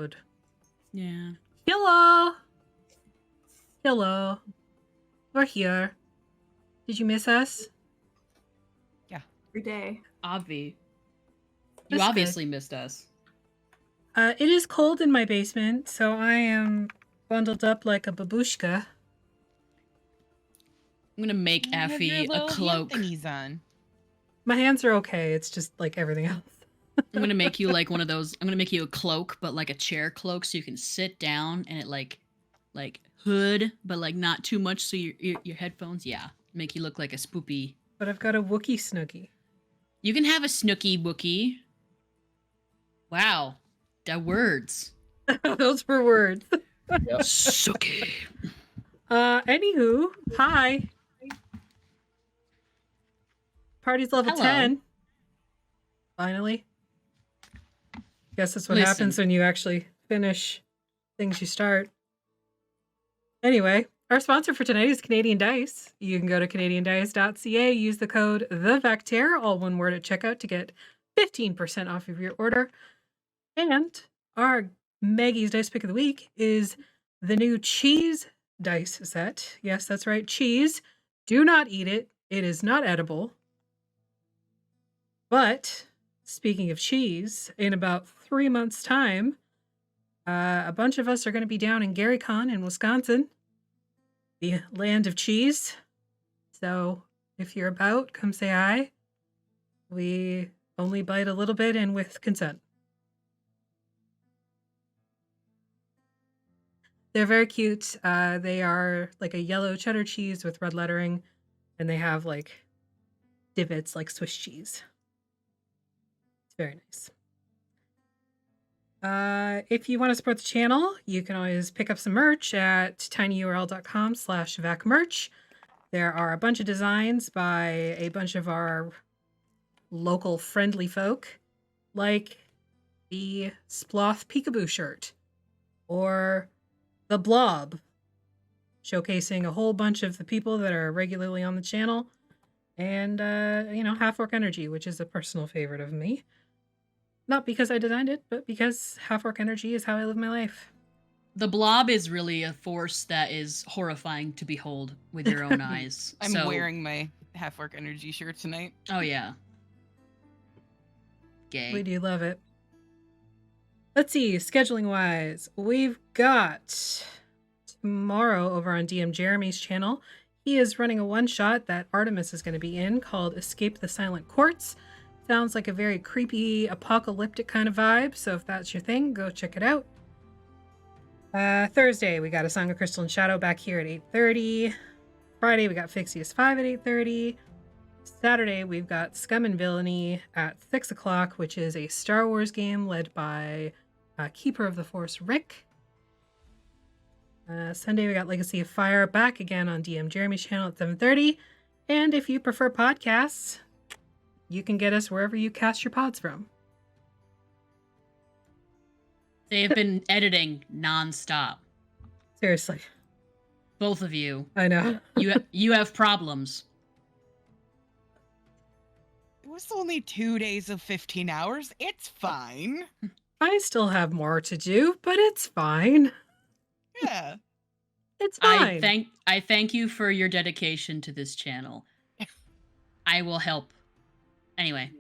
would. Yeah. Hello! Hello. We're here. Did you miss us? Yeah. Every day. You That's obviously missed us. It is cold in my basement, so I am bundled up like a babushka. I'm gonna make Have Effie your a little cloak. hand thingies on. My hands are okay. It's just like everything else. I'm gonna make you like one of those. I'm gonna make you a cloak, but like a chair cloak, so you can sit down and it like hood, but like not too much, so your headphones, yeah, make you look like a spoopy. But I've got a Wookiee Snoogie. You can have a Snooky Wookie. Wow, the words. Those were words. Yep. Suki. Anywho, hi. Party's level Hello. 10. Finally. Guess that's what Listen. happens when you actually finish things you start. Anyway, our sponsor for tonight is Canadian Dice. You can go to canadiandice.ca, use the code THEVECTAIR, all one word at checkout, to get 15% off of your order. And our Maggie's Dice Pick of the Week is the new cheese dice set. Yes, that's right, cheese. Do not eat it. It is not edible. But speaking of cheese, in about 3 months' time, a bunch of us are going to be down in GaryCon in Wisconsin, the land of cheese. So if you're about, come say hi. We only bite a little bit and with consent. They're very cute. They are like a yellow cheddar cheese with red lettering, and they have like divots like Swiss cheese. It's very nice. If you want to support the channel, you can always pick up some merch at tinyurl.com/vacmerch. There are a bunch of designs by a bunch of our local friendly folk, like the Sploth Peekaboo shirt, or the Blob, showcasing a whole bunch of the people that are regularly on the channel, and, Half Orc Energy, which is a personal favorite of me. Not because I designed it, but because Half Orc Energy is how I live my life. The Blob is really a force that is horrifying to behold with your own eyes. I'm So- wearing my Half-Orc Energy shirt tonight. Oh yeah. Gay. We do love it. Let's see, scheduling wise, we've got tomorrow over on DM Jeremy's channel. He is running a one-shot that Artemis is going to be in called Escape the Silent Courts. Sounds like a very creepy, apocalyptic kind of vibe, so if that's your thing, go check it out. Thursday, we got A Song of Crystal and Shadow back here at 8:30. Friday, we got Fixius 5 at 8:30. Saturday, we've got Scum and Villainy at 6 o'clock, which is a Star Wars game led by Keeper of the Force Rick. Sunday, we got Legacy of Fire back again on DM Jeremy's channel at 7:30. And if you prefer podcasts, you can get us wherever you cast your pods from. They have been editing nonstop. Seriously. Both of you. I know. You have problems. It was only 2 days of 15 hours. It's fine. I still have more to do, but it's fine. Yeah. It's fine. I thank you for your dedication to this channel. I will help. Anyway.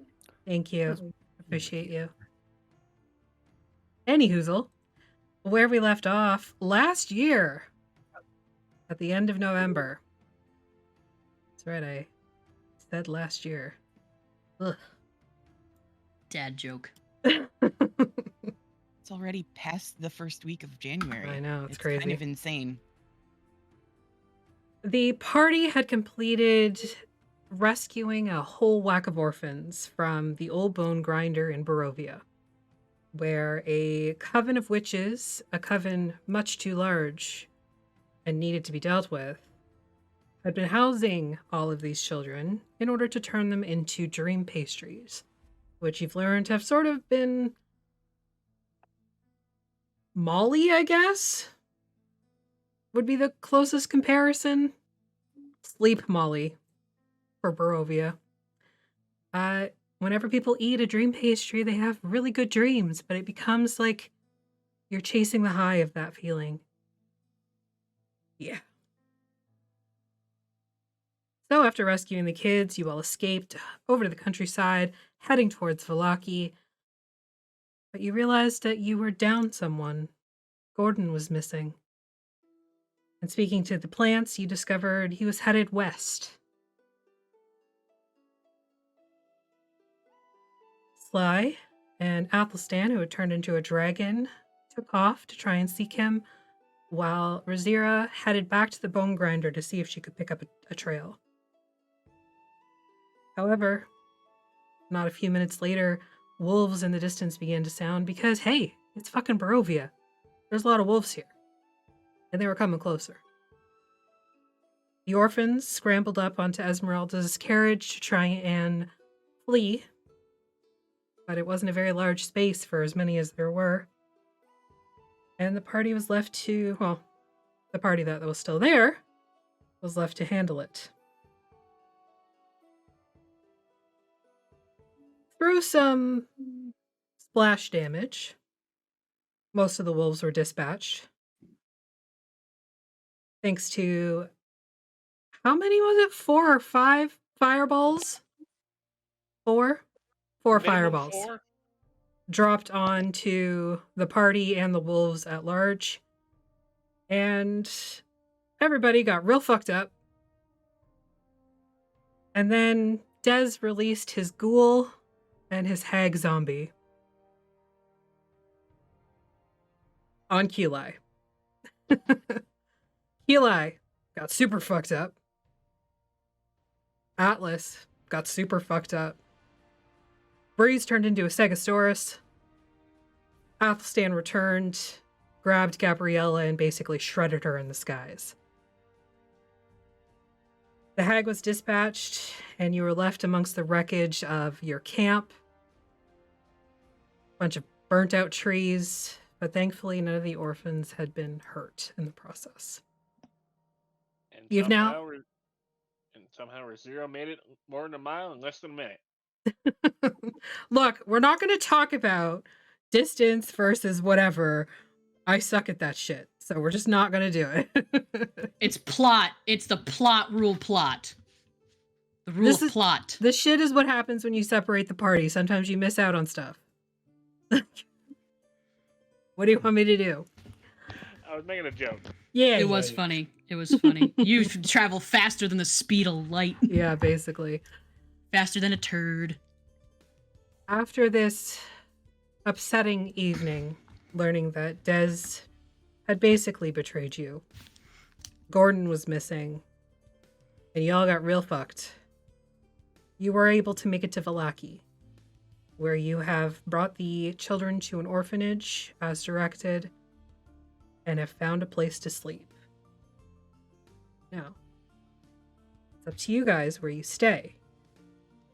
Thank you. Appreciate you. Anyhoozle, where we left off last year, at the end of November. That's right, I said last year. Ugh. Dad joke. It's already past the first week of January. I know, it's kind crazy. of insane. The party had completed rescuing a whole whack of orphans from the old bone grinder in Barovia, where a coven of witches, a coven much too large and needed to be dealt with, had been housing all of these children in order to turn them into dream pastries, which you've learned have sort of been Molly, I guess, would be the closest comparison. Sleep Molly for Barovia. Whenever people eat a dream pastry, they have really good dreams, but it becomes like You're chasing the high of that feeling. Yeah. So after rescuing the kids, you all escaped over to the countryside, heading towards Vallaki. But you realized that you were down someone. Gordon was missing. And speaking to the plants, you discovered he was headed west. Sly and Athelstan, who had turned into a dragon, took off to try and seek him, while Razira headed back to the bone grinder to see if she could pick up a trail. However, not a few minutes later, wolves in the distance began to sound because, hey, it's fucking Barovia. There's a lot of wolves here. And they were coming closer. The orphans scrambled up onto Esmeralda's carriage to try and flee, but it wasn't a very large space for as many as there were. And the party was left to, well, the party that was still there was left to handle it. Through some splash damage, most of the wolves were dispatched. Thanks to, how many was it? 4 or 5 fireballs? 4? 4 Minimum fireballs. 4? Dropped onto the party and the wolves at large. And everybody got real fucked up. And then Dez released his ghoul and his hag zombie on Keli. Keli got super fucked up. Atlas got super fucked up. Breeze turned into a Stegosaurus. Athelstan returned, grabbed Gabriella, and basically shredded her in the skies. The hag was dispatched, and you were left amongst the wreckage of your camp. Bunch of burnt out trees, but thankfully none of the orphans had been hurt in the process. And You've now- somehow Razira made it more than a mile in less than a minute. Look, we're not going to talk about distance versus whatever. I suck at that shit, so we're just not going to do it. It's plot. It's the plot rule plot. The rule of plot. This shit is what happens when you separate the party. Sometimes you miss out on stuff. What do you want me to do? I was making a joke. Yeah, It was funny. It was funny. You travel faster than the speed of light. Yeah, basically. Faster than a turd. After this upsetting evening, learning that Dez had basically betrayed you, Gordon was missing, and y'all got real fucked, you were able to make it to Vallaki, where you have brought the children to an orphanage as directed and have found a place to sleep. Now, it's up to you guys where you stay.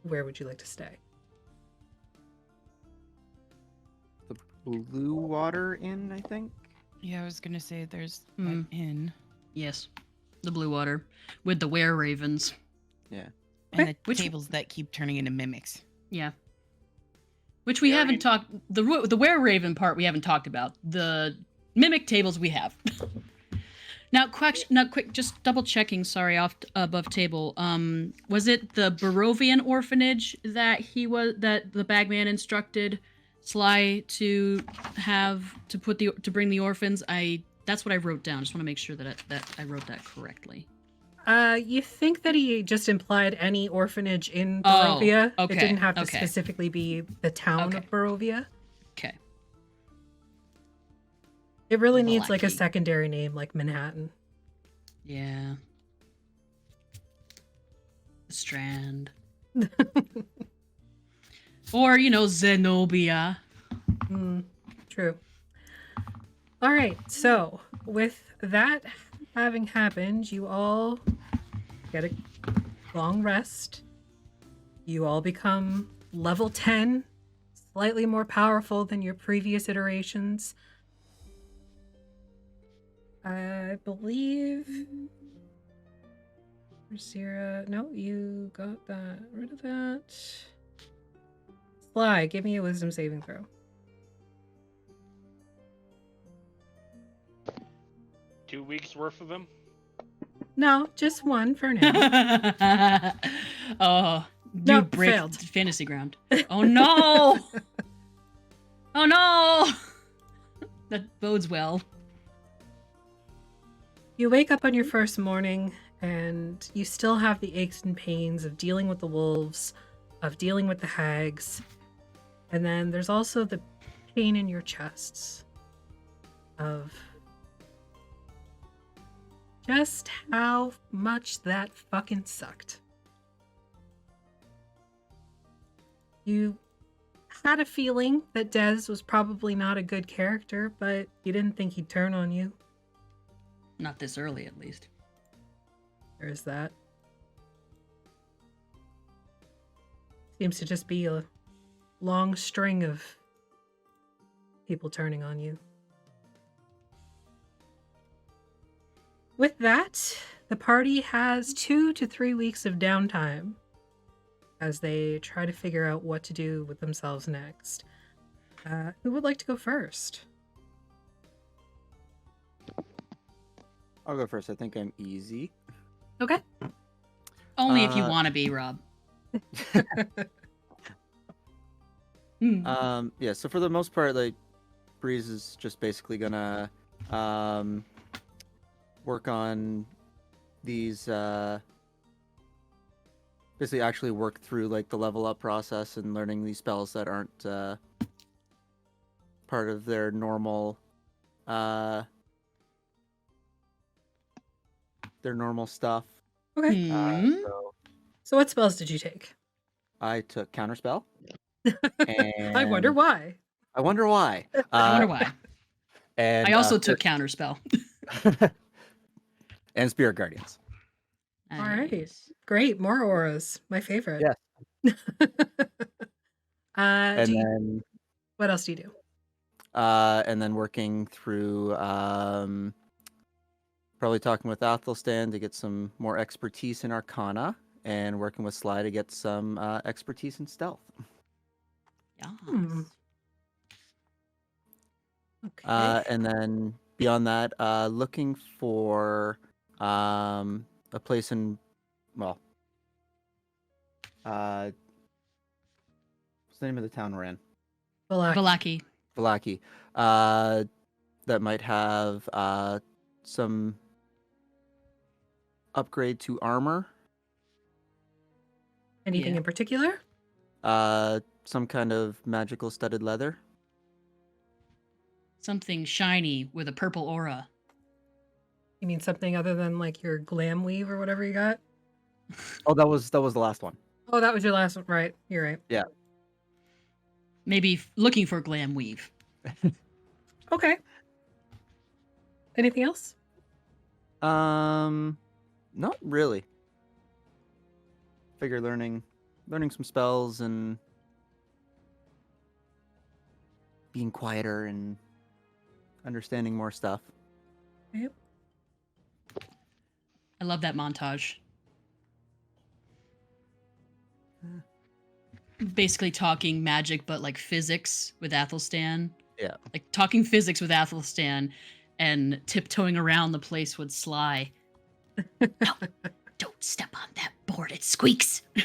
Where would you like to stay? The Blue Water Inn, I think. Yeah, I was gonna say there's an inn. Yes. The blue water. With the were ravens. Yeah. And the Which- tables that keep turning into mimics. Yeah. Which we Yeah, I haven't mean- talked. The were raven part we haven't talked about. The mimic tables we have. Now, quick, just double checking. Sorry, above table. Was it the Barovian orphanage that that the bagman instructed Sly to bring the orphans? That's what I wrote down. Just want to make sure that I wrote that correctly. You think that he just implied any orphanage in Oh, Barovia? okay, It didn't have to okay. specifically be the town Okay. of Barovia. Okay. It really needs like a Vallaki. secondary name, like Manhattan. Yeah. The Strand. Or, Zenobia. True. All right. So with that having happened, you all get a long rest. You all become level 10, slightly more powerful than your previous iterations. I believe Zira. No, you got that. Rid of that. Sly, give me a wisdom saving throw. 2 weeks worth of them? No, just one for now. Oh, dude, Nope, break failed. fantasy ground. Oh no! Oh no! That bodes well. You wake up on your first morning, and you still have the aches and pains of dealing with the wolves, of dealing with the hags, and then there's also the pain in your chests of just how much that fucking sucked. You had a feeling that Dez was probably not a good character, but you didn't think he'd turn on you. Not this early, at least. There's that. Seems to just be a long string of people turning on you. With that, the party has 2 to 3 weeks of downtime as they try to figure out what to do with themselves next. Who would like to go first? I'll go first. I think I'm easy. Okay. Only if you Uh, want to be, Rob. Yeah, so for the most part, like, Breeze is just basically gonna work on these basically actually work through like the level up process and learning these spells that aren't part of their normal stuff. Okay. So So what spells did you take? I took counterspell. I wonder And why. I wonder why. I wonder why. And I also took counterspell. and Spirit Guardians. All right. Nice. Great. More auras. My favorite. Yes. And And then what else do you do? and then working through probably talking with Athelstan to get some more expertise in Arcana, and working with Sly to get some expertise in Stealth. Yes. Okay. And then beyond that, looking for a place in, well, what's the name of the town we're in? Vallaki. Vallaki. Vallaki. That might have some upgrade to armor. Anything Yeah. in particular? Some kind of magical studded leather. Something shiny with a purple aura. You mean something other than like your glam weave or whatever you got? Oh, that was the last one. Oh, that was your last one. Right. You're right. Yeah. Maybe looking for glam weave. Okay. Anything else? Not really. Figure learning some spells and being quieter and understanding more stuff. Yep. I love that montage. Basically talking magic, but like physics with Athelstan. Yeah. Like talking physics with Athelstan and tiptoeing around the place with Sly. No, don't step on that board. It squeaks. You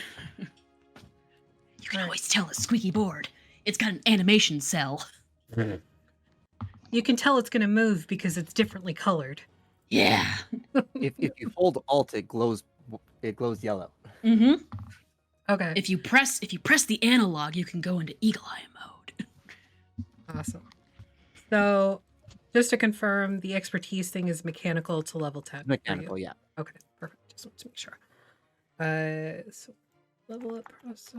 can Right. always tell a squeaky board. It's got an animation cell. You can tell it's going to move because it's differently colored. Yeah. If you hold Alt, it glows yellow. Mm-hmm. Okay. If you press the analog, you can go into eagle eye mode. Awesome. So, just to confirm, the expertise thing is mechanical to level 10. for you. Mechanical, yeah. Okay, perfect. Just want to make sure. So level up process.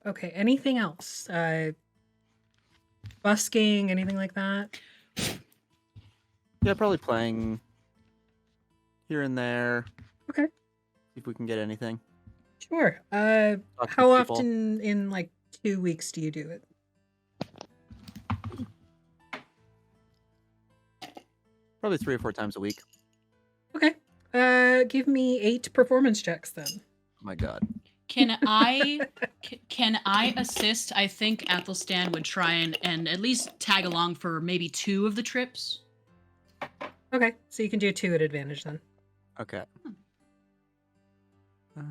Okay, anything else? Busking, anything like that? Yeah, probably playing here and there. Okay. See if we can get anything. Sure. Talk to How people. often in like 2 weeks do you do it? Probably 3 or 4 times a week. Okay. Give me 8 performance checks then. Oh my god. Can Can I assist? I think Athelstan would try and at least tag along for maybe 2 of the trips. Okay, so you can do 2 at advantage then. Okay. Let's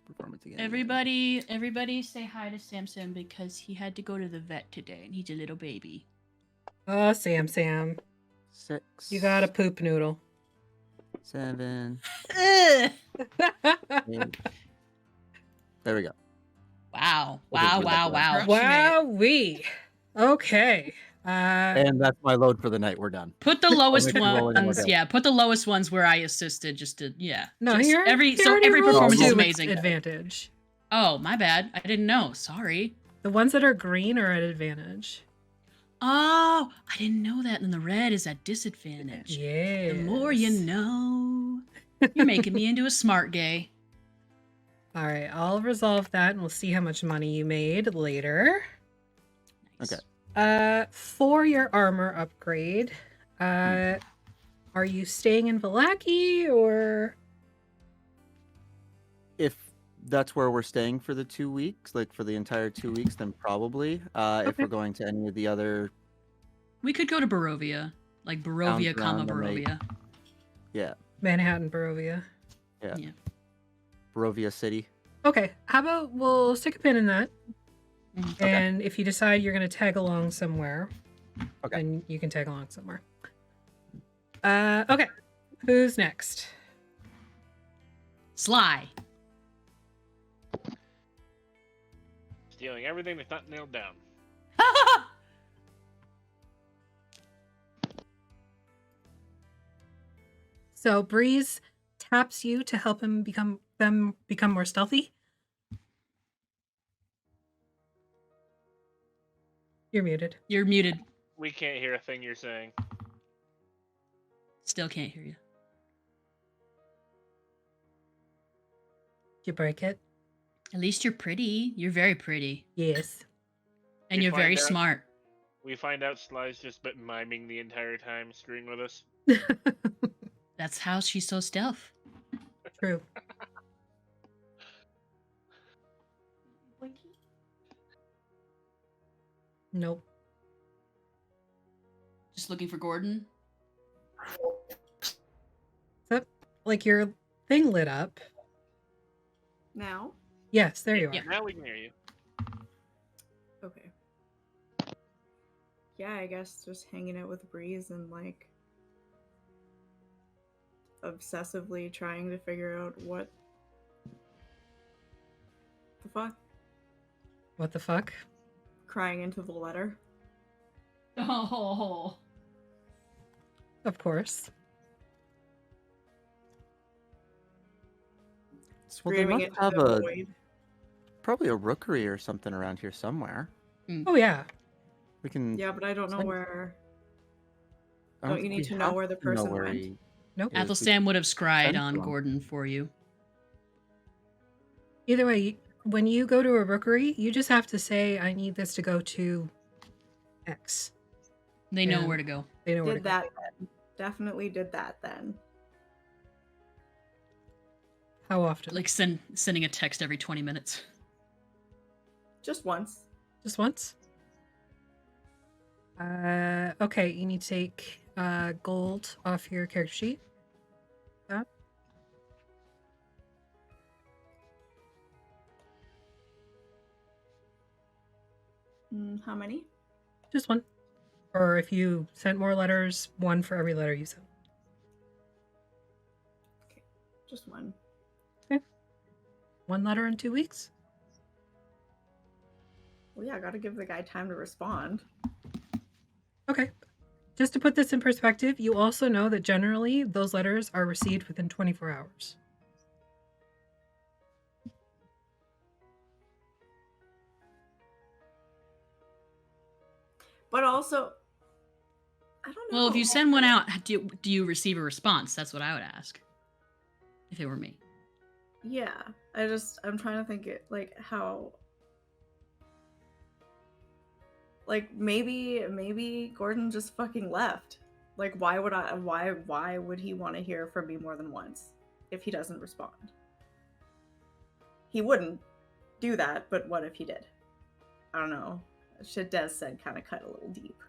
perform it again. Everybody say hi to Samson because he had to go to the vet today and he's a little baby. Oh, Sam. 6. You got a poop noodle. 7. Ugh. 8. There we go. Wow. Wow, wow, wow. Wowee. Okay. And that's my load for the night. We're done. Put the lowest make you roll any more ones. dice. Yeah, put the lowest ones where I assisted just to No, just you're every you already rolled performance is 2 with amazing. advantage. Oh, my bad. I didn't know. Sorry. The ones that are green are at advantage. Oh, I didn't know that. And the red is at disadvantage. Yeah. The more you know. You're making me into a smart gay. All right, I'll resolve that and we'll see how much money you made later. Nice. Okay. For your armor upgrade, are you staying in Vallaki or? If that's where we're staying for the 2 weeks, like for the entire 2 weeks, then probably. If Okay. we're going to any of the other, We could go to Barovia. Like Barovia, Towns around the Barovia. yeah, Manhattan, Barovia. Yeah. Barovia City. Okay, how about we'll stick a pin in that, Mhm. and if you decide you're going to tag along somewhere, Okay. then you can tag along somewhere. Okay, who's next? Sly. Stealing everything that's not nailed down. So Breeze taps you to help him become more stealthy. You're muted. You're muted. We can't hear a thing you're saying. Still can't hear you. Did you break it? At least you're pretty. You're very pretty. Yes. And We you're very find out- smart. We find out Sly's just been miming the entire time, screwing with us. That's how she's so stealth. True. Nope. Just looking for Gordon. Like your thing lit up. Now? Yes, there you are. Yeah. Now we can hear you. Okay. Yeah, I guess just hanging out with Breeze and like obsessively trying to figure out what the fuck, What the fuck? crying into the letter. Oh. Of course. Well, they Screaming must into have the void. probably a rookery or something around here somewhere. Oh yeah. We can. Yeah, but I don't know Send- where. I don't you think need we to know have where the to know person where went? he Nope. is. We- Athelstan would have scried send on to him. Gordon for you. Either way, when you go to a rookery, you just have to say, "I need this to go to X." They know Yeah. where to go. They know where Did to go. that then. Definitely did that then. How often? Like sending a text every 20 minutes. Just once. Just once? Okay, you need to take gold off your character sheet. How many? Just one. Or if you sent more letters, one for every letter you sent. Just one. One letter in 2 weeks? Well, yeah, I gotta give the guy time to respond. Okay. Just to put this in perspective, you also know that generally those letters are received within 24 hours. But also, I don't know. Well, if you send one out, do you receive a response? That's what I would ask. If it were me. Yeah, I'm trying to think it like how. Like maybe Gordon just fucking left. Like why would he want to hear from me more than once if he doesn't respond? he wouldn't do that, but what if he did? I don't know. Shit Des said kind of cut a little deep.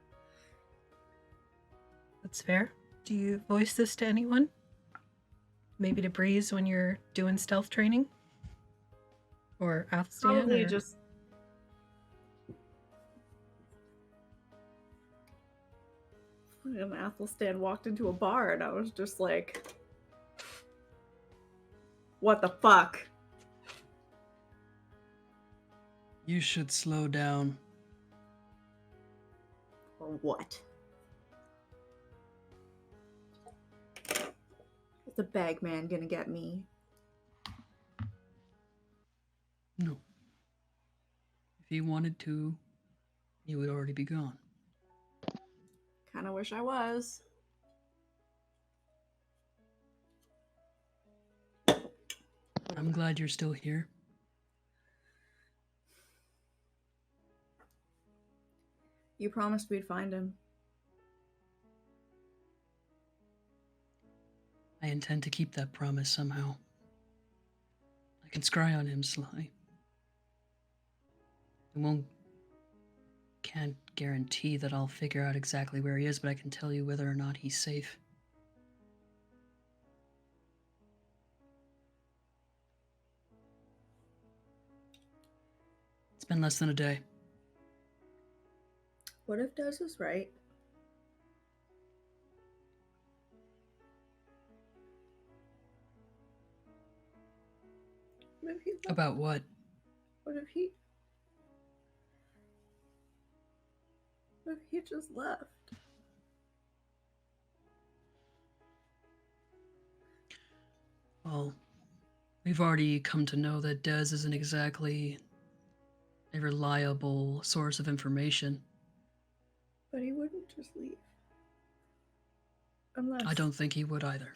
That's fair. Do you voice this to anyone? Maybe to Breeze when you're doing stealth training? Or Athelstan? Probably or... just. And Athelstan walked into a bar and I was just like, what the fuck? You should slow down. Or what? Is the bagman gonna get me? No. If he wanted to, he would already be gone. Kinda wish I was. I'm glad you're still here. You promised we'd find him. I intend to keep that promise somehow. I can scry on him, Sly. Can't guarantee that I'll figure out exactly where he is, but I can tell you whether or not he's safe. It's been less than a day. What if Des is right? What if he left? About what? What if he just left? Well, we've already come to know that Dez isn't exactly a reliable source of information. But he wouldn't just leave. Unless... I don't think he would either.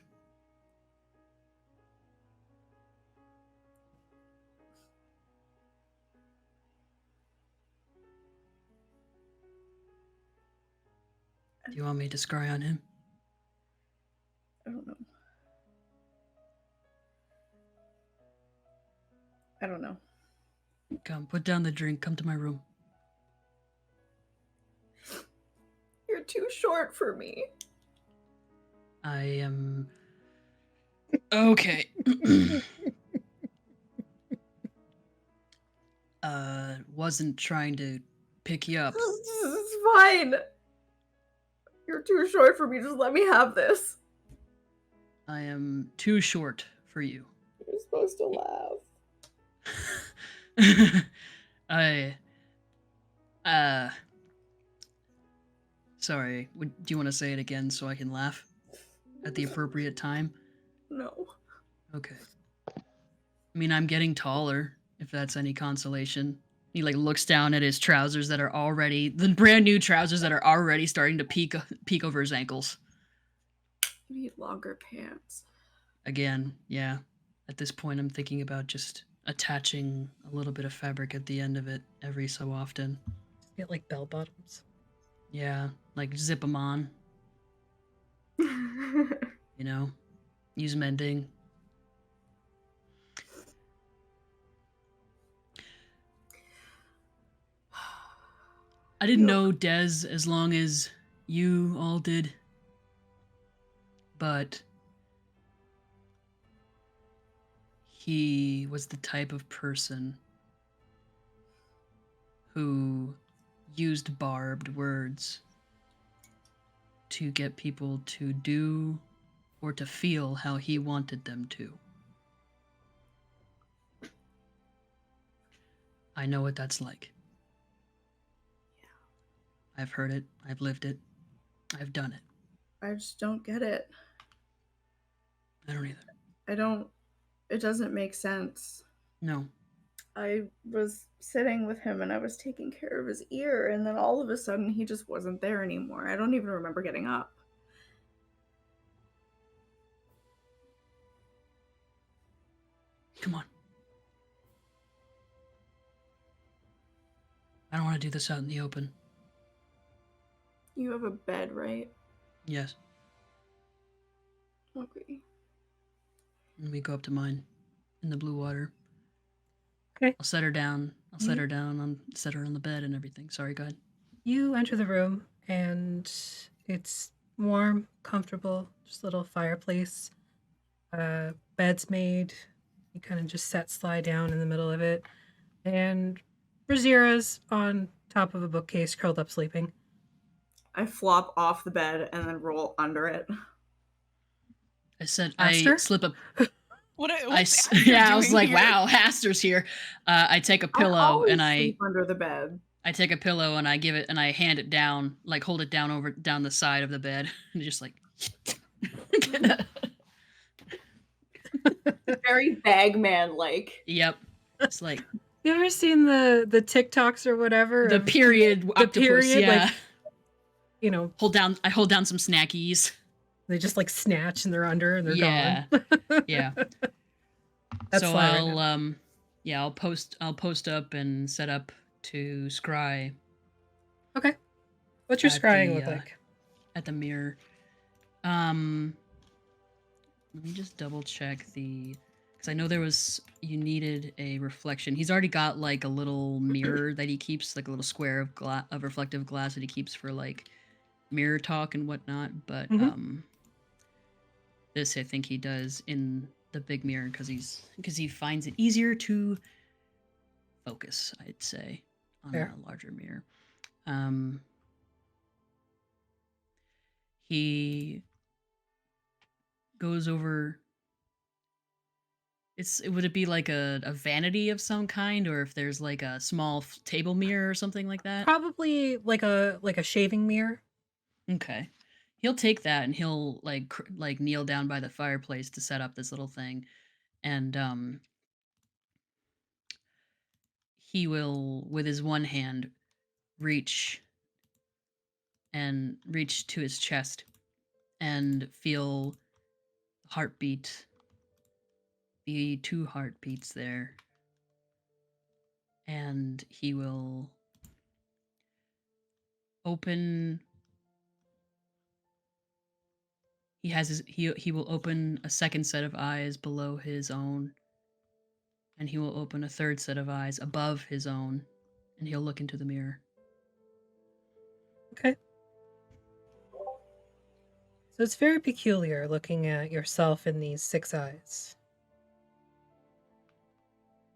Do you want me to scry on him? I don't know. I don't know. Come, put down the drink. Come to my room. You're too short for me. I am... Okay. Wasn't trying to pick you up. It's fine. You're too short for me. Just let me have this. I am too short for you. You're supposed to laugh. Sorry. Do you want to say it again so I can laugh at the appropriate time? No. Okay. I mean, I'm getting taller, if that's any consolation. He looks down at his trousers that are already the brand new trousers that are already starting to peek over his ankles. You need longer pants. Again, yeah. At this point, I'm thinking about just attaching a little bit of fabric at the end of it every so often. Get like bell bottoms. Yeah, zip them on. Use mending. I didn't know Dez as long as you all did, but he was the type of person who used barbed words to get people to do or to feel how he wanted them to. I know what that's like. I've heard it. I've lived it. I've done it. I just don't get it. I don't either. It doesn't make sense. No. I was sitting with him and I was taking care of his ear, and then all of a sudden he just wasn't there anymore. I don't even remember getting up. Come on. I don't want to do this out in the open. You have a bed, right? Yes. Okay. And we go up to mine in the blue water. Okay. I'll set her down. Set her on the bed and everything. Sorry, go ahead. You enter the room, and it's warm, comfortable, just a little fireplace. Bed's made. You kind of just slide down in the middle of it. And Razira's on top of a bookcase, curled up sleeping. I flop off the bed and then roll under it. I said Aster? I slip up. What's I was doing like, here? wow, Haster's here. I take a pillow always and I sleep under the bed. take a pillow and I give it and I hand it down, like hold it down the side of the bed, and just like. Very Bagman like. Yep. It's like You ever seen the TikToks or whatever? the of period the octopus. period, Yeah. like, you know, I hold down some snackies. they just like snatch and they're under and they're Yeah. gone. Yeah. That's So fine. I'll post up and set up to scry Okay. What's your at scrying the, look like? at the mirror. Let me just double check because I know you needed a reflection. He's already got like a little mirror that he keeps, like a little square of reflective glass that he keeps for like mirror talk and whatnot. But this I think he does in the big mirror because he finds it easier to focus, I'd say, on Fair. a larger mirror. He goes over. Would it be like a vanity of some kind, or if there's like a small table mirror or something like that? Probably like a shaving mirror. Okay. He'll take that and he'll like kneel down by the fireplace to set up this little thing, and he will, with his one hand, reach to his chest and feel heartbeat. The 2 heartbeats there, and he will open. He will open a second set of eyes below his own, and he will open a third set of eyes above his own, and he'll look into the mirror. Okay. So it's very peculiar looking at yourself in these 6 eyes.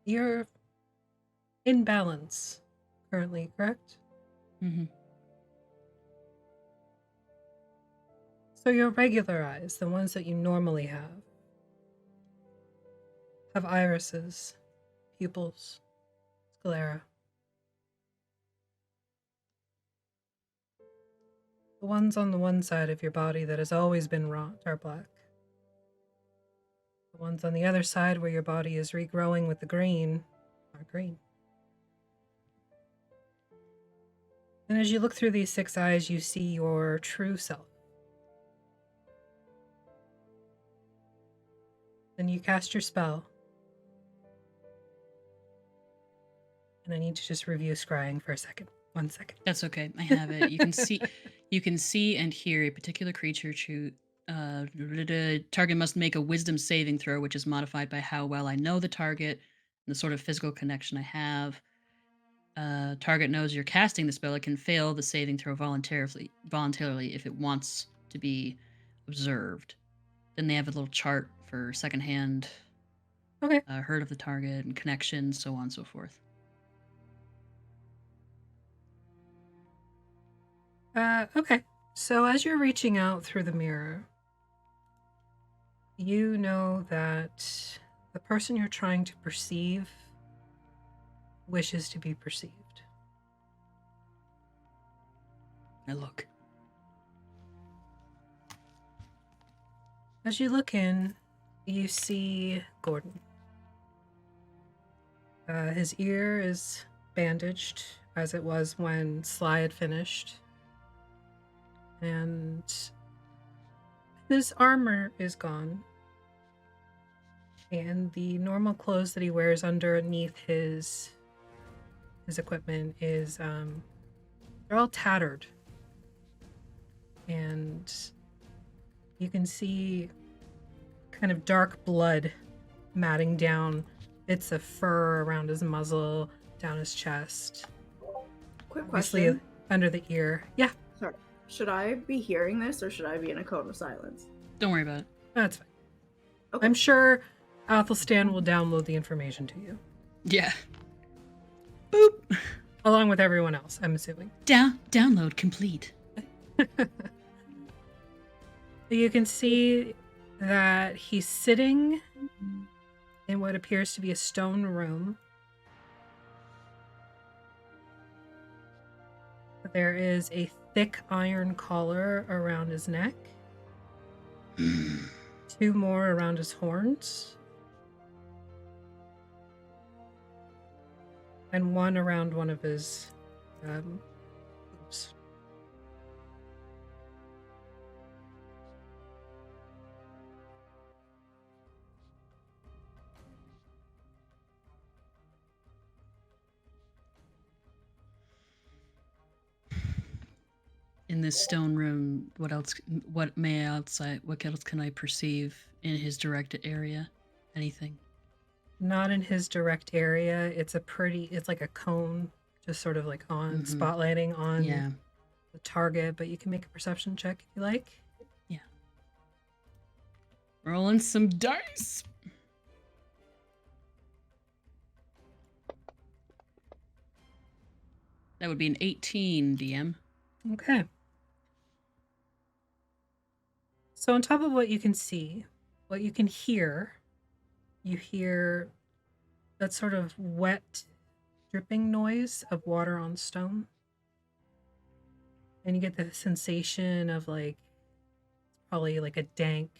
You're in balance currently, correct? Mm-hmm. So your regular eyes, the ones that you normally have irises, pupils, sclera. The ones on the one side of your body that has always been wrought are black. The ones on the other side where your body is regrowing with the green are green. And as you look through these 6 eyes, you see your true self. Then you cast your spell. And I need to just review scrying for a second. 1 second. That's okay. I have it. You can see and hear a particular creature target must make a wisdom saving throw, which is modified by how well I know the target and the sort of physical connection I have. Target knows you're casting the spell. It can fail the saving throw voluntarily if it wants to be observed. Then they have a little chart for secondhand Okay. heard of the target and connection, so on and so forth. Okay. So as you're reaching out through the mirror, you know that the person you're trying to perceive wishes to be perceived. I look. As you look in, you see Gordon. His ear is bandaged, as it was when Sly had finished. And his armor is gone. And the normal clothes that he wears underneath his equipment is, they're all tattered. And you can see kind of dark blood matting down bits of fur around his muzzle, down his chest, Quick obviously question. under the ear. Yeah, Sorry. Should I be hearing this or should I be in a cone of silence? Don't worry about it. that's fine. Okay. I'm sure Athelstan will download the information to you, Yeah. Boop. along with everyone else, I'm assuming. Download complete. You can see that he's sitting in what appears to be a stone room. There is a thick iron collar around his neck, 2 more around his horns, and 1 around one of his hooves. In this stone room, what else can I perceive in his direct area? Anything? Not in his direct area. It's like a cone, just sort of like on spotlighting on Yeah. the target, but you can make a perception check if you like. Rolling some dice. That would be an 18, DM. Okay. So on top of what you can see, what you can hear, you hear that sort of wet dripping noise of water on stone. And you get the sensation of like, probably like a dank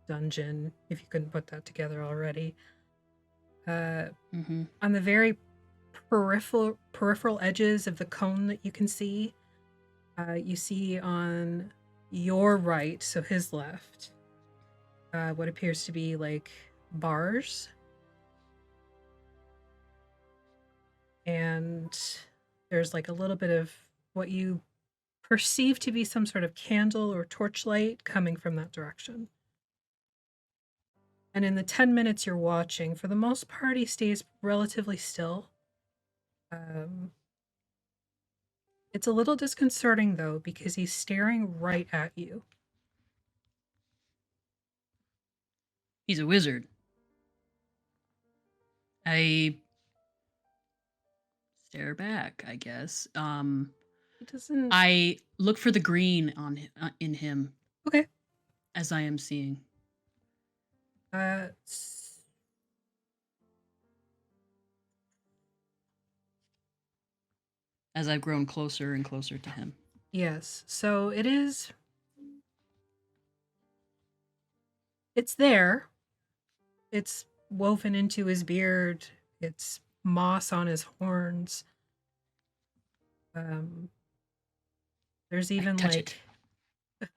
dungeon, if you couldn't put that together already. On the very peripheral edges of the cone that you can see, you see on your right, so his left, what appears to be like bars. And there's like a little bit of what you perceive to be some sort of candle or torchlight coming from that direction. And in the 10 minutes you're watching, for the most part, he stays relatively still. It's a little disconcerting, though, because he's staring right at you. He's a wizard. I stare back, I guess. He doesn't... I look for the green in him. Okay. As I am seeing. As I've grown closer and closer to him. Yes. So it's there. It's woven into his beard. It's moss on his horns. There's even like... You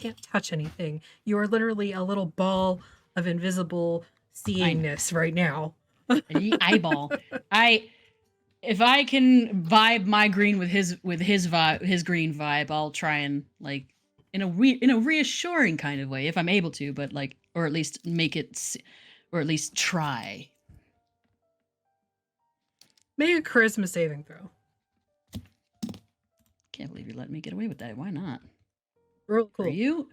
can't touch anything. You are literally a little ball of invisible seeingness right now. Eyeball. If I can vibe my green with his vibe, his green vibe, I'll try and like in a reassuring kind of way if I'm able to, but like, or at least make it, or at least try. Make a charisma saving throw. Can't believe you let me get away with that. Why not? Roll cool. For you,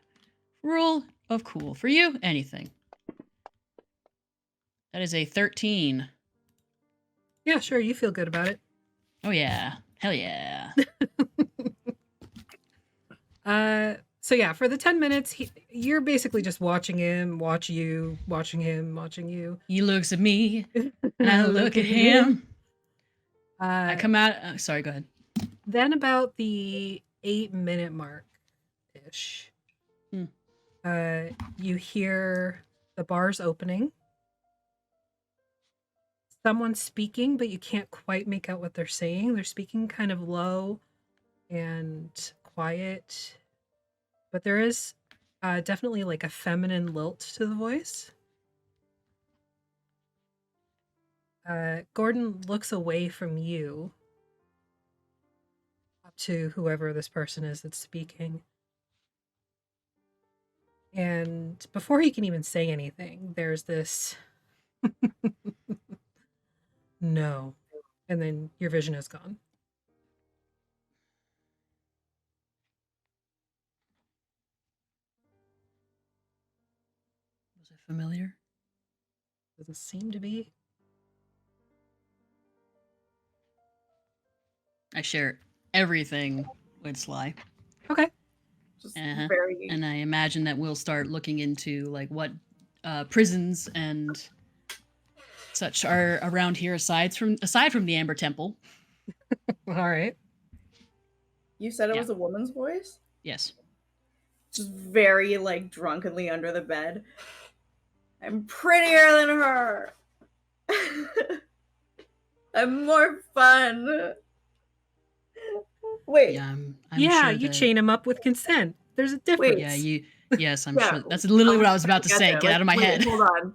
rule of cool. For you, anything. That is a 13. Yeah, sure. You feel good about it. Oh yeah. Hell yeah. So yeah, for the 10 minutes, you're basically just watching him, watching you. He looks at me, and I look at him. I come out. Sorry, go ahead. Then about the 8-minute mark-ish, you hear the bars opening. Someone's speaking, but you can't quite make out what they're saying. They're speaking kind of low and quiet, but there is definitely like a feminine lilt to the voice. Gordon looks away from you up to whoever this person is that's speaking. And before he can even say anything, there's this No. And then your vision is gone. Was it familiar? Doesn't seem to be. I share everything with Sly. Okay. Just Uh-huh. very. And I imagine that we'll start looking into like what prisons and such are around here aside from the Amber Temple. All right. You said it Yeah. was a woman's voice? Yes. Just very, like, drunkenly under the bed. I'm prettier than her! I'm more fun! Wait. Yeah, I'm yeah, sure you that, chain him up with consent. There's a difference. Yeah, you. Yes, I'm Yeah, sure. That's literally what I was about to get say. there. Get out of my wait, head. Hold on.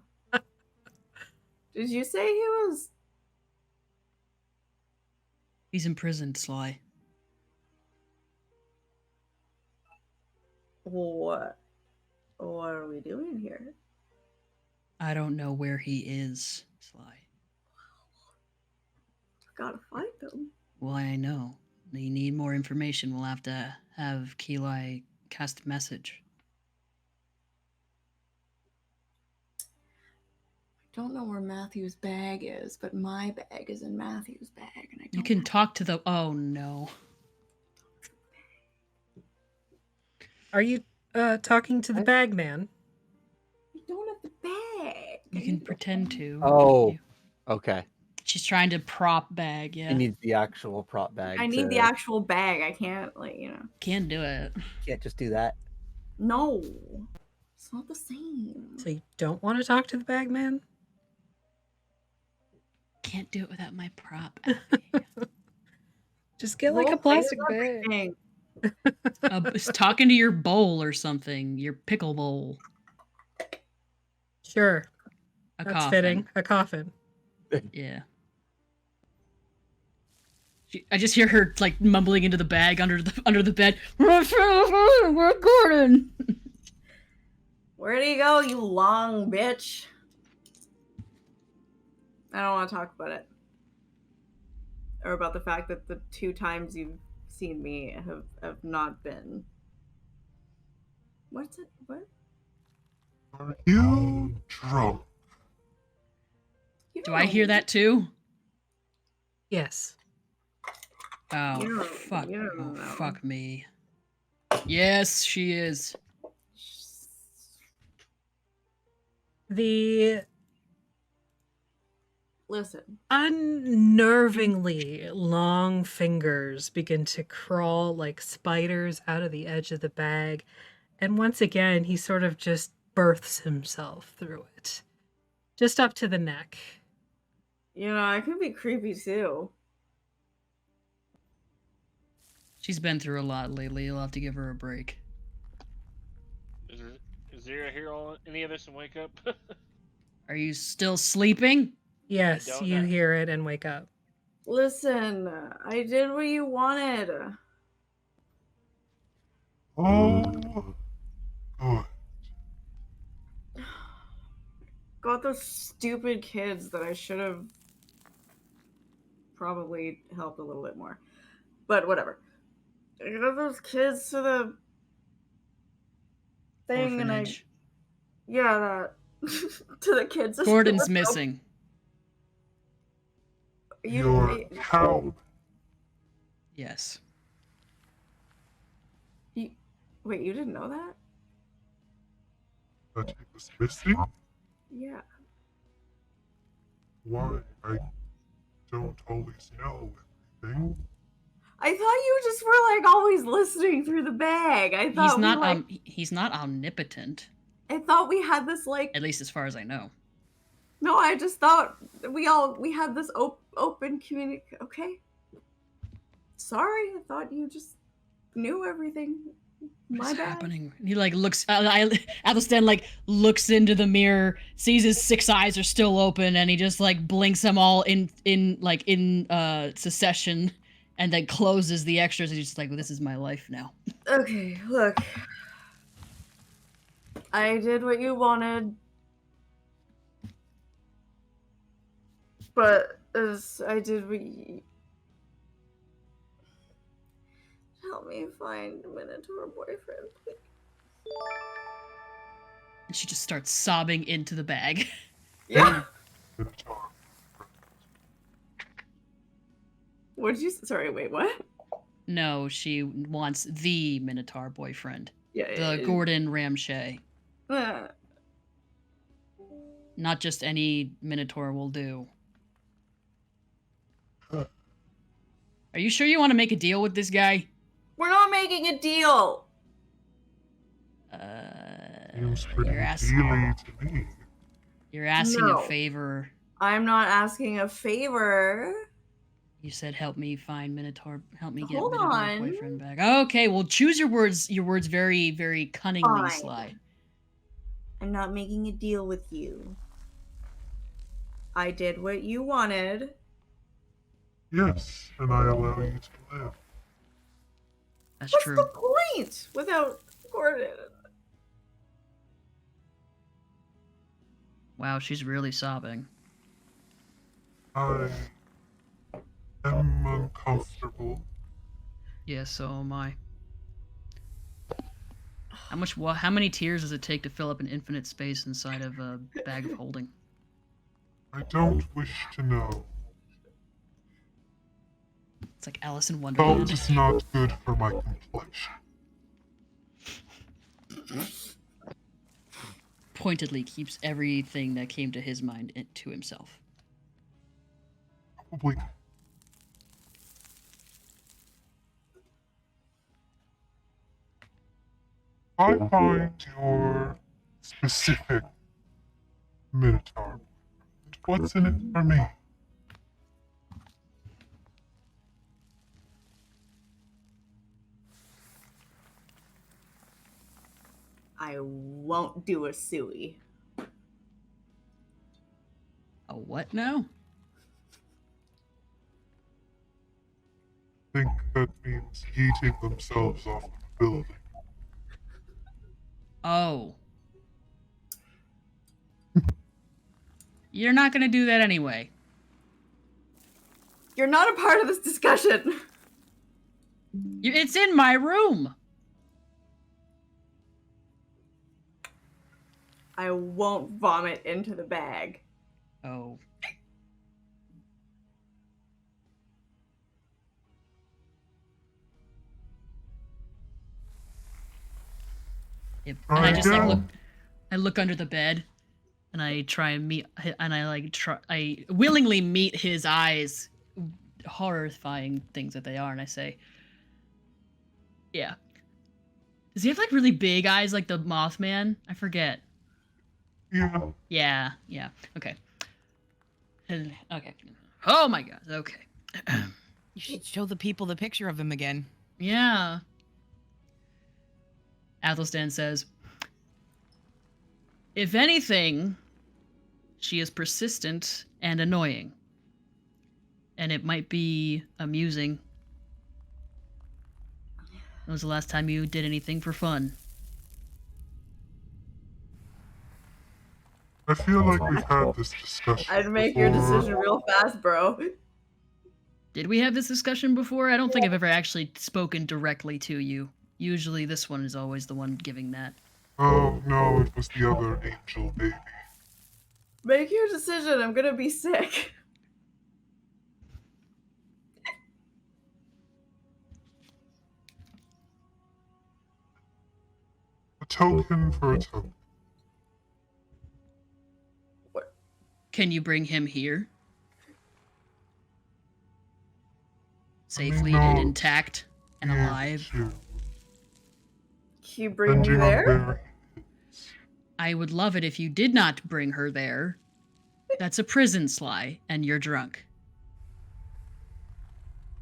Did you say he was... He's imprisoned, Sly. What are we doing here? I don't know where he is, Sly. Gotta find him. Well, I know. You need more information. We'll have to have Keli cast a message. I don't know where Matthew's bag is, but my bag is in Matthew's bag, and I don't You can have- talk to the. Oh no. Are you talking to the bag man? I don't have the bag. You can pretend to. Oh, You- okay. She's trying to prop bag. Yeah. He needs the actual prop bag. I need the actual bag. I can't, like, Can't do it. Can't just do that. No. It's not the same. So you don't want to talk to the bag man? Can't do it without my prop. Just get like a Role plastic play is bag. everything. It's talking to your bowl or something. Your pickle bowl. Sure. A That's coffin. fitting. A coffin. Yeah. I just hear her like mumbling into the bag under the bed. We're Gordon. Where'd he go, you long bitch? I don't want to talk about it. Or about the fact that the 2 times you've seen me have not been. What's it? What? Are you drunk? You Do don't I know hear me. that too? Yes. Oh, You don't- fuck. you don't Oh, know. fuck me. Yes, she is. The Listen. unnervingly long fingers begin to crawl like spiders out of the edge of the bag. And once again, he sort of just births himself through it. Just up to the neck. I could be creepy too. She's been through a lot lately. You'll have to give her a break. Is Zira hear all any of this and wake up? Are you still sleeping? Yes, don't you know. hear it and wake up. Listen, I did what you wanted. Oh, good. Got those stupid kids that I should have probably helped a little bit more. But whatever. I got those kids to the thing Orphanage. that to the kids. Gordon's missing. Your cow. Yes. Wait, you didn't know that? That it was missing? Yeah. Why? I don't always know everything. I thought you just were like always listening through the bag. I thought He's not omnipotent, I thought we had this like at least as far as I know. no, I just thought we had this open communication. Okay. Sorry, I thought you just knew everything. My What's bad. happening? He like looks. Athelstan like looks into the mirror, sees his 6 eyes are still open, and he just like blinks them all in succession, and then closes the extras. And he's just like, well, "This is my life now." Okay, look. I did what you wanted. But I did. We help me find Minotaur boyfriend, please. And she just starts sobbing into the bag. Yeah. Minotaur. What did you? Sorry. Wait. What? No, she wants the Minotaur boyfriend. Yeah. The Gordon Ramshay. Uh, Not just any Minotaur will do. Huh. Are you sure you want to make a deal with this guy? we're not making a deal. Seems pretty You're asking, dealy to me. you're asking No. a favor. I'm not asking a favor. You said help me find Minotaur, help me get Hold Minotaur on. boyfriend back. Okay, well choose your words very, very cunningly, Fine. Sly. I'm not making a deal with you. I did what you wanted. Yes, and I allow you to live. That's What's true. the point without Gordon? Wow, she's really sobbing. I am uncomfortable. Yeah, so am I. How many tears does it take to fill up an infinite space inside of a bag of holding? I don't wish to know. It's like Alice in Salt Wonderland. is not good for my complexion. Pointedly keeps everything that came to his mind to himself. Probably. I find your specific Minotaur. What's in it for me? I won't do a suey. A what now? I think that means yeeting themselves off the building. Oh. You're not gonna do that anyway. You're not a part of this discussion. It's in my room. I won't vomit into the bag. Oh. Yep. And I just like look under the bed, and I try and meet, and I willingly meet his eyes, horrifying things that they are, and I say, yeah. Does he have like really big eyes like the Mothman? I forget. Yeah. Yeah. Okay. Okay. Oh my god. Okay. You should show the people the picture of him again. Yeah. Athelstan says, if anything, she is persistent and annoying. And it might be amusing. When was the last time you did anything for fun? I feel like we've had this discussion. I'd make your before. decision real fast, bro. Did we have this discussion before? I don't think I've ever actually spoken directly to you. Usually this one is always the one giving that. Oh no, it was the other angel baby. Make your decision. I'm gonna be sick. A token for a token. Can you bring him here? Safely no. and intact and Yeah, alive? sure. Can you bring me Depending on there? where he is. I would love it if you did not bring her there. That's a prison, Sly, and you're drunk.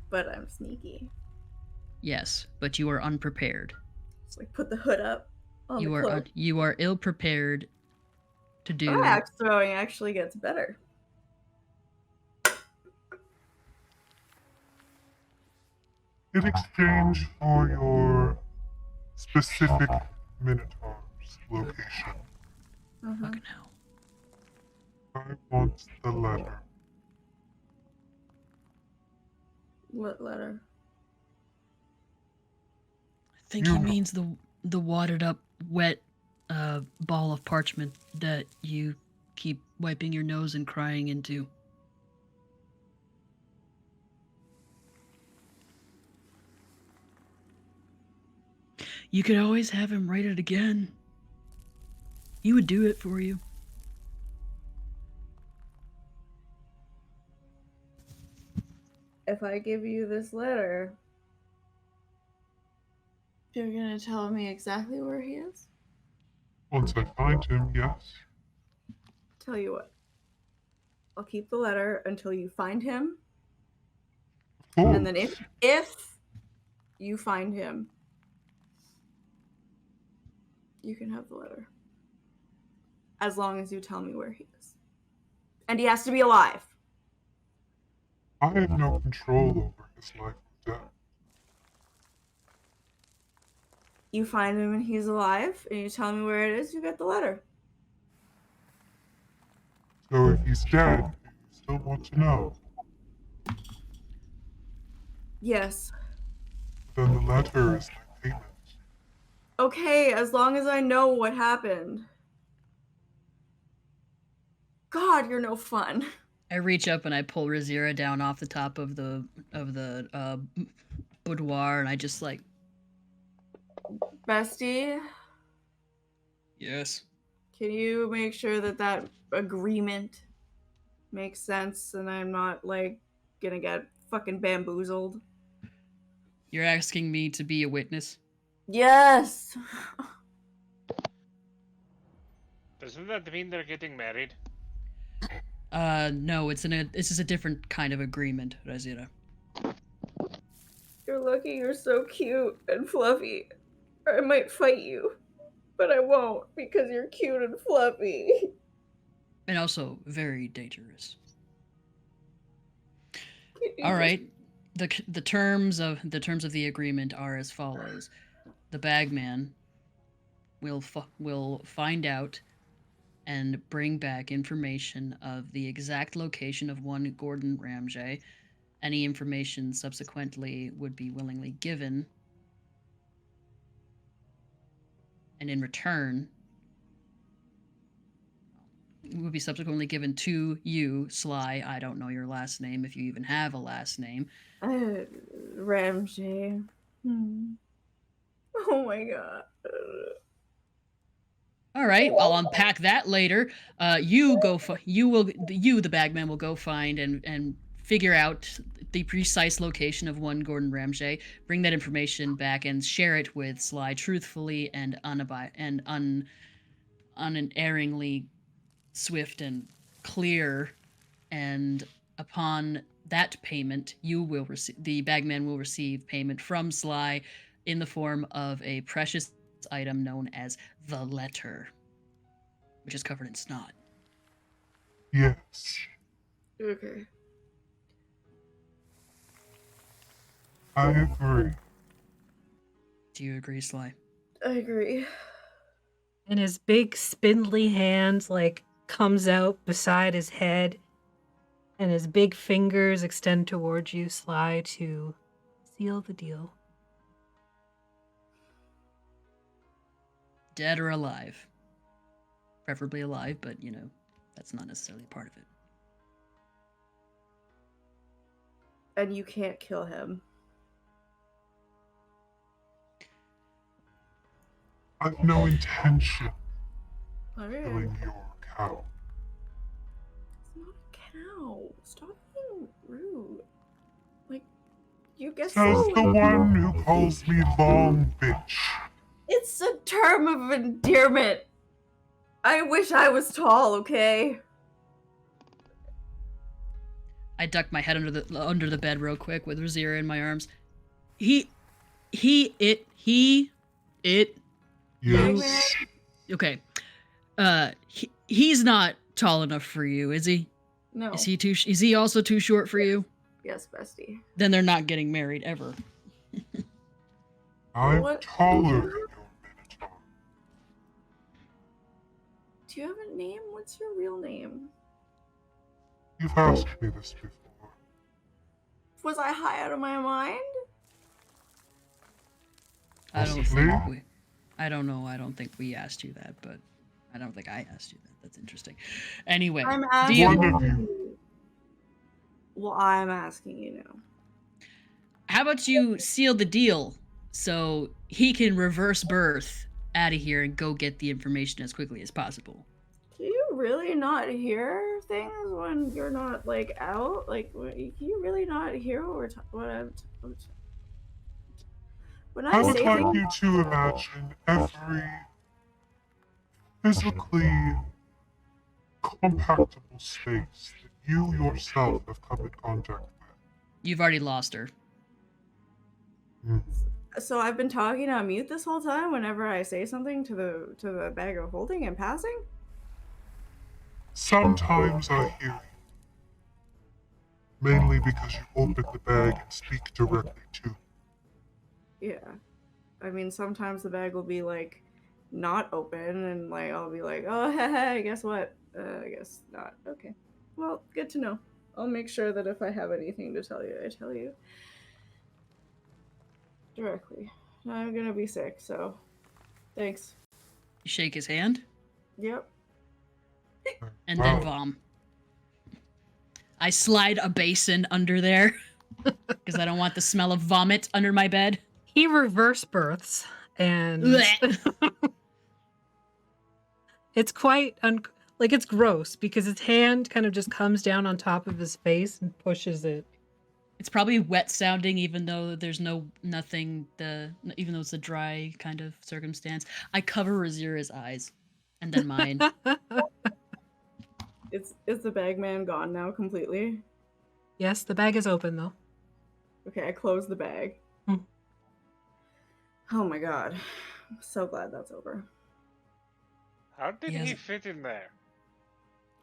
But I'm sneaky. Yes, but you are unprepared. Just like put the hood up. On You the are cloak. you are ill prepared to do. My axe throwing actually gets better. In exchange for your specific Minotaur's location, Mhm. Fucking hell. I want the letter. What letter? I think he means the wadded up, wet ball of parchment that you keep wiping your nose and crying into. You could always have him write it again. He would do it for you. If I give you this letter, you're gonna tell me exactly where he is? Once I find him, yes. Tell you what. I'll keep the letter until you find him. Of course. And then if you find him, you can have the letter. As long as you tell me where he is. And he has to be alive. I have no control over his life or death. You find him and he's alive, and you tell me where it is, you get the letter. So if he's dead, you still want to know. Yes. Then the letter is my payment. Okay, as long as I know what happened. God, you're no fun. I reach up and I pull Razira down off the top of the boudoir, and I just like, Bestie, yes. can you make sure that that agreement makes sense and I'm not, like, gonna get fucking bamboozled? You're asking me to be a witness? Yes! Doesn't that mean they're getting married? No, this is a different kind of agreement, Razira. You're lucky you're so cute and fluffy. Or I might fight you. But I won't because you're cute and fluffy. And also very dangerous. Can you All just- right. The terms of the agreement are as follows: the bagman will find out and bring back information of the exact location of one Gordon Ramsay. Any information subsequently would be willingly given, and in return would be subsequently given to you, Sly. I don't know your last name, if you even have a last name. Ramsay. Oh my god. All right, I'll unpack that later. The bagman will go find and figure out the precise location of one Gordon Ramsay. Bring that information back and share it with Sly truthfully and unerringly, swift and clear. And upon that payment, the bagman will receive payment from Sly in the form of a precious item known as the letter, which is covered in snot. Yes. Okay. I agree. Do you agree, Sly? I agree. And his big spindly hands like comes out beside his head, and his big fingers extend towards you, Sly, to seal the deal. Dead or alive? Preferably alive, but that's not necessarily part of it. And you can't kill him. I've no intention of Alright. killing your cow. It's not a cow. Stop being rude. Like, you get Says so... the one who calls me long bitch. It's a term of endearment. I wish I was tall, okay? I duck my head under the bed real quick with Razira in my arms. It. Yes. Okay. He's not tall enough for you, is he? No. Is he also too short for you? Yes, bestie. Then they're not getting married ever. I'm What? taller than your minotaur. Do you have a name? What's your real name? You've asked me this before. Was I high out of my mind? I don't Possibly. think we. I don't know. I don't think we asked you that, but I don't think I asked you that. That's interesting. Anyway, I'm do asking you, One of you. you. Well, I'm asking you now. how about you seal the deal so he can reverse birth out of here and go get the information as quickly as possible? Do you really not hear things when you're not like out? Like, can you really not hear what we're when I I would say like things? you to imagine every physically compactable space that you yourself have come in contact You've already lost her. with. So I've been talking on mute this whole time. Whenever I say something to the bag of holding and passing. Sometimes I hear you. Mainly because you open the bag and speak directly to me. Yeah, I mean sometimes the bag will be like not open, and like I'll be like, oh, hey, guess what? I guess not. Okay, well, good to know. I'll make sure that if I have anything to tell you, I tell you directly. I'm gonna be sick, so thanks. You shake his hand Yep. and then Wow. vom. I slide a basin under there because I don't want the smell of vomit under my bed. He reverse births, and Blech. it's quite like it's gross because his hand kind of just comes down on top of his face and pushes it. It's probably wet sounding, even though there's nothing. Even though it's a dry kind of circumstance, I cover Razira's eyes, and then mine. Is the bag man gone now completely? Yes, the bag is open though. Okay, I close the bag. Hmm. Oh my god, I'm so glad that's over. How did Yes. he fit in there?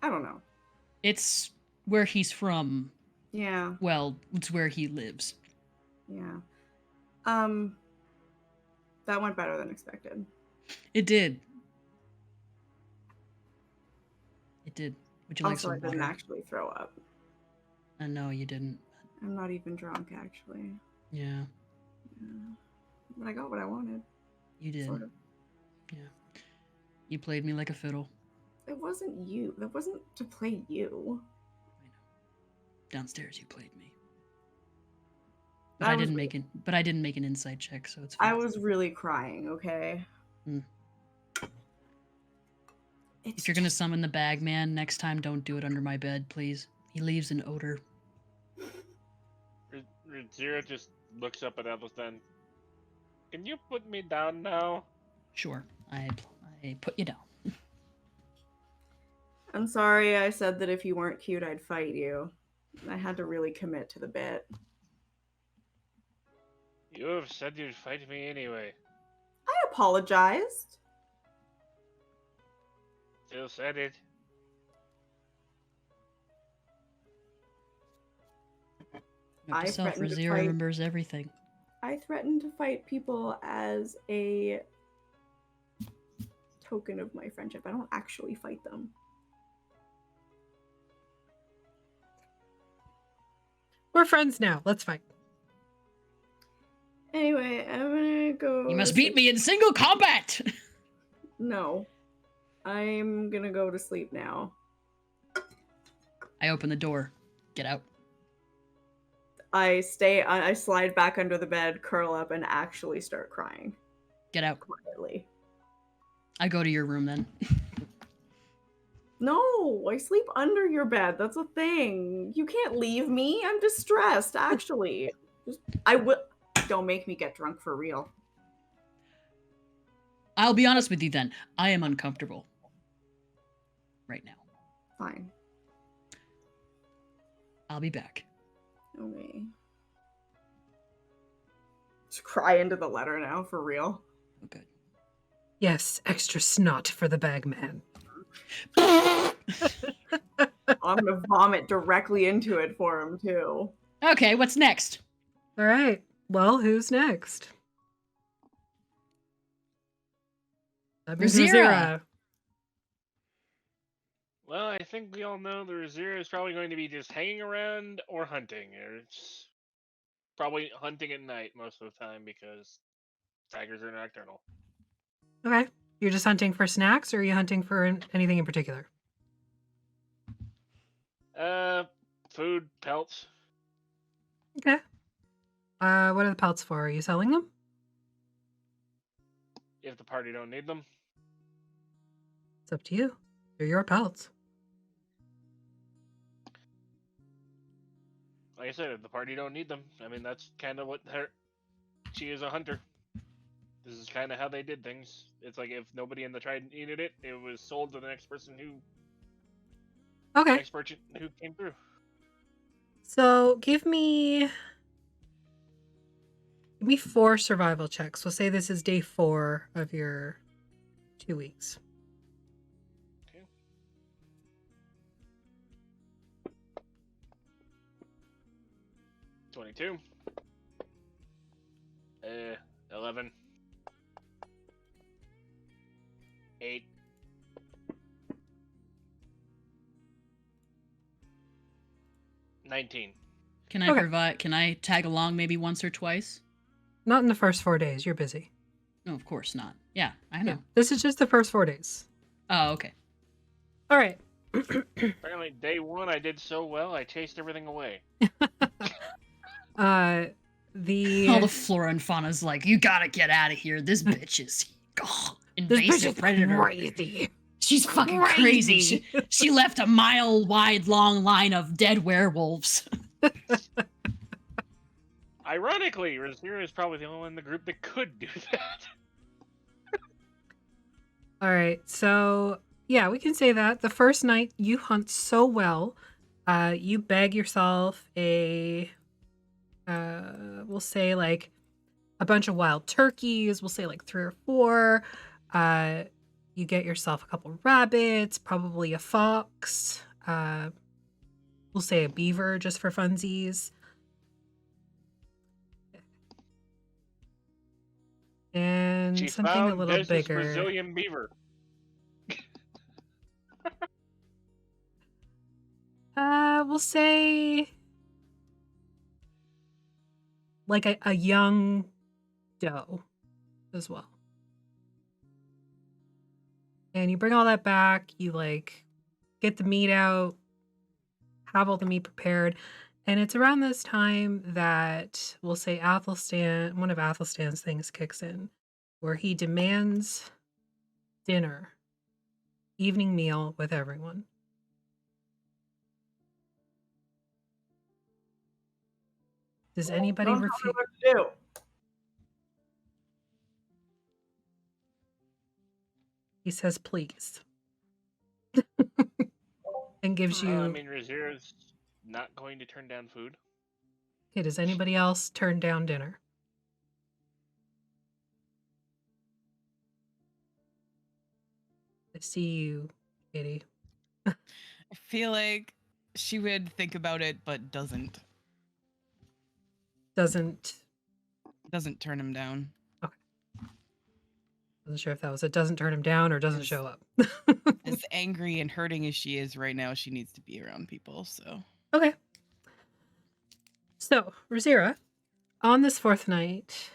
I don't know. It's where he's from. Yeah. Well, it's where he lives. Yeah. That went better than expected. It did. It did. Would you like Also, I some didn't water? actually throw up. No, you didn't. I'm not even drunk, actually. Yeah, Yeah. But I got what I wanted. you did. Sort of. Yeah. You played me like a fiddle. It wasn't you. That wasn't to play you. I know. Downstairs, you played me. I I was- didn't make it. But I didn't make an insight check, so it's I fine. was really crying, okay? Hmm. It's If you're gonna just- summon the bag man next time, don't do it under my bed, please. He leaves an odor. Zero just looks up at Evelyn. Can you put me down now? Sure, I put you down. I'm sorry I said that if you weren't cute, I'd fight you. I had to really commit to the bit. You have said you'd fight me anyway. I apologized. Still said it. Note I to self, threatened to Razira fight- remembers everything. I threatened to fight people as a token of my friendship. I don't actually fight them. We're friends now. Let's fight. Anyway, I'm gonna go. You must beat me in single combat! No. I'm gonna go to sleep now. I open the door. Get out. I slide back under the bed, curl up, and actually start crying Get out. quietly. I go to your room then. No, I sleep under your bed. That's a thing. You can't leave me. I'm distressed, actually. I will. Don't make me get drunk for real. I'll be honest with you then. I am uncomfortable. Right now. Fine. I'll be back. Okay. Just cry into the letter now, for real. Oh, good. Yes, extra snot for the bag man. I'm gonna vomit directly into it for him, too. Okay, what's next? All right. Well, who's next? That means Razira. Razira. Well, I think we all know the Razira is probably going to be just hanging around or hunting. It's Probably hunting at night most of the time because tigers are nocturnal. Okay. You're just hunting for snacks, or are you hunting for anything in particular? Food, pelts. Okay. What are the pelts for? Are you selling them? If the party don't need them. It's up to you. They're your pelts. Like I said, if the party don't need them, I mean that's kind of what she is a hunter. This is kind of how they did things. It's like if nobody in the tribe needed it, it was sold to the next person who Okay. who came through. So give me 4 survival checks. We'll say this is day 4 of your 2 weeks. Okay. $22. 11. 8. 19. Can I Okay. Can I tag along maybe once or twice? Not in the first 4 days. You're busy. No, of course not. Yeah, I know. Yeah. This is just the first 4 days. Oh, okay. All right. Apparently, day 1 I did so well, I chased everything away. All the flora and fauna's like, you gotta get out of here. This bitch is invasive predator. Crazy. She's fucking crazy. She left a mile-wide long line of dead werewolves. Ironically, Razira is probably the only one in the group that could do that. All right. So, yeah, we can say that. The first night you hunt so well, you bag yourself a, we'll say like a bunch of wild turkeys. We'll say like 3 or 4. You get yourself a couple rabbits, probably a fox. We'll say a beaver just for funsies. And She something found a little this bigger. Brazilian beaver. We'll say like a young doe as well. And you bring all that back, you like get the meat out, have all the meat prepared. And it's around this time that we'll say one of Athelstan's things kicks in, where he demands dinner, evening meal with everyone. Does anybody Don't tell me refuse? what to do. He says, please. And gives you. Well, I mean, Razira's not going to turn down food. Okay, does anybody else turn down dinner? I see you, Katie. I feel like she would think about it, but doesn't Doesn't turn him down. Wasn't sure if that was it. Doesn't turn him down or doesn't Yes. show up. As angry and hurting as she is right now, she needs to be around people. So Okay. So, Razira, on this 4th night,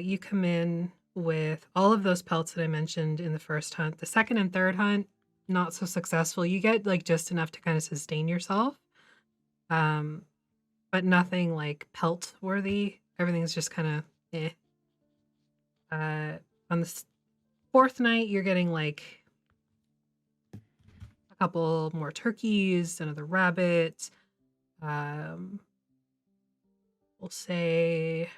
you come in with all of those pelts that I mentioned in the first hunt. The second and third hunt, not so successful. You get like just enough to kind of sustain yourself. But nothing like pelt worthy. Everything's just kind of eh. On the 4th night, you're getting like a couple more turkeys, another rabbit. We'll say,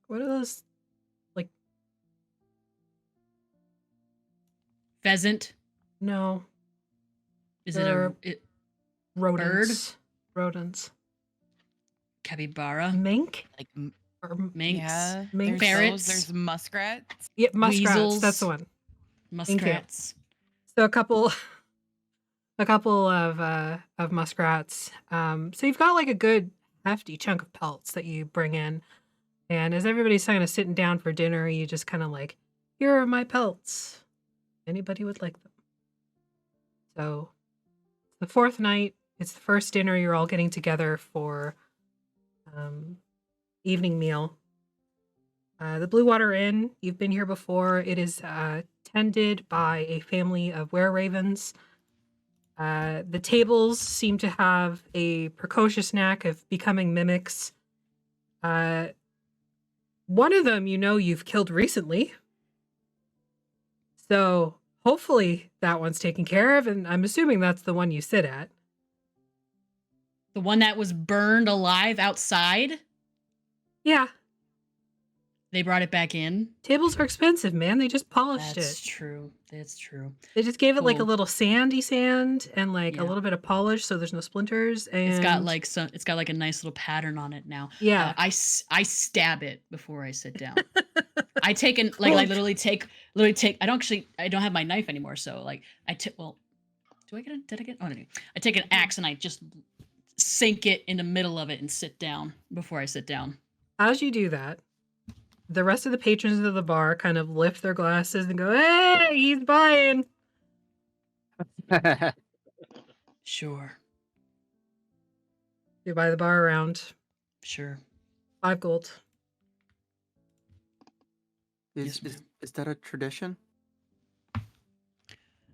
what are those? Like, Pheasant. no, Is They're it rodents. Rodents. capybara? Mink? like Or Minks? yeah, Minks? there's Ferrets? There's muskrats. Yeah, muskrats. Weasels. That's the one. Muskrats. So a couple of muskrats. So you've got like a good hefty chunk of pelts that you bring in. And as everybody's kind of sitting down for dinner, you just kind of like, here are my pelts. Anybody would like them. So the 4th night, It's the first dinner you're all getting together for evening meal. The Blue Water Inn, you've been here before. It is tended by a family of were-ravens. The tables seem to have a precocious knack of becoming mimics. One of them you've killed recently. So hopefully that one's taken care of, and I'm assuming that's the one you sit at. The one that was burned alive outside? Yeah, They brought it back in? tables are expensive, man. They just polished That's it. true. That's true. They just gave it like a Cool. little sandy sand and like Yeah. a little bit of polish so there's no splinters. And It's got like a nice little pattern on it now. Yeah. I stab it before I sit down. I take an like I literally take I don't have my knife anymore, so like did I get oh no. I take an axe and I just sink it in the middle of it and sit down before I sit down. As you do that, the rest of the patrons of the bar kind of lift their glasses and go, "Hey, he's buying." Sure. You buy the bar around Sure. 5 gold. Yes, ma'am. Is that a tradition?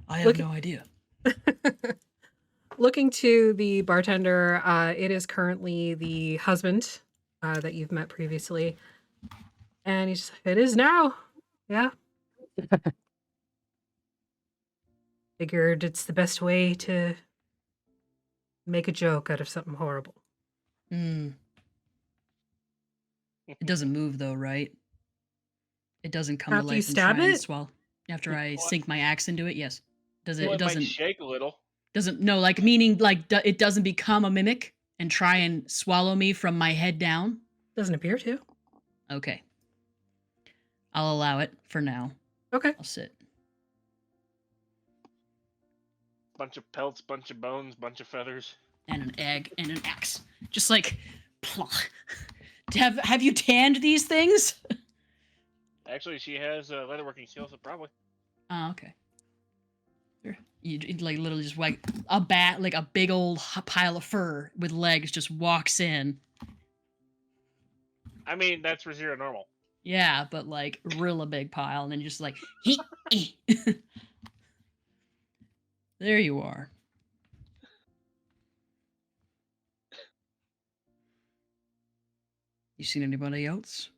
I have Look- no idea. Looking to the bartender, it is currently the husband that you've met previously. And he's it is now. Yeah. Figured it's the best way to make a joke out of something horrible. It doesn't move though, right? It doesn't come After to you life and stab try and it? swallow. After I What? sink my axe into it, yes. Does it? Well, It it might doesn't. shake a little. Doesn't. No, like meaning like it doesn't become a mimic and try and swallow me from my head down. Doesn't appear to. Okay. I'll allow it for now. Okay. I'll sit. Bunch of pelts, bunch of bones, bunch of feathers. And an egg and an axe. Just like plop. Have you tanned these things? Actually, she has leatherworking skills, so probably. Oh, okay. Sure. You like literally just like a bat, like a big old pile of fur with legs, just walks in. I mean, that's for zero normal. Yeah, but like real a big pile, and then just like he. There you are. You seen anybody else?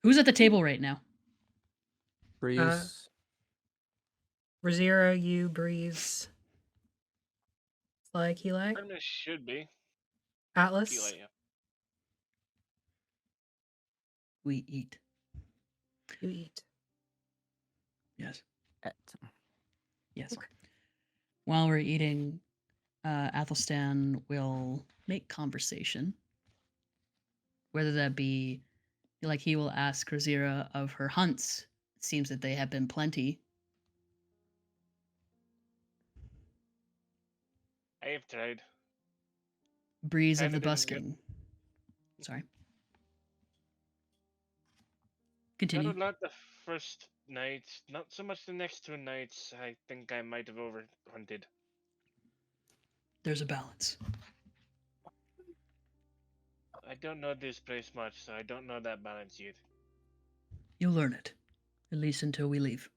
Who's at the table right now? Breeze. Razira, you, Breeze. Keylight. Artemis should be. Atlas. Keylight, yeah. We eat. You eat. Yes. Yes. Okay. While we're eating, Athelstan will make conversation. Whether that be, like, he will ask Razira of her hunts. It seems that they have been plenty. I have tried. Breeze of the Kinda didn't get- busking. Sorry. Not Continue. a lot the first night, not so much the next 2 nights. I think I might have overhunted. There's a balance. I don't know this place much, so I don't know that balance yet. You'll learn it. At least until we leave.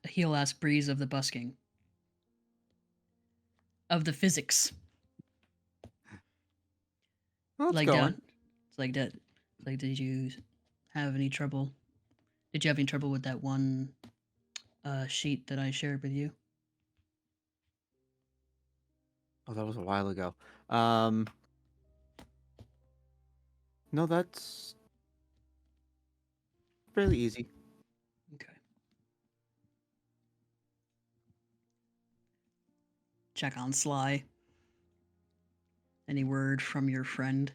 He'll ask Breeze of the busking. Of the physics. Well, it's like going. down. It's like that. Like, did you have any trouble? Did you have any trouble with that one sheet that I shared with you? Oh, that was a while ago. No, that's fairly easy. Okay. Check on Sly. Any word from your friend?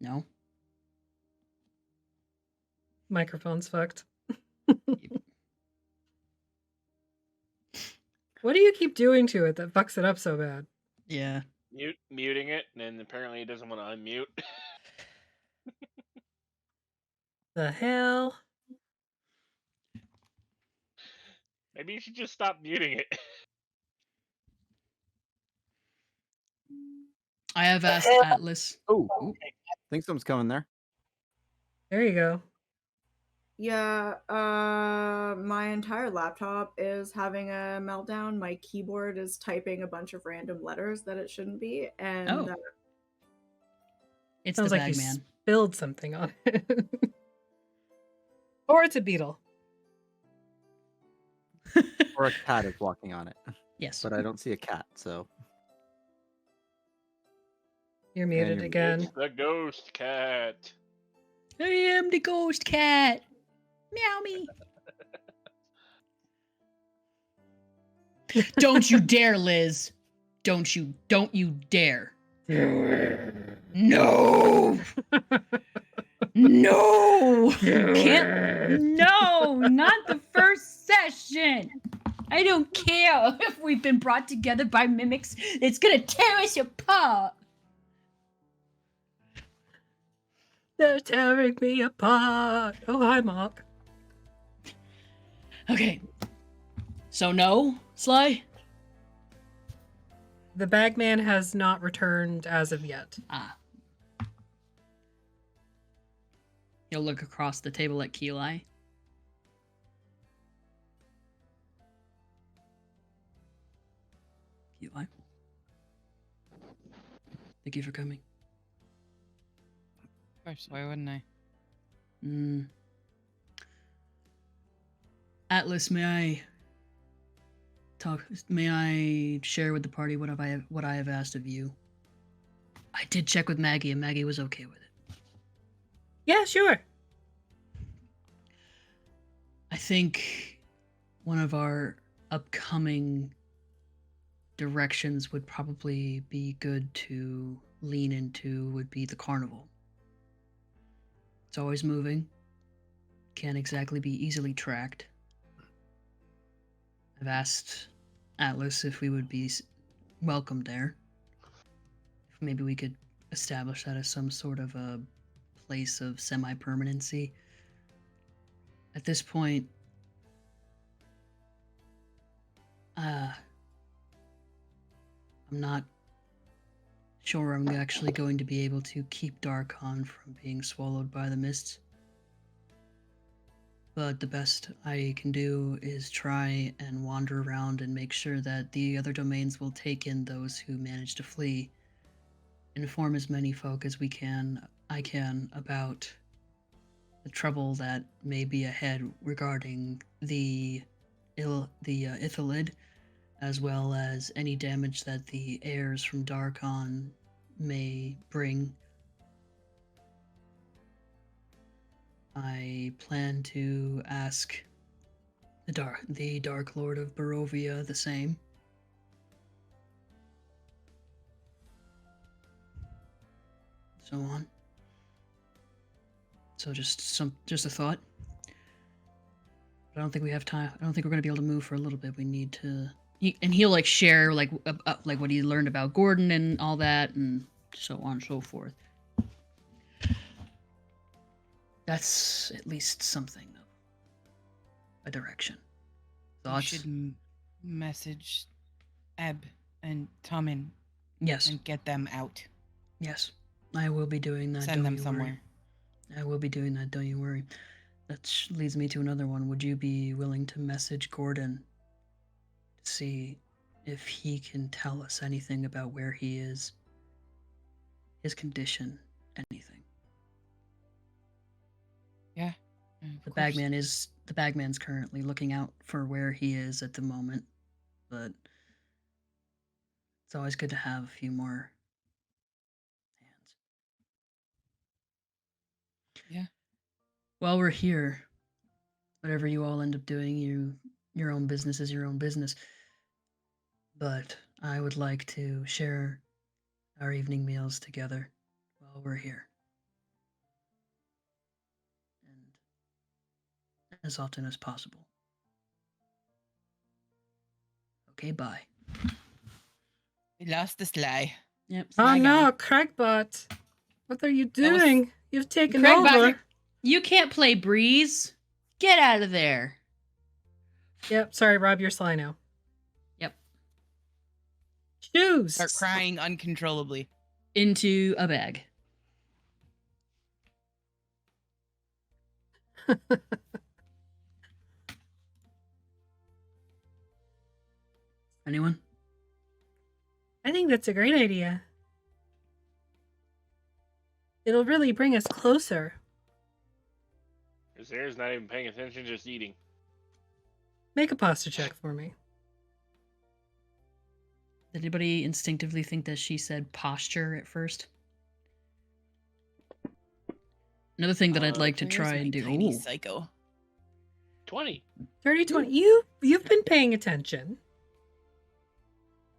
No? Microphone's fucked. What do you keep doing to it that fucks it up so bad? Yeah. Muting it, and apparently it doesn't want to unmute. The hell? Maybe you should just stop muting it. I have asked Atlas. Oh, think something's coming there. There you go. Yeah, my entire laptop is having a meltdown. My keyboard is typing a bunch of random letters that it shouldn't be, and Oh. It's Sounds the like you Bagman. spilled something on it. Or it's a beetle. Or a cat is walking on it. Yes. But I don't see a cat, so. You're Yeah, muted you're again. It's the ghost cat. I am the ghost cat. Meow me. Don't you dare, Liz. Don't you dare. No. No. You can't. No, not the first session. I don't care if we've been brought together by mimics. It's gonna tear us apart. They're tearing me apart. Oh, hi, Mark. Okay. So no, Sly? The bagman has not returned as of yet. Ah. You'll look across the table at Keelai. Keelai? Thank you for coming. Of course, why wouldn't I? Atlas, may I share with the party what I have asked of you? I did check with Maggie, and Maggie was okay with it. Yeah, sure. I think one of our upcoming directions would probably be good to lean into would be the carnival. It's always moving. Can't exactly be easily tracked. I've asked Atlas if we would be welcome there. If maybe we could establish that as some sort of a place of semi-permanency. At this point, I'm not sure I'm actually going to be able to keep Darkon from being swallowed by the mists. But the best I can do is try and wander around and make sure that the other domains will take in those who manage to flee. Inform as many folk as I can about the trouble that may be ahead regarding the Ithalid, as well as any damage that the heirs from Darkon may bring. I plan to ask the Dark Lord of Barovia the same. So on. So just a thought. But I don't think we have time. I don't think we're gonna be able to move for a little bit. We need to. He'll like share like what he learned about Gordon and all that, and so on and so forth. That's at least something of a direction. Thoughts? You should message Eb and Tommen Yes. and get them out. Yes. I will be doing that. Send them somewhere. I will be doing that, don't you worry. That leads me to another one. Would you be willing to message Gordon to see if he can tell us anything about where he is, his condition, anything? Yeah. The bagman's currently looking out for where he is at the moment, but it's always good to have a few more hands. Yeah. While we're here, whatever you all end up doing, your own business is your own business. But I would like to share our evening meals together while we're here. And as often as possible. Okay, bye. We lost the Sly. Yep. Oh Sly no, gone. Craigbot. What are you That was- doing? You've taken Craigbot, over. you can't play Breeze. Get out of there. Yep, sorry, Rob, you're Sly now. Yep. Shoes. Start crying uncontrollably. Into a bag. Anyone? I think that's a great idea. It'll really bring us closer. Zara's not even paying attention, just eating. Make a posture check for me. Did anybody instinctively think that she said posture at first? Another thing that I'd like to Where's try my and do. tiny Ooh. psycho. 20. 30, 20. You've been paying attention.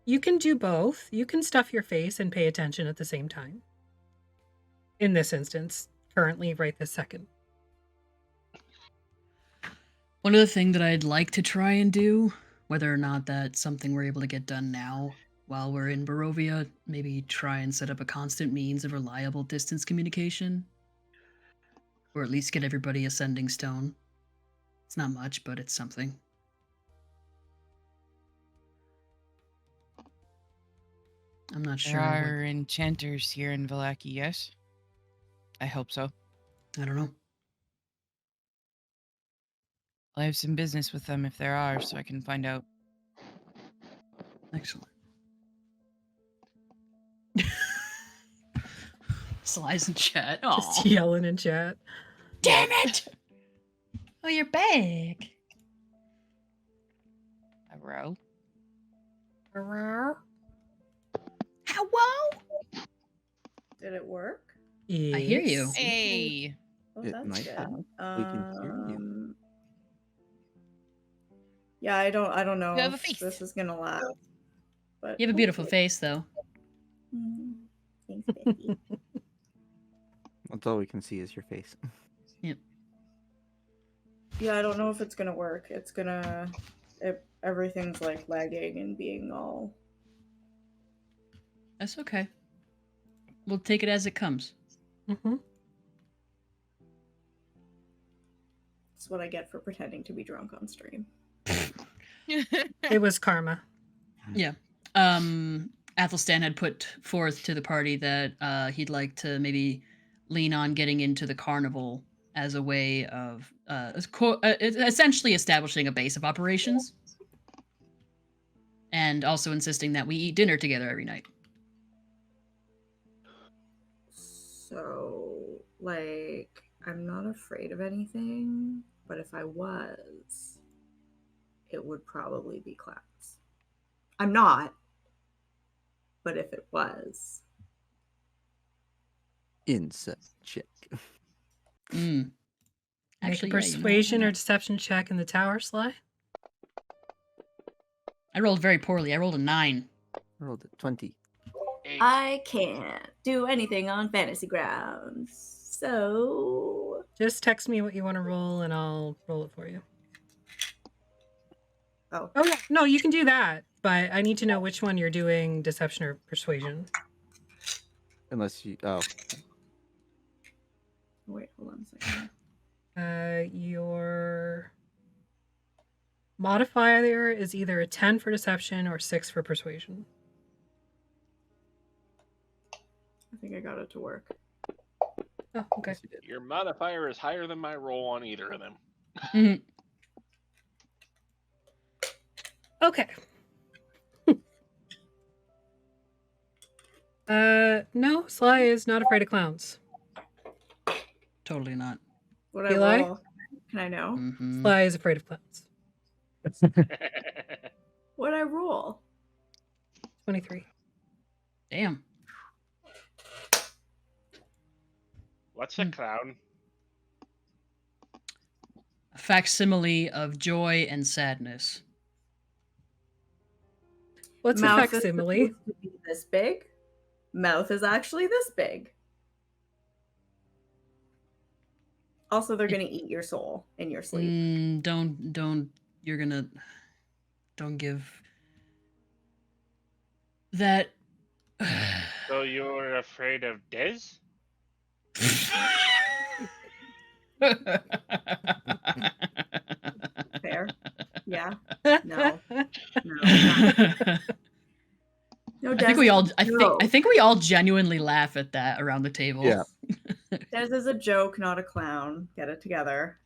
You can do both. You can stuff your face and pay attention at the same time. In this instance, currently, right this second. One other thing that I'd like to try and do, whether or not that's something we're able to get done now while we're in Barovia, maybe try and set up a constant means of reliable distance communication. Or at least get everybody a sending stone. It's not much, but it's something. I'm not There sure. are enchanters here in Vallaki, yes? I hope so. I don't know. I'll have some business with them if there are, so I can find out. Excellent. Slides in chat. Just Aw. yelling in chat. Damn it! Oh, you're back. Hello? Hello? Did it work? I hear you. Yes. Hey! Oh, It that's might good. have. We can hear you. Yeah, I don't know You have a if face. this is gonna last. But You have a beautiful hopefully. face, though. Thanks, Becky. That's all we can see is your face. Yeah, I don't know if it's gonna work. It's gonna. Everything's like lagging and being all. That's okay. We'll take it as it comes. Mm-hmm. That's what I get for pretending to be drunk on stream. It was karma. Yeah. Athelstan had put forth to the party that he'd like to maybe lean on getting into the carnival as a way of essentially establishing a base of operations. And also insisting that we eat dinner together every night. So, like, I'm not afraid of anything, but if I was, it would probably be clowns. I'm not, but if it was. Insight check. Mm. Make Actually, a yeah, you know persuasion what? or deception check in the tower, Sly. I rolled very poorly. I rolled a 9. Rolled a 20. 8. I can't do anything on fantasy grounds. So, Just text me what you want to roll and I'll roll it for you. oh, Oh, yeah. No, you can do that. But I need to know which one you're doing deception or persuasion. Unless you. Oh. wait, hold on a second. Your modifier is either a 10 for deception or 6 for persuasion. I think I got it to work. Oh, okay. Yes, you did. Your modifier is higher than my roll on either of them. Mhm. Okay. No, Sly is not afraid of clowns. Totally not. What I Eli? roll? Can I know? Mhm. Sly is afraid of clowns. What I roll? 23. Damn. What's a clown? A facsimile of joy and sadness. What's a Mouth is facsimile? supposed to be this big. Mouth is actually this big. Also, they're gonna eat your soul in your sleep. Don't. You're gonna. Don't give that. So you're afraid of Dez? Fair. Yeah. No. No. No, I think we all. No. I think we all genuinely laugh at that around the table. Yeah. Des is a joke, not a clown. Get it together.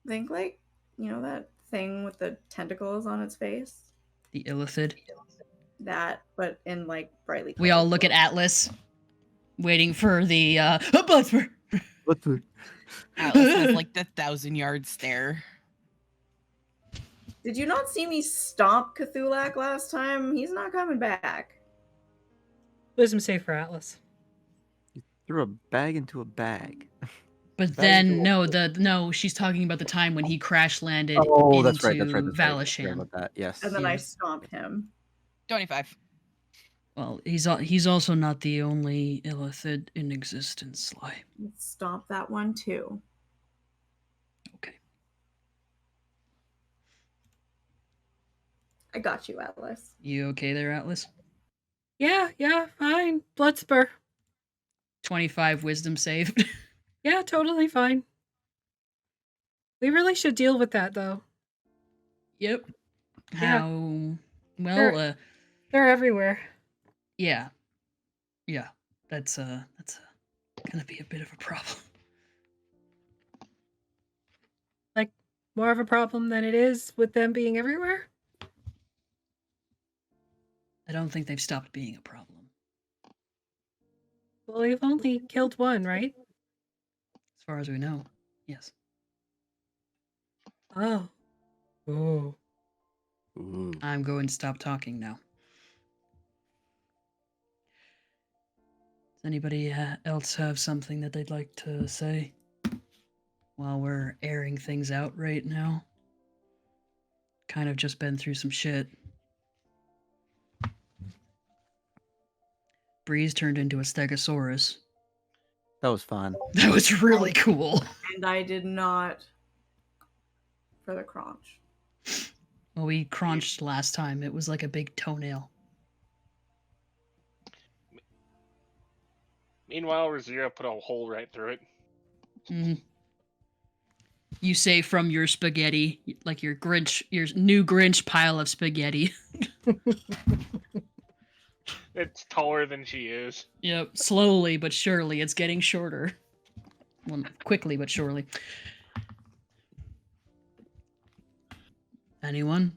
Think like, that thing with the tentacles on its face? The illithid. That, but in like brightly We all colored look at clothes. Atlas, waiting for the Bloodspur. What the? Atlas has like the 1,000-yard stare. Did you not see me stomp Cthulhu last time? He's not coming back. Wisdom save for Atlas. Threw a bag into a bag. But That is then cool. no, she's talking about the time when he crash landed Oh, into that's right. That's right. That's right. I forgot Valasham. about that. Yes. And then I Yeah. stomped him. 25. Well, he's also not the only illithid in existence, Sly. Let's stomp that one too. Okay. I got you, Atlas. You okay there, Atlas? Yeah, fine. Bloodspur. 25 wisdom save. Yeah, totally fine. We really should deal with that, though. Yep. Yeah. How? Well, Sure. They're everywhere. yeah. Yeah. That's gonna be a bit of a problem. Like, more of a problem than it is with them being everywhere? I don't think they've stopped being a problem. Well, we've only killed one, right? As far as we know. Yes. Oh. Oh. Ooh. I'm going to stop talking now. Does anybody else have something that they'd like to say while we're airing things out right now? Kind of just been through some shit. Breeze turned into a stegosaurus. That was fun. That was really cool. And I did not for the crunch. Well, we crunched last time. It was like a big toenail. Meanwhile, Rosira put a hole right through it. Mm-hmm. You say from your spaghetti, like your new Grinch pile of spaghetti. It's taller than she is. Yep, slowly but surely, it's getting shorter. Well, quickly but surely. Anyone?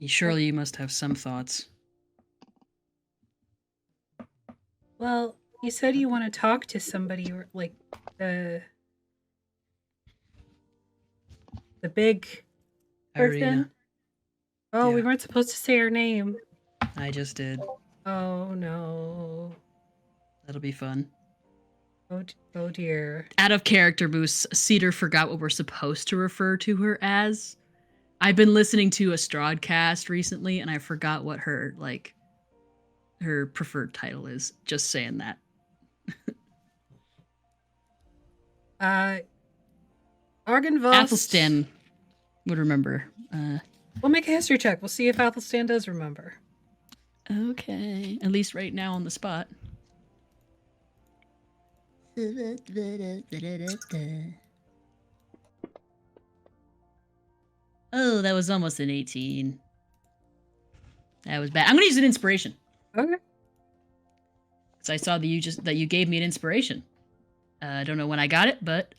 Surely you must have some thoughts. Well, you said you want to talk to somebody, like the big person. Irina. Oh, we Yeah. weren't supposed to say her name. I just did. Oh no. That'll be fun. Oh dear. Out of character boosts, Cedar forgot what we're supposed to refer to her as. I've been listening to a Strodcast recently, and I forgot what her preferred title is. Just saying that. Argenvost. Athelstan would remember. We'll make a history check. We'll see if Athelstan does remember. Okay. At least right now on the spot. Oh, that was almost an 18. That was bad. I'm gonna use an inspiration. Okay. Because I saw that you gave me an inspiration. I don't know when I got it, but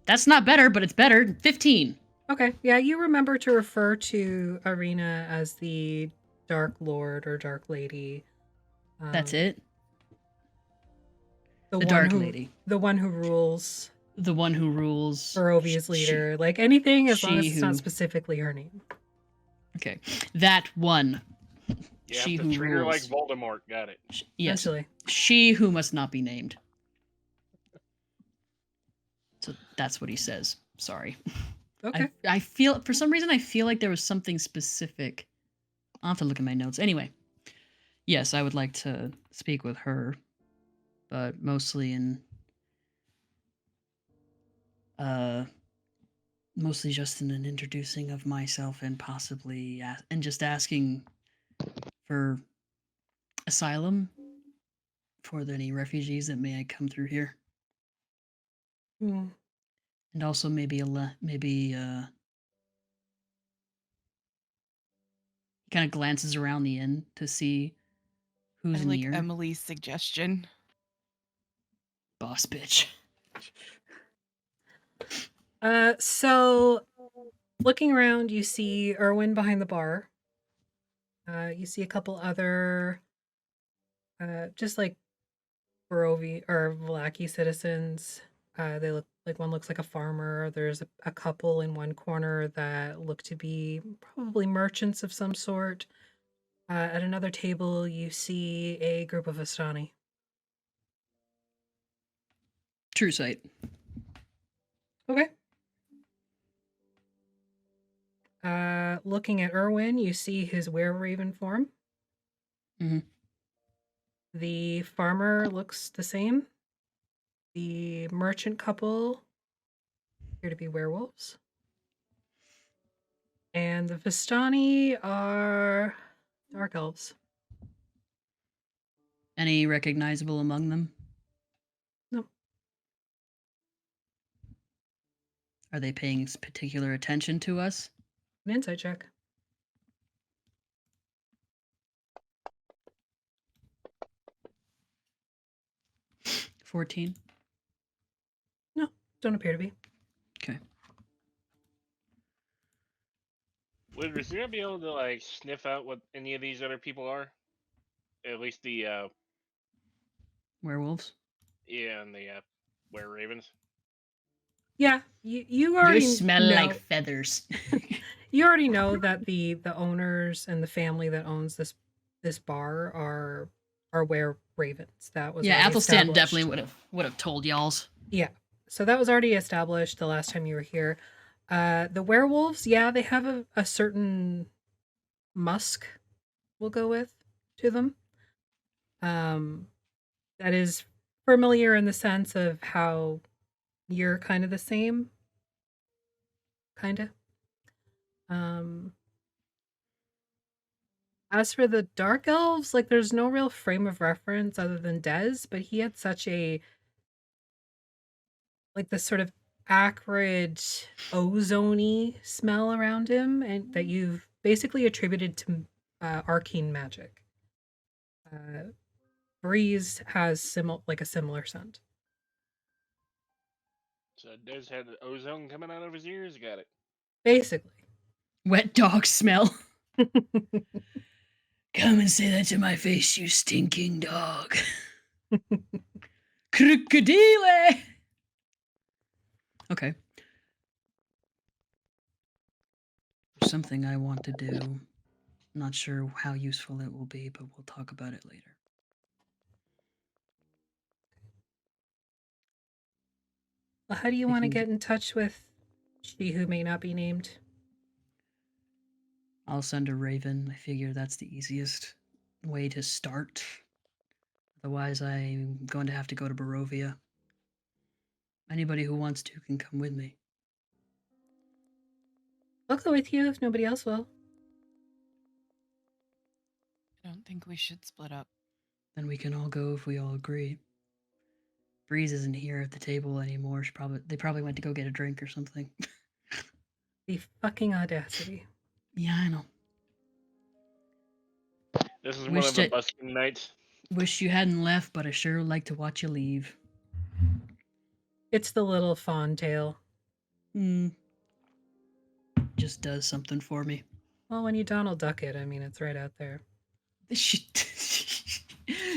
that's not better, but it's better. 15. Okay. Yeah, you remember to refer to Irina as the Dark Lord or Dark Lady. That's it. The The one Dark who, Lady. The one who rules. The one who rules. Barovia's leader. Like anything as long as she it's not who- specifically her name. Okay. That one. You She have to who treat her like rules. Voldemort. Got it. Yes. Essentially. She who must not be named. So that's what he says. Sorry. Okay. I feel, for some reason, I feel like there was something specific. I'll have to look at my notes. Anyway, yes, I would like to speak with her, but mostly in Mostly just in an introducing of myself and possibly and just asking for asylum for any refugees that may come through here, Hmm. and also maybe maybe kind of glances around the inn to see who's I like near. Emily's suggestion. Boss bitch. So looking around, you see Erwin behind the bar. You see a couple other, just like Barovi or Vallaki citizens. They look like one looks like a farmer. There's a couple in one corner that look to be probably merchants of some sort. At another table, you see a group of Vistani. True sight. Okay. Looking at Erwin, you see his were-raven form. Mhm. The farmer looks the same. The merchant couple appear to be werewolves. And the Vistani are dark elves. Any recognizable among them? No. Are they paying particular attention to us? An insight check. 14. No, don't appear to be. Okay. Would Rosina be able to like sniff out what any of these other people are? At least the Werewolves? yeah, and the were ravens. Yeah, you already You smell know. like feathers. You already know that the owners and the family that owns this bar are were ravens. That was Yeah, already Athelstan established. definitely would have told y'all's. Yeah, so that was already established the last time you were here. The werewolves, yeah, they have a certain musk, we'll go with, to them. That is familiar in the sense of how you're kind of the same, kind of. As for the dark elves, like there's no real frame of reference other than Dez, but he had such a like this sort of acrid ozony smell around him, and that you've basically attributed to arcane magic. Breeze has a similar scent. So Des had ozone coming out of his ears. Got it. Basically. Wet dog smell. Come and say that to my face, you stinking dog. Crocodile! Okay. There's something I want to do. Not sure how useful it will be, but we'll talk about it later. Well, how do you I want to can- get in touch with she who may not be named? I'll send a raven. I figure that's the easiest way to start. Otherwise, I'm going to have to go to Barovia. Anybody who wants to can come with me. I'll go with you if nobody else will. I don't think we should split up. Then we can all go if we all agree. Breeze isn't here at the table anymore. They probably went to go get a drink or something. The fucking audacity. Yeah, I know. This is one Wish of the it- busking nights. Wish you hadn't left, but I sure like to watch you leave. It's the little fawn tail. Just does something for me. Well, when you Donald Duck it, I mean, it's right out there.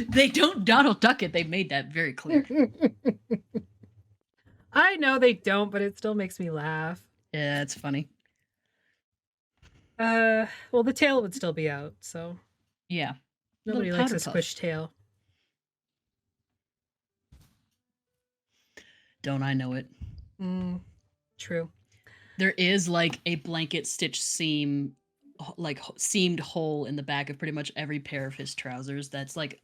They don't Donald Duck it. They made that very clear. I know they don't, but it still makes me laugh. Yeah, it's funny. Well, the tail would still be out, so Yeah. nobody Little likes a powder puff. squish tail. Don't I know it? True. There is like a blanket stitch seam, like seamed hole in the back of pretty much every pair of his trousers. That's like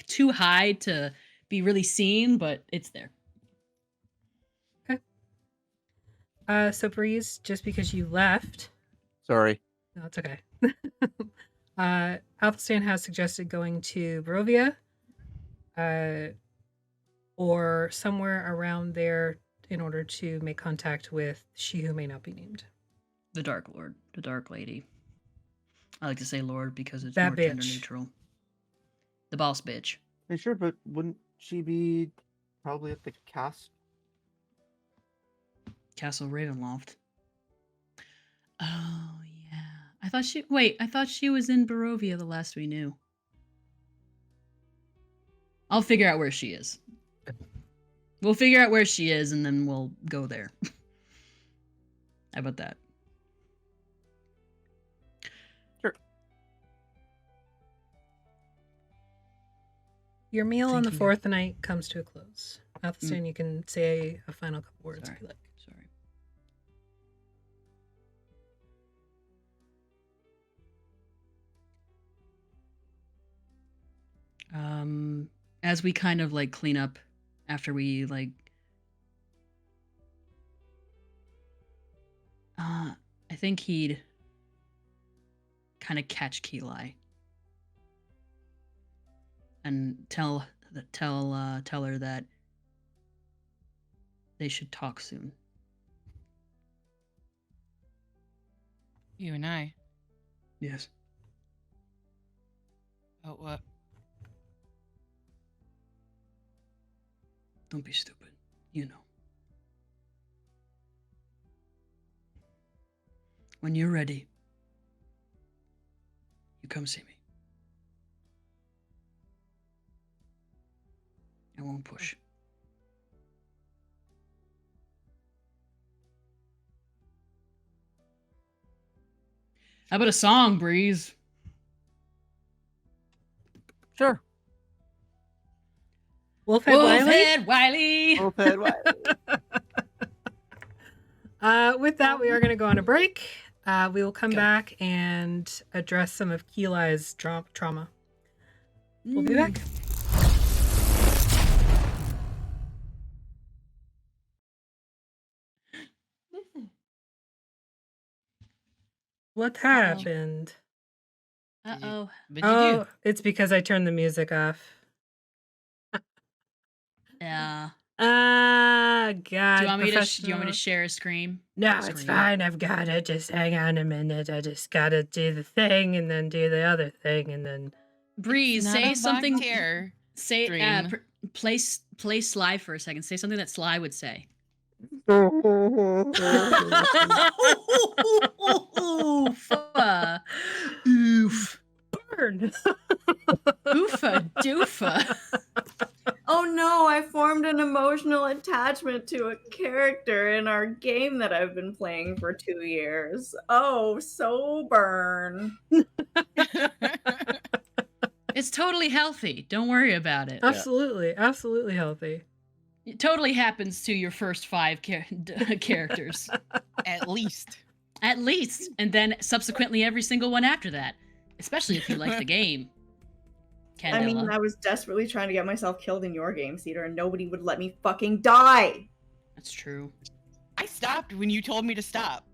too high to be really seen, but it's there. Okay. So Breeze, just because you left, Sorry. no, it's okay. Athelstan has suggested going to Barovia, or somewhere around there in order to make contact with she who may not be named. The Dark Lord, the Dark Lady. I like to say Lord because it's That more gender bitch. neutral. The boss bitch. Hey, sure, but wouldn't she be probably at the cast? Castle Ravenloft. Oh yeah. I thought she was in Barovia the last we knew. I'll figure out where she is. We'll figure out where she is and then we'll go there. How about that? Sure. Your meal on the Thinking of- fourth night comes to a close. Athelstan, you can say a final couple words Sorry. if you like. Sorry. As we kind of like clean up after we like I think he'd kind of catch Keelai and tell her that they should talk soon. You and I. Yes. Oh, what? Don't be stupid. You know. When you're ready, you come see me. I won't push. How about a song, Breeze? Sure. Wolfhead Wiley? Wolfhead Wiley! Wolfhead Wiley. With that, we are going to go on a break. We will come back and address some of Keelai's trauma. We'll be back. What happened? Uh-oh. What'd you Oh, do? it's because I turned the music off. Yeah. Ah, God. Do you want me to professional. share a scream? No, Scream. it's fine. I've got it. Just hang on a minute. I just gotta do the thing and then do the other thing and then. Breeze, Not say a something. volunteer Say stream. play Sly for a second. Say something that Sly would say. Oof. Burn. Oofa doofa. Oh no, I formed an emotional attachment to a character in our game that I've been playing for 2 years. Oh, so burn. It's totally healthy. Don't worry about it. Absolutely. Absolutely healthy. It totally happens to your first 5 characters. At least. At least. And then subsequently every single one after that. Especially if you like the game. Candela. I mean, I was desperately trying to get myself killed in your game, Cedar, and nobody would let me fucking die. That's true. I stopped when you told me to stop.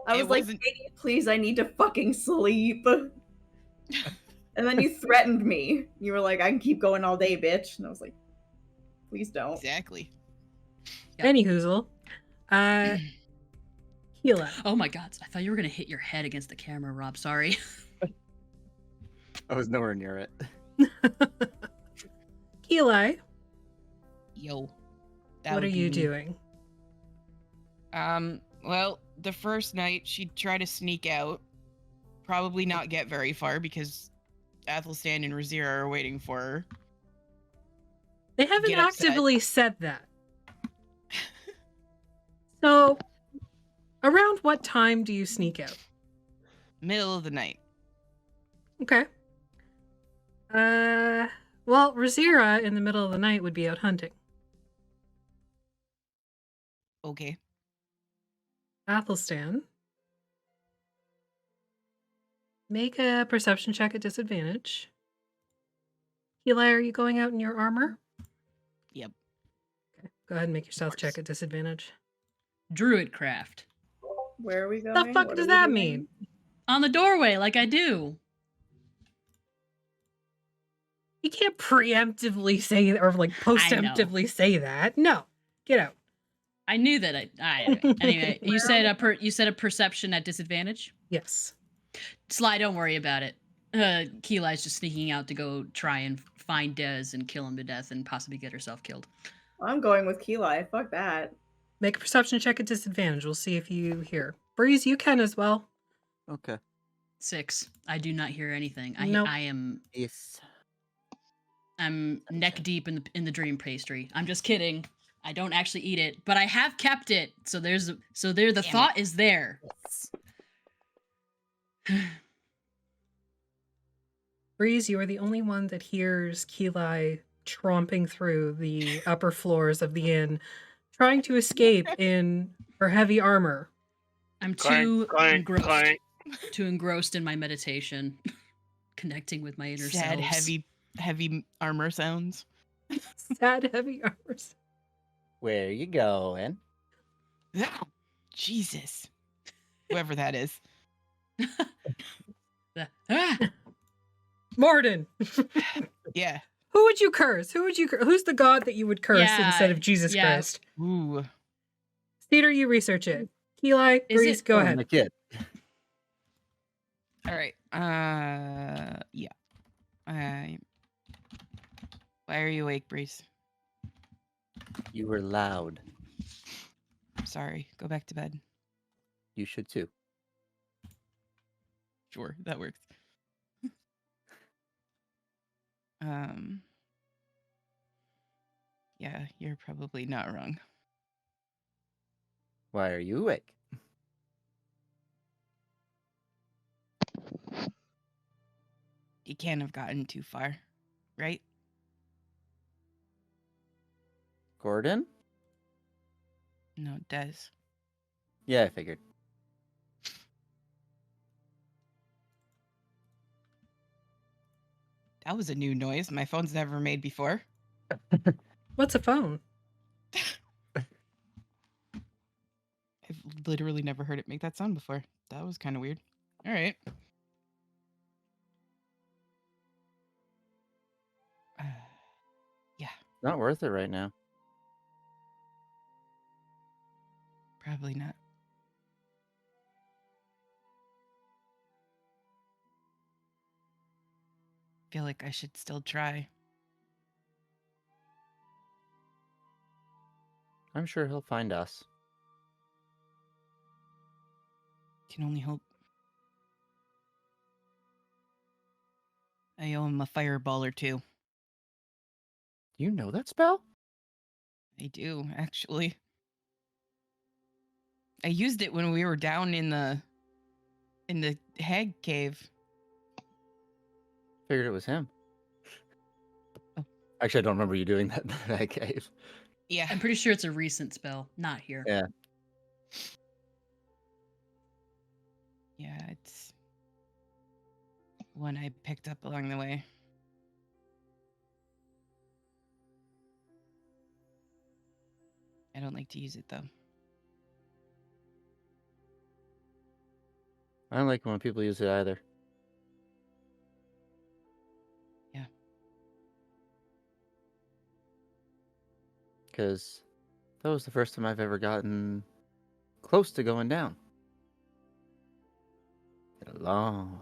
I It was like, wasn't- "Katie, please, I need to fucking sleep." And then you threatened me. You were like, I can keep going all day, bitch. And I was like, please don't. Exactly. Yep. Any hoozle. Keela. Oh my god. I thought you were going to hit your head against the camera, Rob. Sorry. I was nowhere near it. Keela, Yo. That what are would be you me. doing? Well, the first night she'd try to sneak out. Probably not get very far because Athelstan and Razira are waiting for her. They haven't Get upset. actively said that. So, around what time do you sneak out? Middle of the night. Okay. Well, Razira in the middle of the night would be out hunting. Okay. Athelstan, make a perception check at disadvantage. Eli, are you going out in your armor? Yep. Okay. Go ahead and make your stealth course. check at disadvantage. Druidcraft. Where are we The going? fuck What does are we that doing? mean? On the doorway, like I do. You can't preemptively say or like postemptively say that. No, get out. I knew that. Anyway, you said a perception at disadvantage. Yes. Sly, don't worry about it. Keeli's just sneaking out to go try and find Dez and kill him to death and possibly get herself killed. I'm going with Keli. Fuck that. Make a perception check at disadvantage. We'll see if you hear. Breeze, you can as well. Okay. 6. I do not hear anything. Nope. Yes. I'm neck deep in the dream pastry. I'm just kidding. I don't actually eat it, but I have kept it. So the thought is there. Breeze, you are the only one that hears Keli tromping through the upper floors of the inn, trying to escape in her heavy armor. I'm Clank, clank, clank. too engrossed in my meditation, connecting with my inner Sad, selves. heavy armor sounds. Sad, heavy armors. Where you going? Jesus. Whoever that is. Morden. Yeah. Who would you curse? Who's the god that you would curse instead of Jesus Christ? Ooh. Cedar, you research it. Keli, Is Breeze, it- go Oh, ahead. the kid. All right. Yeah. Why are you awake, Breeze? You were loud. Sorry. Go back to bed. You should too. Sure, that works. Yeah, you're probably not wrong. Why are you awake? You can't have gotten too far, right? Gordon? No, Des. Yeah, I figured. That was a new noise my phone's never made before. What's a phone? I've literally never heard it make that sound before. That was kind of weird. All right. Yeah, Not worth it right now. probably not. Feel like I should still try. I'm sure he'll find us. Can only hope. I owe him a fireball or two. You know that spell? I do, actually. I used it when we were down in the hag cave. Figured it was him. Oh. Actually, I don't remember you doing that in that cave. Yeah. I'm pretty sure it's a recent spell, not here. Yeah. Yeah, it's one I picked up along the way. I don't like to use it though. I don't like when people use it either. Yeah. Because that was the first time I've ever gotten close to going down. In a long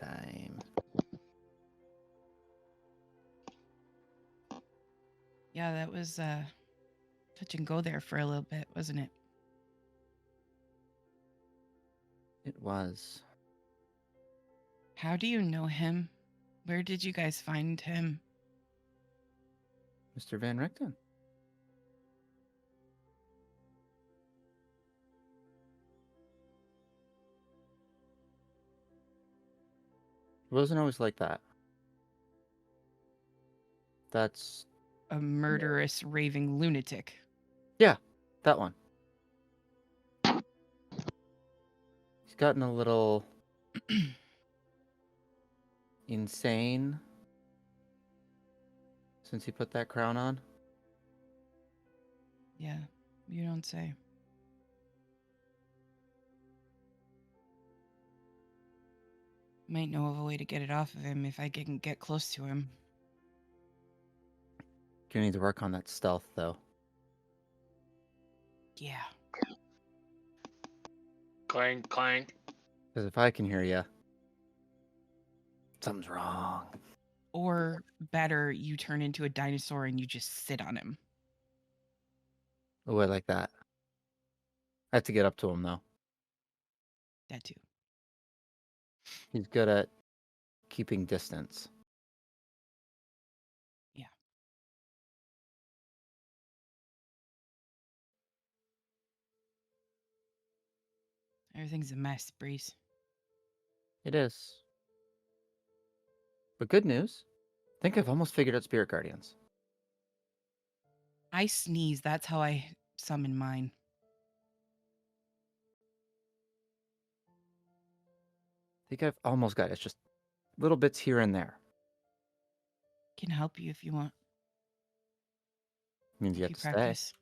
time. Yeah, that was touch and go there for a little bit, wasn't it? It was. How do you know him? Where did you guys find him? Mr. Van Richten. It wasn't always like that. That's A murderous, raving lunatic. that one. He's gotten a little insane since he put that crown on. Yeah, you don't say. Might know of a way to get it off of him if I can get close to him. You need to work on that stealth, though. Yeah. Clank, clank. Because if I can hear you, something's wrong. Or better, you turn into a dinosaur and you just sit on him. Oh, I like that. I have to get up to him, though. That too. He's good at keeping distance. Yeah. Everything's a mess, Breeze. It is. But good news. I think I've almost figured out Spirit Guardians. I sneeze. That's how I summon mine. I think I've almost got it. It's just little bits here and there. Can help you if you want. Means you If have you to stay. practice.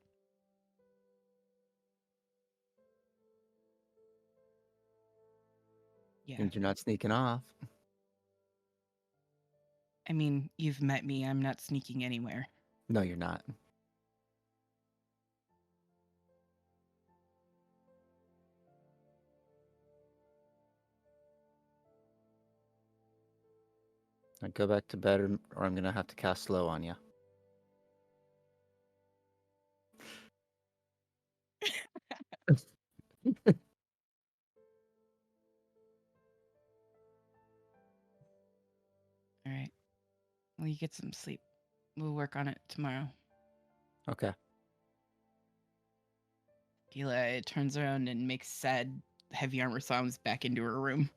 Yeah. Means you're not sneaking off. I mean, you've met me. I'm not sneaking anywhere. No, you're not. I go back to bed, or I'm gonna have to cast slow on you. All right. Well, you get some sleep. We'll work on it tomorrow. Okay. Gila turns around and makes sad, heavy armor sounds back into her room.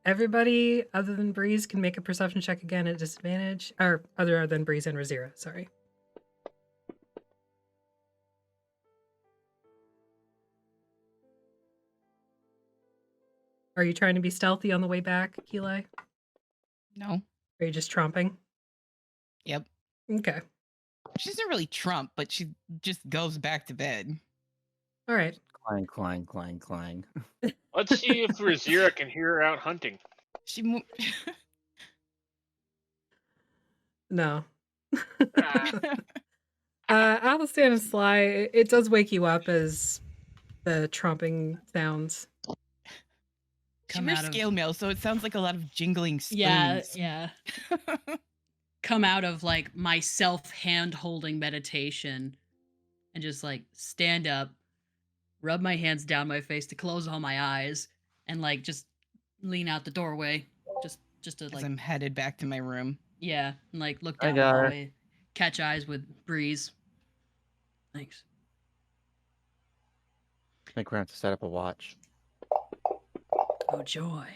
Everybody other than Breeze can make a perception check again at disadvantage. Or other than Breeze and Razira, sorry. Are you trying to be stealthy on the way back, Keli? No. Are you just tromping? Yep. Okay. She doesn't really trump, but she just goes back to bed. All right. Clang, clang, clang, clang. Let's see if Razira can hear her out hunting. She mo- No. Ah, Athelstan and Sly, it does wake you up as the tromping sounds. she Come wears out of- scale mail, so it sounds like a lot of jingling spoons. Yeah. Come out of like my self hand holding meditation and just like stand up, rub my hands down my face to close all my eyes, and like just lean out the doorway. Just to As like I'm headed back to my room. yeah, and like look I down the got her. hallway, catch eyes with Breeze. Thanks. I think we're gonna have to set up a watch. Oh joy.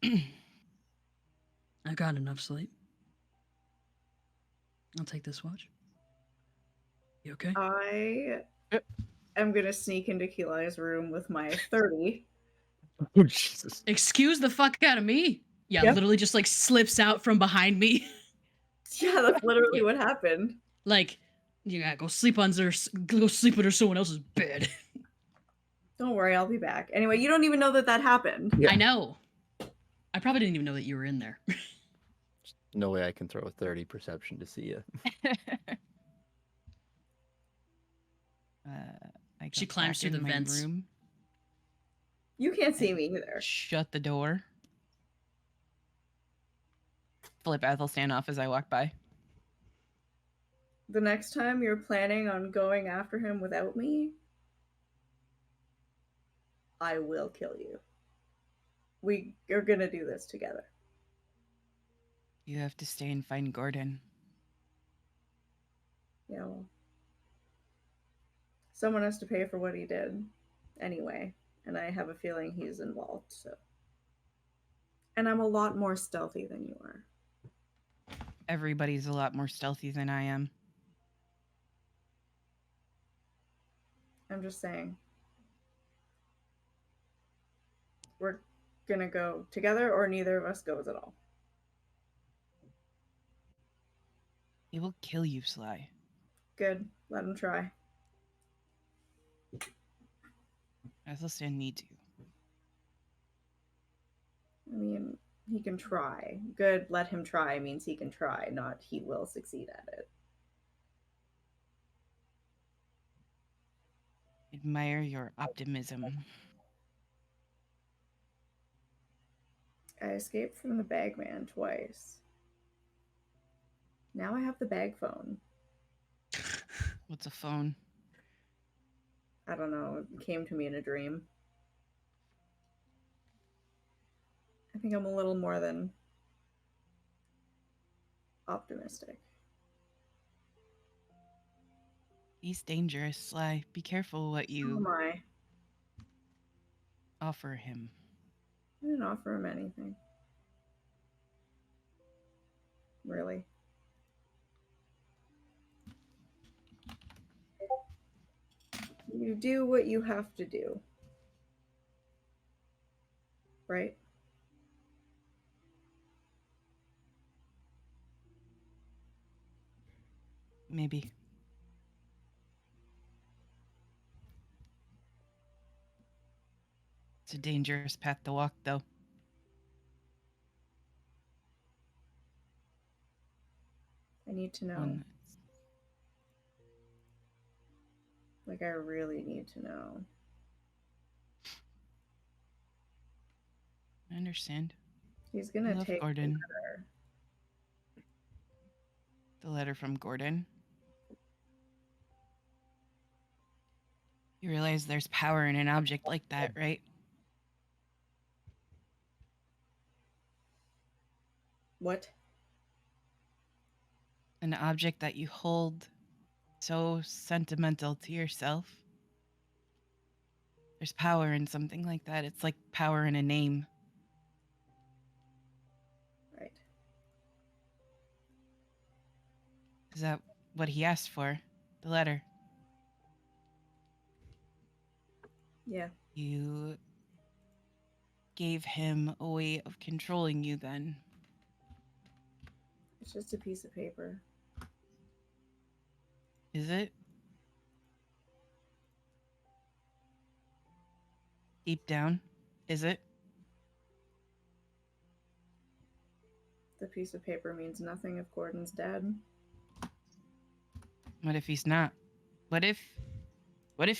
I got enough sleep. I'll take this watch. You okay? I Yep. am gonna sneak into Keli's room with my 30. Oh, Jesus. Excuse the fuck out of me. Yeah, Yep. literally just like slips out from behind me. Yeah, that's literally what happened. Like, yeah, go sleep under someone else's bed. Don't worry, I'll be back. Anyway, you don't even know that that happened. Yeah. I know. I probably didn't even know that you were in there. No way I can throw a 30 perception to see you. I go She climbs back through in the my vents. room, You can't see me either. shut the door, flip Athelstan off as I walk by. The next time you're planning on going after him without me, I will kill you. We are gonna do this together. You have to stay and find Gordon. Yeah, well, someone has to pay for what he did anyway, and I have a feeling he's involved, so. And I'm a lot more stealthy than you are. Everybody's a lot more stealthy than I am. I'm just saying. We're gonna go together, or neither of us goes at all. He will kill you, Sly. Good. Let him try. Athelstan needs you. He can try. Good, let him try means he can try, not he will succeed at it. Admire your optimism. I escaped from the bagman twice. Now I have the bag phone. What's a phone? I don't know. It came to me in a dream. I think I'm a little more than optimistic. He's dangerous, Sly. Be careful what Oh you my. offer him. I didn't offer him anything. Really. You do what you have to do. Right? Maybe. It's a dangerous path to walk, though. I need to know. One that's- Like, I really need to know. I understand. He's I gonna love take Gordon. the letter. The letter from Gordon. You realize there's power in an object like that, right? What? An object that you hold so sentimental to yourself. There's power in something like that. It's like power in a name. Right. Is that what he asked for? The letter. Yeah. You gave him a way of controlling you then. It's just a piece of paper. Is it? Deep down, is it? The piece of paper means nothing if Gordon's dead. What if he's not? What if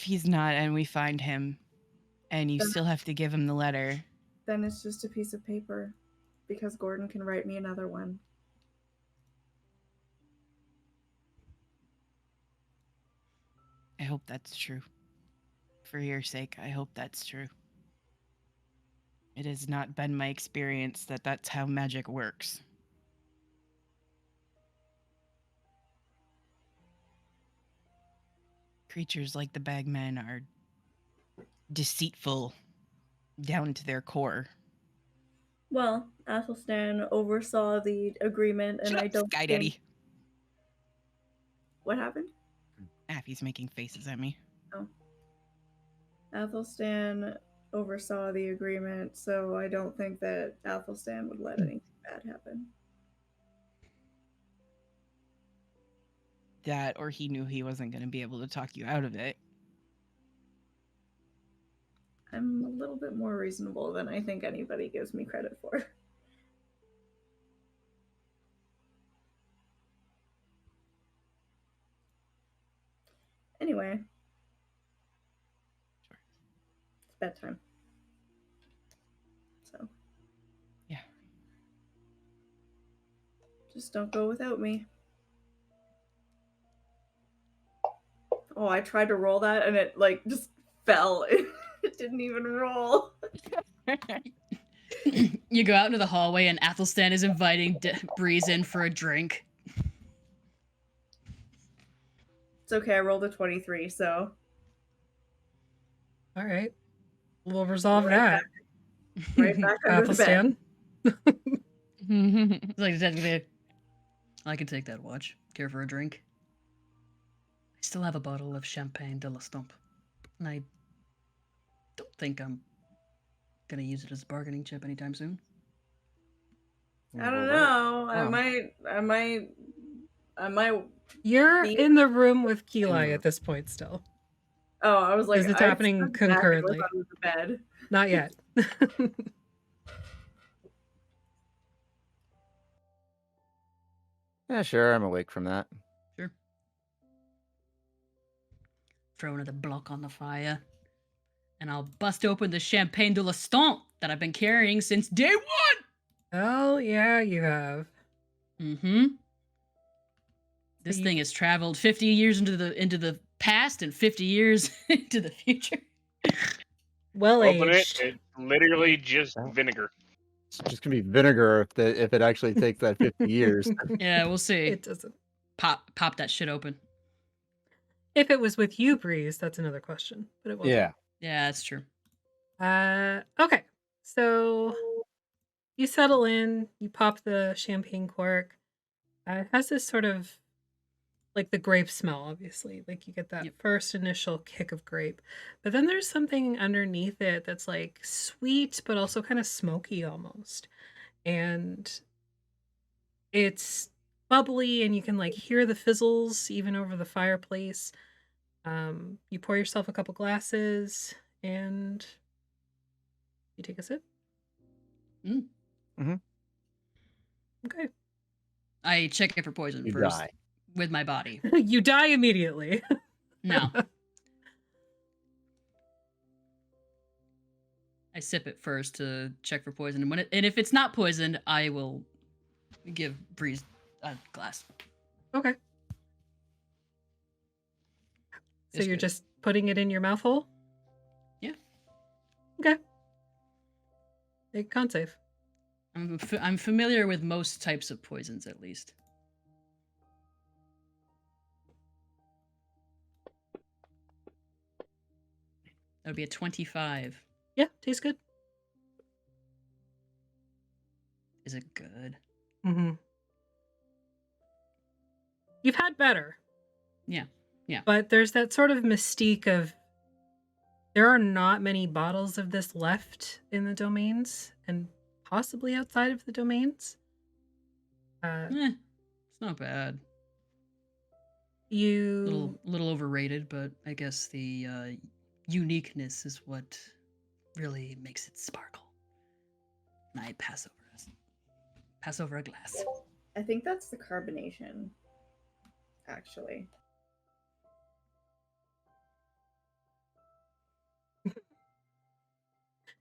he's not and we find him and you Then- still have to give him the letter? Then it's just a piece of paper. Because Gordon can write me another one. I hope that's true. For your sake, I hope that's true. It has not been my experience that that's how magic works. Creatures like the Bagmen are deceitful down to their core. Well, Athelstan oversaw the agreement, and Shut I up, don't Sky think... Daddy. What happened? Affy's making faces at me. Athelstan oversaw the agreement, so I don't think that Athelstan would let anything bad happen. That, or he knew he wasn't going to be able to talk you out of it. I'm a little bit more reasonable than I think anybody gives me credit for. Anyway. It's bedtime. So. Yeah. Just don't go without me. Oh, I tried to roll that and it like just fell. It didn't even roll. You go out into the hallway and Athelstan is inviting Breeze in for a drink. It's okay, I rolled a 23, so. All right. We'll resolve Right that. Right back under the bed. Athelstan. It's like technically, I can take that watch. Care for a drink? I still have a bottle of Champagne de la Stump, and I don't think I'm gonna use it as a bargaining chip anytime soon. I don't know. I might. You're Be- in the room with Keli at this point still. Oh, I was like, Is it I happening stepped back and was concurrently? under the bed. Not yet. Yeah, sure. I'm awake from that. Sure. Throw another block on the fire. And I'll bust open the champagne de l'instant that I've been carrying since day one. Oh, yeah, you have. Mm-hmm. This you- thing has traveled 50 years into the past and 50 years into the future. Well Open it. aged. It's literally just Oh. vinegar. It's just gonna be vinegar if it actually takes that 50 years. Yeah, we'll see. It doesn't. Pop that shit open. If it was with you, Breeze, that's another question. But it wasn't. Yeah. Yeah, that's true. Okay. So you settle in, you pop the champagne cork. It has this sort of like the grape smell, obviously. Like you get that Yep. first initial kick of grape. But then there's something underneath it that's like sweet, but also kind of smoky almost. And it's bubbly, and you can like hear the fizzles even over the fireplace. You pour yourself a couple glasses and you take a sip. Mm. Mhm. Okay. I check it for poison You first die. with my body. You die immediately. No. I sip it first to check for poison, and if it's not poisoned, I will give Breeze a glass. Okay. So It's you're good. just putting it in your mouth hole? Yeah. Okay. Make a con save. I'm familiar with most types of poisons, at least. That would be a 25. Yeah, tastes good. Is it good? Mm-hmm. You've had better. Yeah. Yeah. But there's that sort of mystique of there are not many bottles of this left in the domains and possibly outside of the domains. It's not bad. You Little overrated, but I guess the uniqueness is what really makes it sparkle. And I pass over a glass. I think that's the carbonation, actually.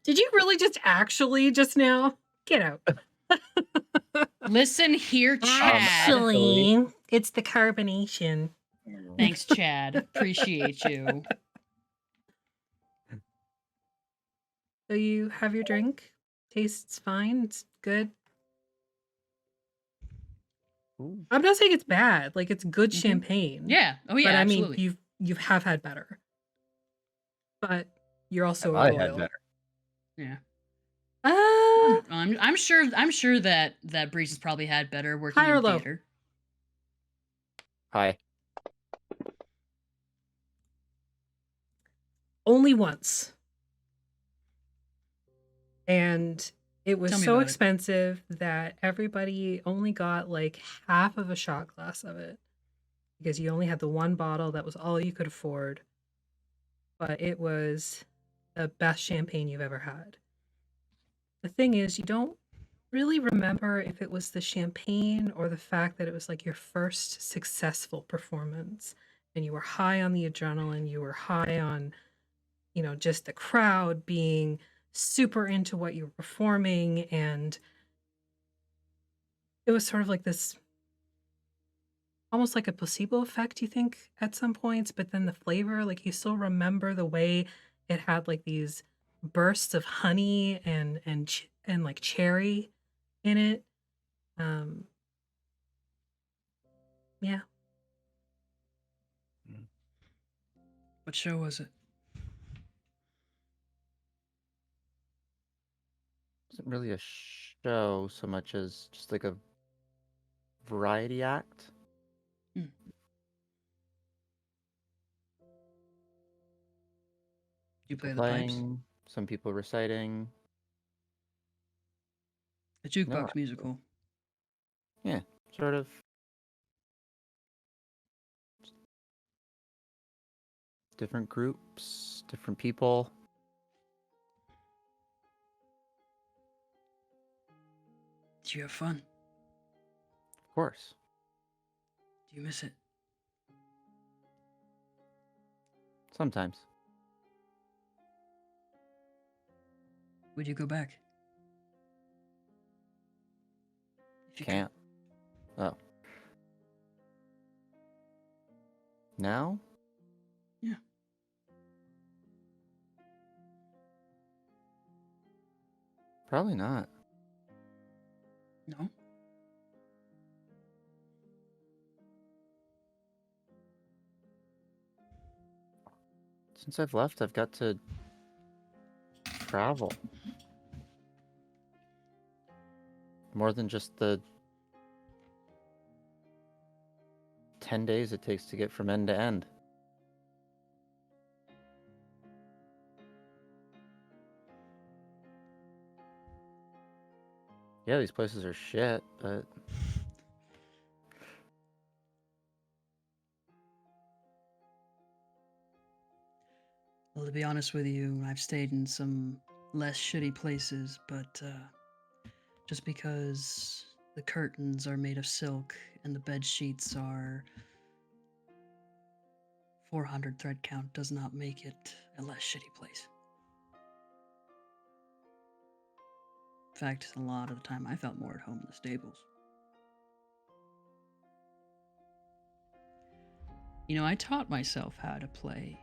Did you really just actually just now? Get out. Listen here, Chad. Actually, it's the carbonation. Thanks, Chad. Appreciate you. So you have your drink. Tastes fine. It's good. Ooh. I'm not saying it's bad. Like it's good Mhm. champagne. Yeah. Oh yeah. But I absolutely. mean, you have had better. But you're also I a had royal. better. Yeah. Uh, I'm sure that Breeze has probably had better working High or in low? theater. Hi. only once. And it was Tell me so about it. expensive that everybody only got like half of a shot glass of it because you only had the one bottle. That was all you could afford. But it was the best champagne you've ever had. The thing is, you don't really remember if it was the champagne or the fact that it was like your first successful performance and you were high on the adrenaline, you were high on, just the crowd being super into what you were performing, and it was sort of like this almost like a placebo effect, you think, at some points, but then the flavor, like you still remember the way it had like these bursts of honey and like cherry in it. Yeah. What show was it? Wasn't really a show so much as just like a variety act. You play People the pipes? playing, some people reciting. The jukebox No. musical. Yeah, sort of. Different groups, different people. Did you have fun? Of course. Do you miss it? Sometimes. Would you go back? If you could. Can't. Oh. Now? Yeah. Probably not. No? Since I've left, I've got to travel. More than just the 10 days it takes to get from end to end. Yeah, these places are shit, but Well, to be honest with you, I've stayed in some less shitty places, but just because the curtains are made of silk and the bed sheets are 400 thread count does not make it a less shitty place. In fact, a lot of the time I felt more at home in the stables. You know, I taught myself how to play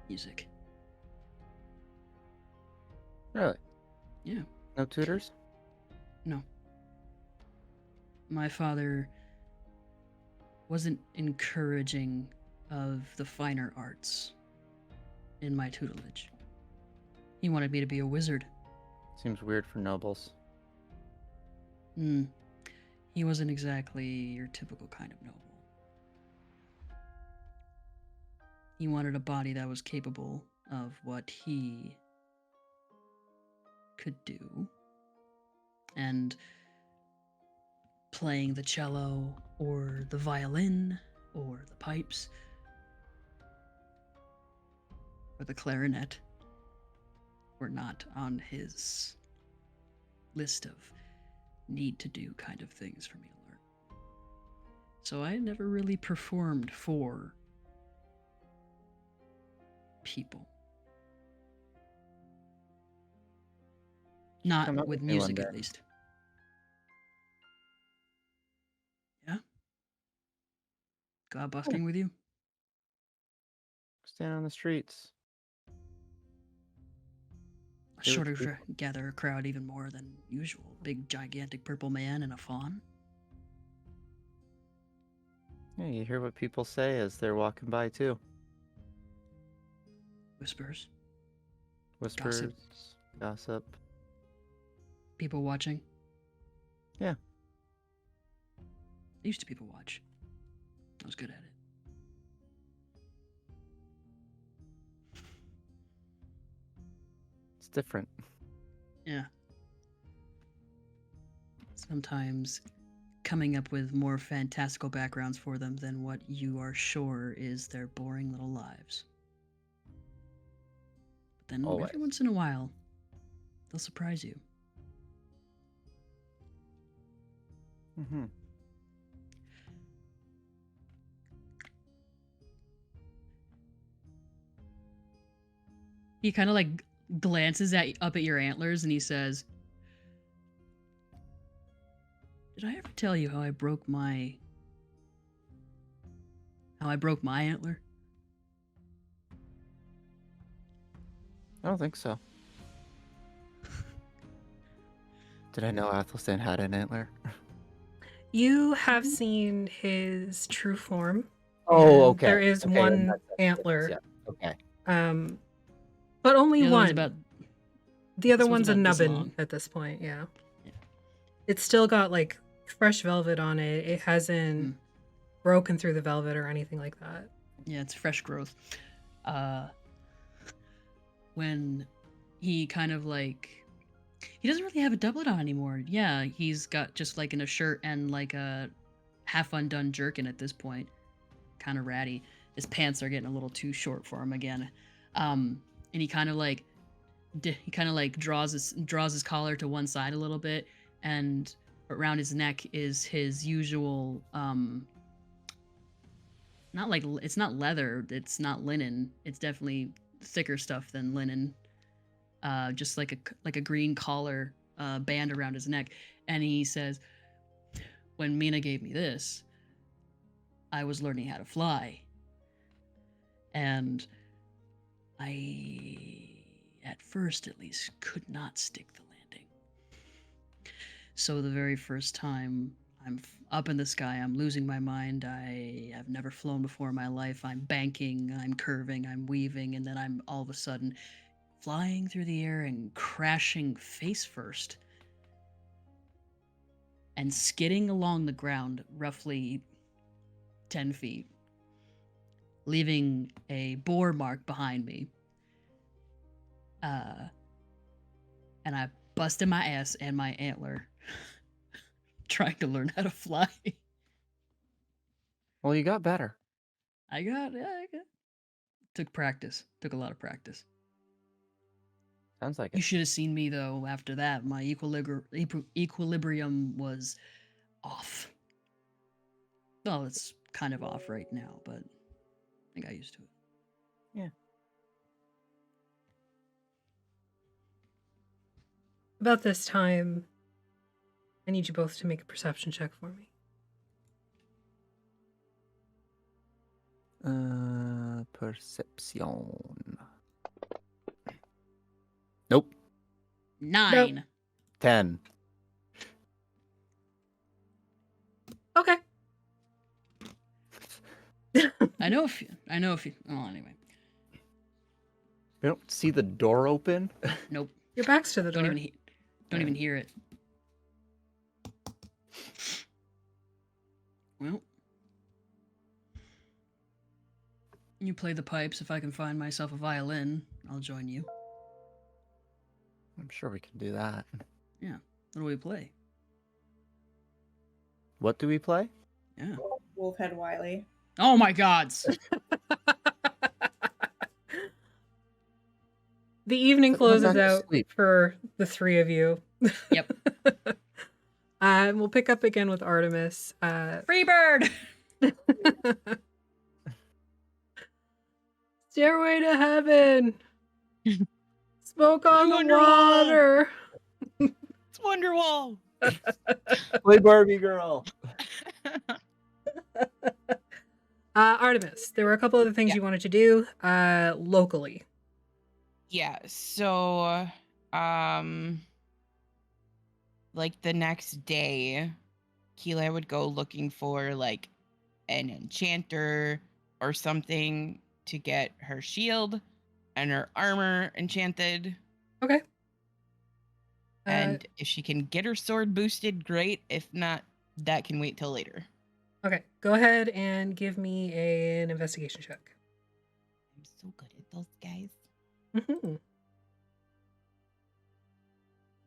music. really, Yeah. no tutors? No. My father wasn't encouraging of the finer arts in my tutelage. He wanted me to be a wizard. Seems weird for nobles. He wasn't exactly your typical kind of noble. He wanted a body that was capable of what he could do. And playing the cello or the violin or the pipes or the clarinet were not on his list of need to do kind of things for me to learn. So I never really performed for people. Not Come up with with me one music, day. at least. Yeah? Go out busking with you? Stand on the streets. A Do it shorter to gather a crowd even more than usual. Big, gigantic purple man and a fawn. Yeah, you hear what people say as they're walking by too. Whispers. Whispers, gossip. People watching. Yeah. I used to people watch. I was good at it. It's different. Yeah. Sometimes coming up with more fantastical backgrounds for them than what you are sure is their boring little lives. But then Always. every once in a while, they'll surprise you. Mm-hmm. He kind of like glances up at your antlers and he says, "Did I ever tell you how I broke my antler?" I don't think so. Did I know Athelstan had an antler? You have seen his true form. Oh, and okay. There is Okay, one that's it. antler. Yeah. Okay. But only The other one. one's about The other this one's one's a about this nubbin long. at this point, yeah. Yeah. It's still got like fresh velvet on it. It hasn't broken through the velvet or anything like that. Yeah, it's fresh growth. When he kind of like, he doesn't really have a doublet on anymore. Yeah, he's got just like in a shirt and like a half undone jerkin at this point. Kind of ratty. His pants are getting a little too short for him again. And he kind of like draws his collar to one side a little bit, and around his neck is his usual not like it's not leather. It's not linen. It's definitely thicker stuff than linen. Just like a green collar band around his neck. And he says, "When Mina gave me this, I was learning how to fly, and I, at first at least, could not stick the landing. So the very first time I'm up in the sky, I'm losing my mind. I have never flown before in my life. I'm banking, I'm curving, I'm weaving, and then I'm all of a sudden flying through the air and crashing face first and skidding along the ground roughly 10 feet, leaving a bore mark behind me. And I busted my ass and my antler trying to learn how to fly. Well, you got better. I got. Took practice. Took a lot of practice. Sounds like You it. should have seen me though. After that, my equilibrium was off. Well, it's kind of off right now, but I got used to it. About this time, I need you both to make a perception check for me. Perception. Nope. 9. 10. Okay. I know if you. Oh, anyway. You don't see the door open? Nope. Your back's to the Don't door. even hear it. Well, you play the pipes. If I can find myself a violin, I'll join you. I'm sure we can do that. Yeah. What do we play? What do we play? Yeah. Wolfhead Wiley. Oh my gods. The evening Put them closes back to out sleep. for the three of you. Yep. We'll pick up again with Artemis. Freebird. Stairway to heaven. Smoke on the Wonderwall. water. It's Wonderwall. Play Barbie girl. Artemis, there were a couple other things Yeah. you wanted to do locally. Yeah, so like the next day, Keela would go looking for like an enchanter or something to get her shield and her armor enchanted. Okay. And if she can get her sword boosted, great. If not, that can wait till later. Okay, go ahead and give me an investigation check. I'm so good at those guys. Mm-hmm.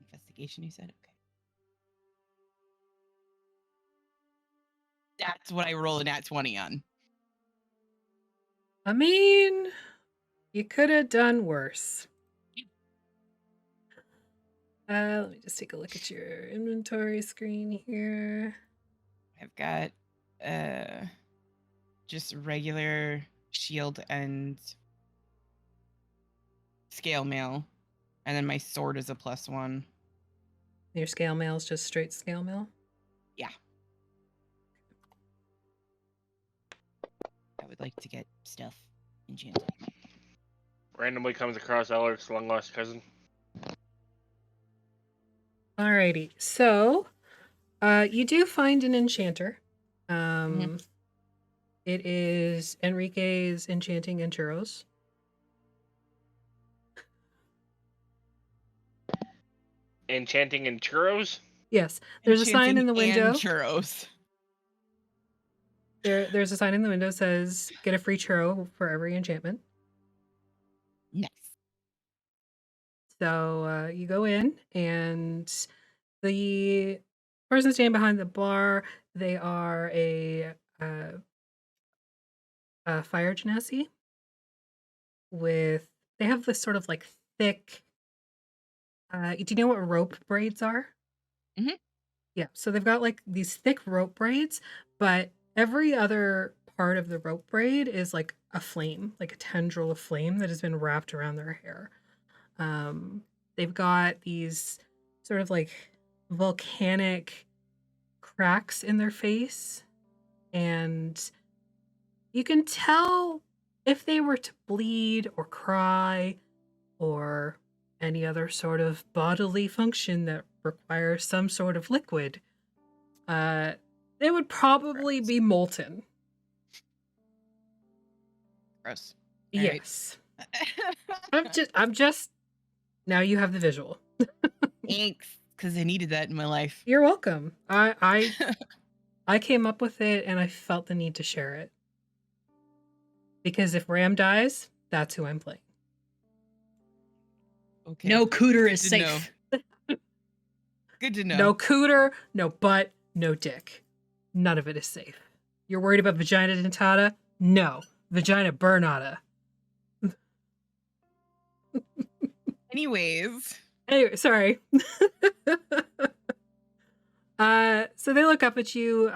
Investigation, you said? Okay. That's what I roll a nat 20 on. I mean, you could have done worse. Let me just take a look at your inventory screen here. I've got just regular shield and scale mail. And then my sword is a +1. Your scale mail is just straight scale mail? Yeah. I would like to get stuff enchanted. Randomly comes across Alaric's long lost cousin. Alrighty, so you do find an enchanter. It is Enrique's Enchanting and Churros. Enchanting and churros? Yes, there's a sign in the Enchanting window. and churros. There's a sign in the window that says get a free churro for every enchantment. Nice. So you go in, and the person standing behind the bar, they are a fire genasi with, they have this sort of like thick, do you know what rope braids are? Mhm. Yeah, so they've got like these thick rope braids, but every other part of the rope braid is like a flame, like a tendril of flame that has been wrapped around their hair. They've got these sort of like volcanic cracks in their face, and you can tell if they were to bleed or cry or any other sort of bodily function that requires some sort of liquid, they would probably be molten. Gross. All right. Yes. I'm just now you have the visual. Thanks, because I needed that in my life. You're welcome. I came up with it and I felt the need to share it. Because if Ram dies, that's who I'm playing. Okay. No cooter is Good to safe. Good to know. No cooter, no butt, no dick. None of it is safe. You're worried about vagina dentata? No. Vagina burnata. Anyways. Anyway, sorry. So they look up at you,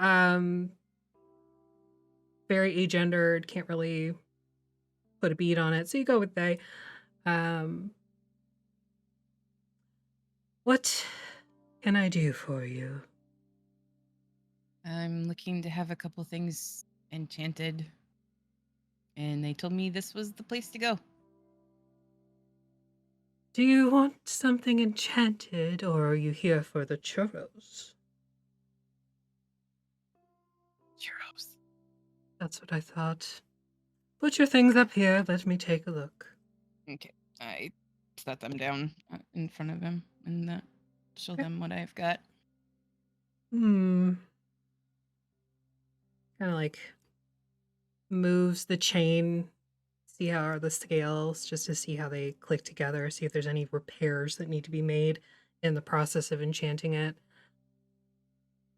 very agendered, can't really put a beat on it. So you go with they. What can I do for you? I'm looking to have a couple things enchanted. And they told me this was the place to go. Do you want something enchanted, or are you here for the churros? Churros. That's what I thought. Put your things up here. Let me take a look. Okay. I set them down in front of him and show Okay. them what I've got. Kind of like moves the chain, see how are the scales, just to see how they click together, see if there's any repairs that need to be made in the process of enchanting it.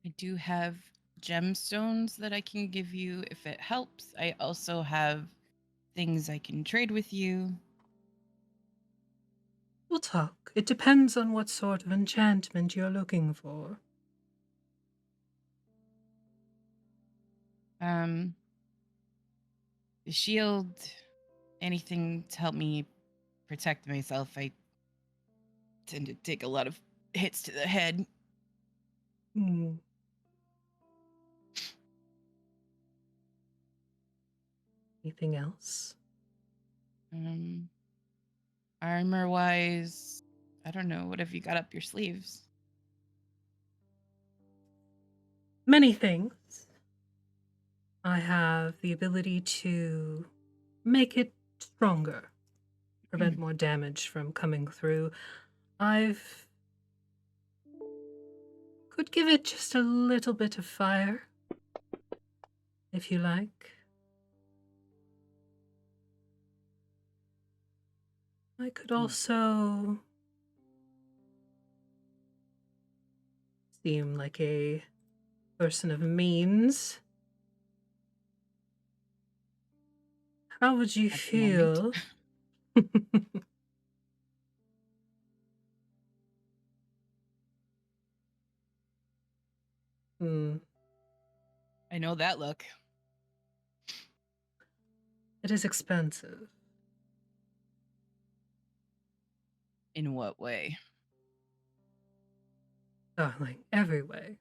I do have gemstones that I can give you if it helps. I also have things I can trade with you. We'll talk. It depends on what sort of enchantment you're looking for. The shield, anything to help me protect myself. I tend to take a lot of hits to the head. Anything else? Armor wise, I don't know. What have you got up your sleeves? Many things. I have the ability to make it stronger, prevent more damage from coming through. I've could give it just a little bit of fire, if you like. I could also seem like a person of means. How would you At the moment. feel? I know that look. It is expensive. In what way? Darling, every way.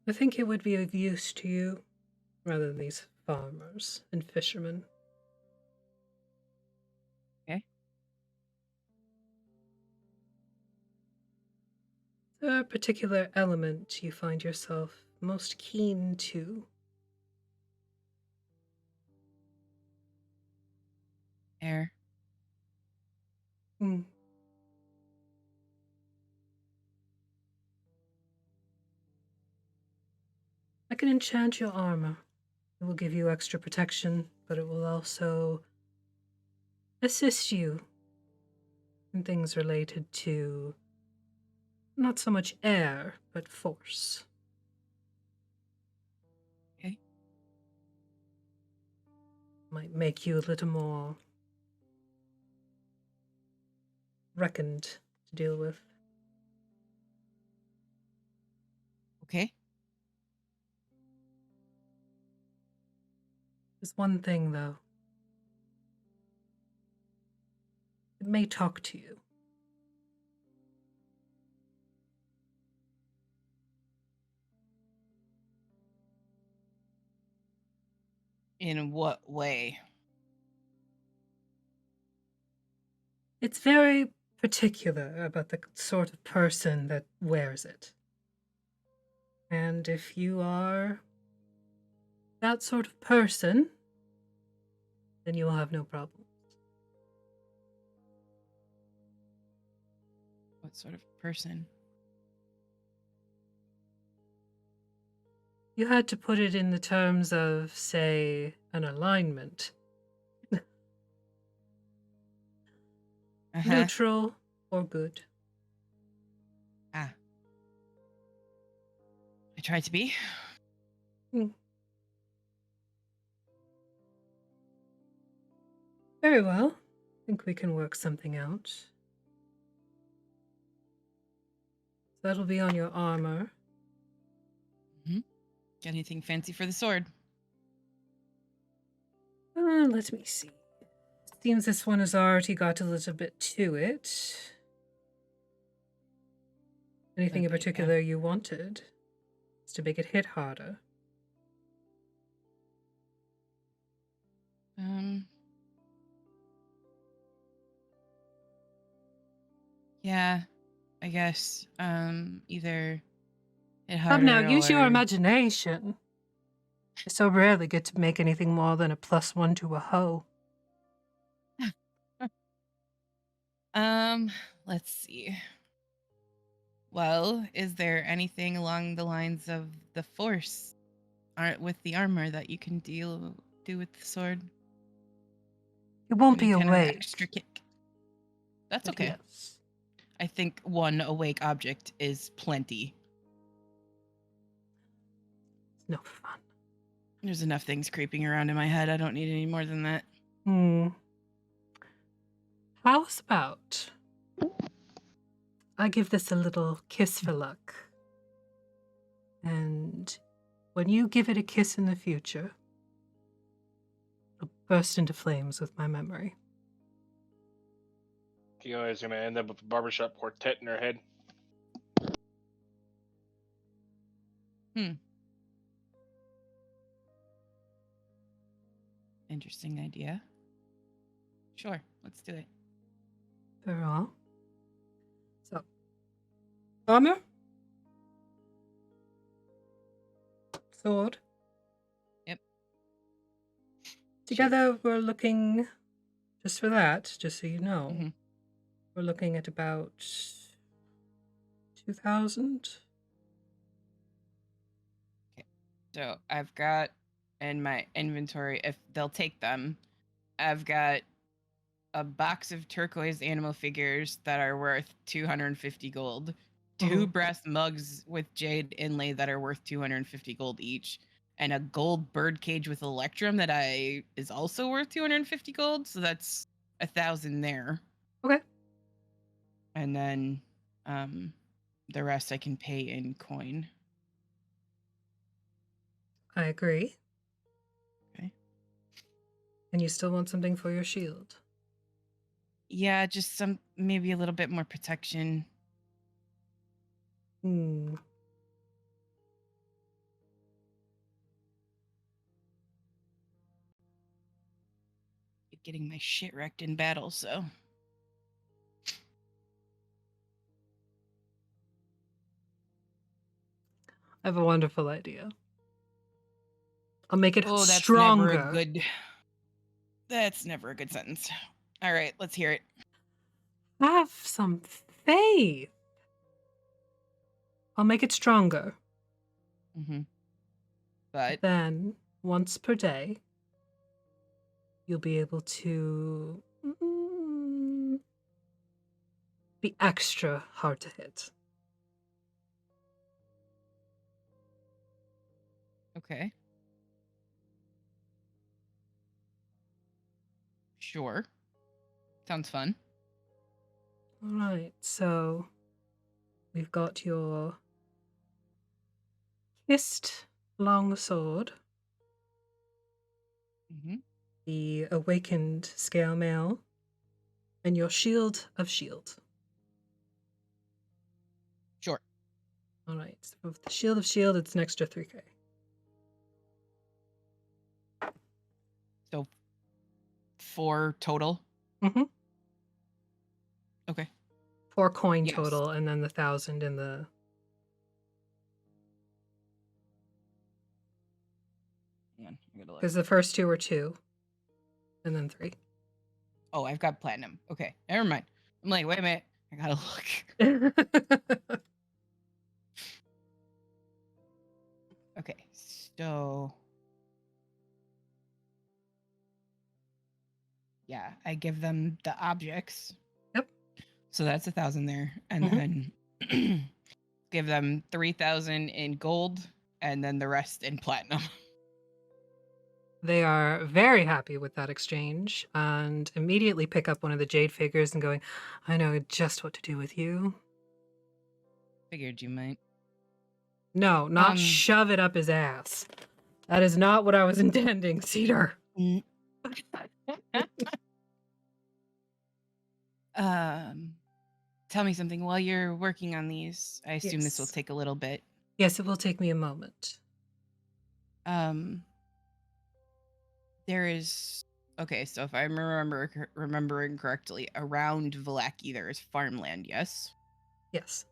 I think it would be of use to you, rather than these farmers and fishermen. Okay. Is there a particular element you find yourself most keen to? Air. I can enchant your armor. It will give you extra protection, but it will also assist you in things related to not so much air, but force. Okay. Might make you a little more reckoned to deal with. Okay. There's one thing, though. It may talk to you. In what way? It's very particular about the sort of person that wears it. And if you are that sort of person, then you will have no problem. What sort of person? You had to put it in the terms of, say, an alignment. Neutral or good. I try to be. Very well. I think we can work something out. So that'll be on your armor. Got anything fancy for the sword? Let me see. Seems this one has already got a little bit to it. Anything in Okay, particular you wanted? Is to make it hit harder. Yeah, I guess. Either hit Come harder now, use your or- imagination. I so rarely get to make anything more than a +1 to a hoe. Let's see. Well, is there anything along the lines of the force with the armor that you can do with the sword? It won't Any be kind of awake. extra kick? That's but okay. Yes. I think one awake object is plenty. It's no fun. There's enough things creeping around in my head. I don't need any more than that. How's about I give this a little kiss for luck. And when you give it a kiss in the future, it'll burst into flames with my memory. Kilo is gonna end up with a barbershop quartet in her head. Interesting idea. Sure, let's do it. Very well. So, armor, sword. Yep. Together, we're looking, just for that, just so you know, Mhm. we're looking at about 2,000. So I've got in my inventory, if they'll take them, I've got a box of turquoise animal figures that are worth 250 gold, two brass mugs with jade inlay that are worth 250 gold each, and a gold bird cage with electrum that is also worth 250 gold. So that's 1,000 there. Okay. And then the rest I can pay in coin. I agree. Okay. And you still want something for your shield? Yeah, just maybe a little bit more protection. Hmm. Keep getting my shit wrecked in battle, so. I have a wonderful idea. I'll make it Oh, that's stronger. That's never a good sentence. All right, let's hear it. Have some faith. I'll make it stronger. But Then, once per day, you'll be able to be extra hard to hit. okay. Sure. Sounds fun. All right, so we've got your kissed long sword, Mm-hmm. the awakened scale mail, and your shield of shield. Sure. All right, so with the shield of shield, it's an extra 3k. So 4 total. Mm-hmm. Okay. 4 coin Yes. total, and then the 1,000 in the. Hang on, I gotta look. Because the first 2 were 2, and then 3. Oh, I've got platinum. Okay, never mind. I'm like, wait a minute. I gotta look. Okay, so yeah, I give them the objects. Yep. So that's 1,000 there, and then give them 3,000 in gold, and then the rest in platinum. They are very happy with that exchange and immediately pick up one of the jade figures and going, I know just what to do with you. Figured you might. No, not shove it up his ass. That is not what I was intending, Cedar. Tell me something while you're working on these. I assume this will Yes. take a little bit. Yes, it will take me a moment. There is okay. So if I'm remembering correctly, around Vallaki there is farmland. Yes. Yes.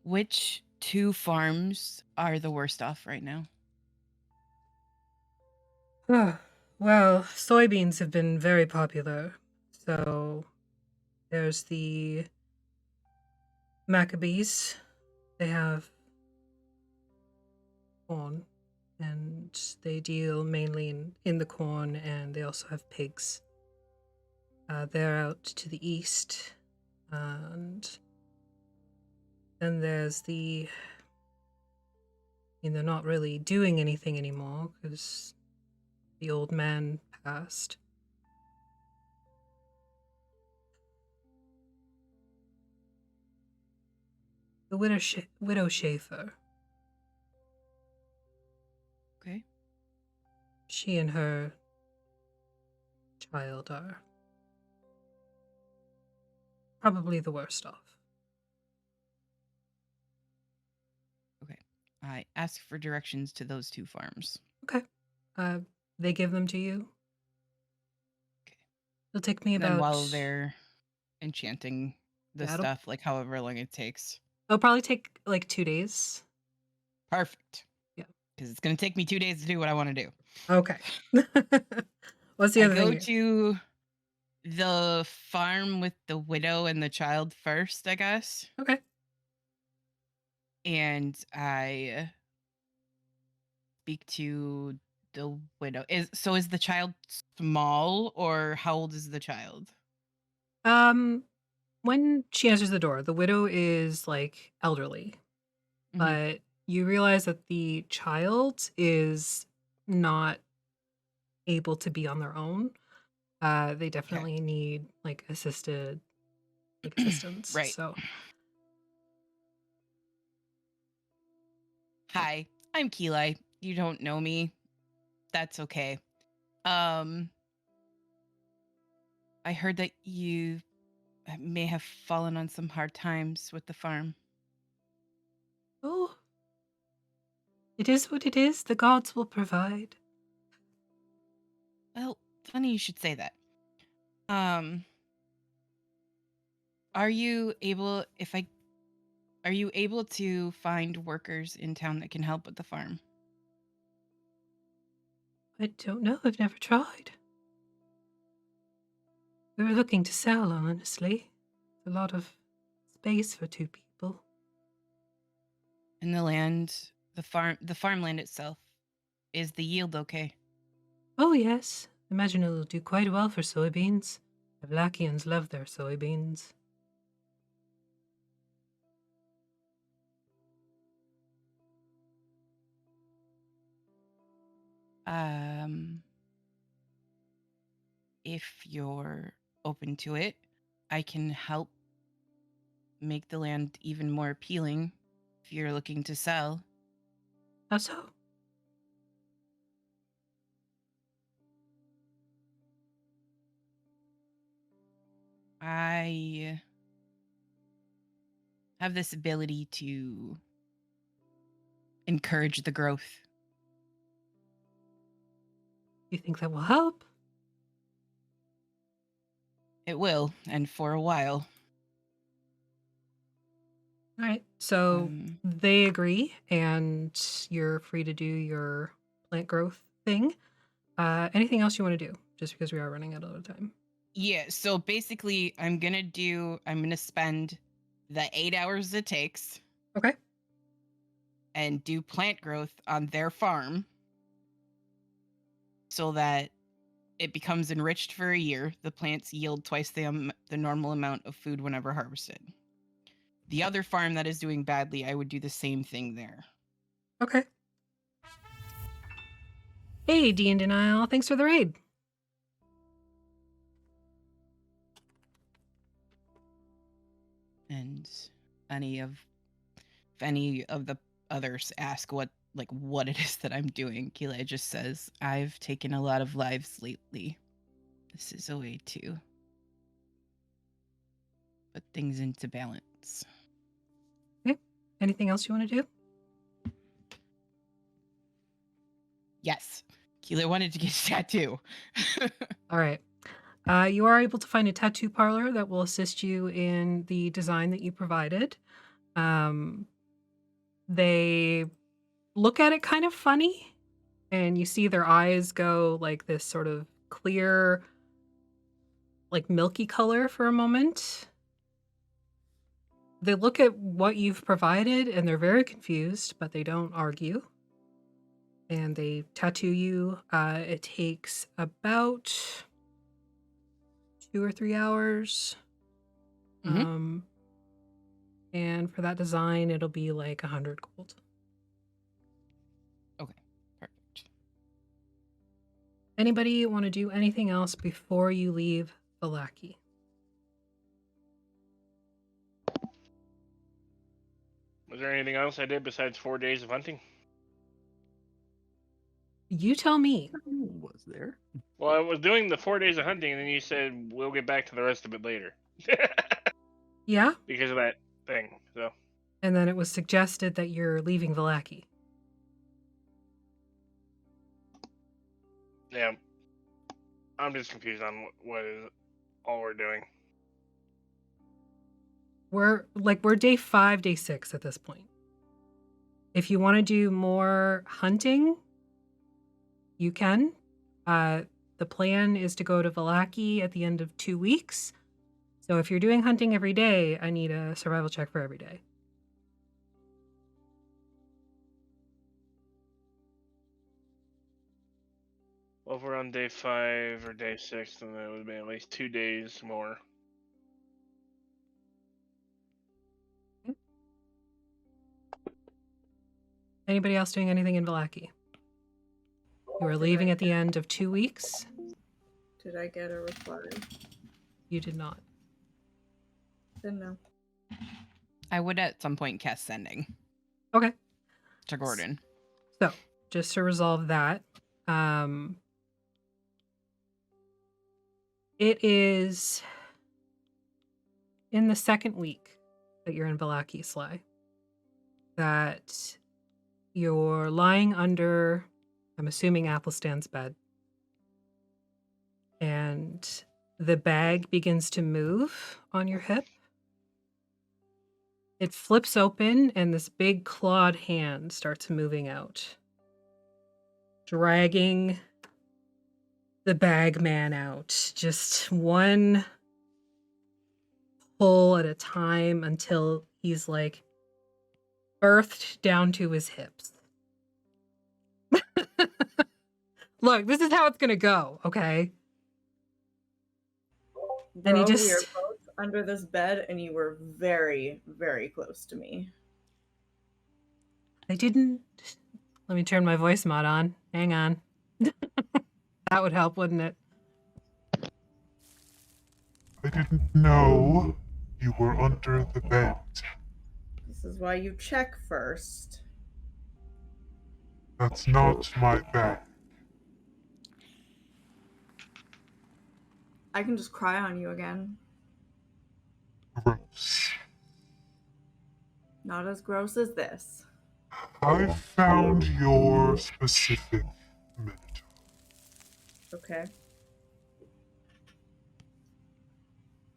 Which 2 farms are the worst off right now? Well, soybeans have been very popular. So there's the Maccabees. They have corn, and they deal mainly in the corn, and they also have pigs. They're out to the east. And then there's the... they're not really doing anything anymore because the old man passed. The widow Schaefer. Okay. She and her child are probably the worst off. Okay. I ask for directions to those 2 farms. Okay. They give them to you. Okay. It'll take me And about... then while they're enchanting the Yeah, stuff, like however long it takes. It'll probably take like 2 days. Perfect. Yeah. Because it's going to take me 2 days to do what I want to do. Okay. What's the I other go thing? to the farm with the widow and the child first, I guess. Okay. And I speak to the widow. Is the child small, or how old is the child? When she answers the door, the widow is like elderly, Mhm. but you realize that the child is not able to be on their own. They definitely need like assistance. Right. So Hi, I'm Keelai. You don't know me. That's okay. I heard that you may have fallen on some hard times with the farm. oh, it is what it is. The gods will provide. Well, funny you should say that. Are you able to find workers in town that can help with the farm? I don't know. I've never tried. We were looking to sell, honestly. A lot of space for 2 people. And the farmland itself, is the yield okay? Oh, yes. Imagine it'll do quite well for soybeans. The Vallakians love their soybeans. If your open to it, I can help make the land even more appealing if you're looking to sell. How so? I have this ability to encourage the growth. You think that will help? It will, and for a while. All right. So Um, they agree, and you're free to do your plant growth thing. Anything else you want to do? Just because we are running out of time. Yeah, so basically I'm gonna spend the 8 hours it takes Okay. and do plant growth on their farm so that it becomes enriched for a year. The plants yield twice the normal amount of food whenever harvested. The other farm that is doing badly, I would do the same thing there. Okay. Hey, D and Denial. Thanks for the raid. And if any of the others ask what it is that I'm doing, Keela just says, I've taken a lot of lives lately. This is a way to put things into balance. Okay. Anything else you want to do? Yes. Keela wanted to get a tattoo. All right. You are able to find a tattoo parlor that will assist you in the design that you provided. They look at it kind of funny, and you see their eyes go like this sort of clear, like milky color for a moment. They look at what you've provided and they're very confused, but they don't argue. And they tattoo you. It takes about 2 or 3 hours. Mhm. And for that design, it'll be like 100 gold. Perfect. Anybody want to do anything else before you leave Vallaki? Was there anything else I did besides 4 days of hunting? You tell me. Was there? Well, I was doing the 4 days of hunting, and then you said we'll get back to the rest of it later. Yeah? Because of that thing. So And then it was suggested that you're leaving Vallaki. yeah, I'm just confused on what is all we're doing. We're day 5, day 6 at this point. If you want to do more hunting, you can. The plan is to go to Vallaki at the end of 2 weeks. So if you're doing hunting every day, I need a survival check for every day. Well, if we're on day 5 or day 6, then it would be at least 2 days more. Anybody else doing anything in Vallaki? You are leaving at the end of 2 weeks. Did I get a reply? You did not. Then no. I would at some point cast sending Okay. to Gordon. So, just to resolve that, it is in the second week that you're in Vallaki, Sly, that you're lying under, I'm assuming, Athelstan's bed. And the bag begins to move on your hip. It flips open, and this big clawed hand starts moving out, dragging the bag man out, just one pull at a time until he's like birthed down to his hips. Look, this is how it's gonna go, okay? And he Bro, we are just both under this bed, and you were very, very close to me. I didn't. Let me turn my voice mod on. Hang on. That would help, wouldn't it? didn't know you were under the bed. This is why you check first. That's not my bag. I can just cry on you again. Gross. Not as gross as this. I found your specific minotaur. Okay.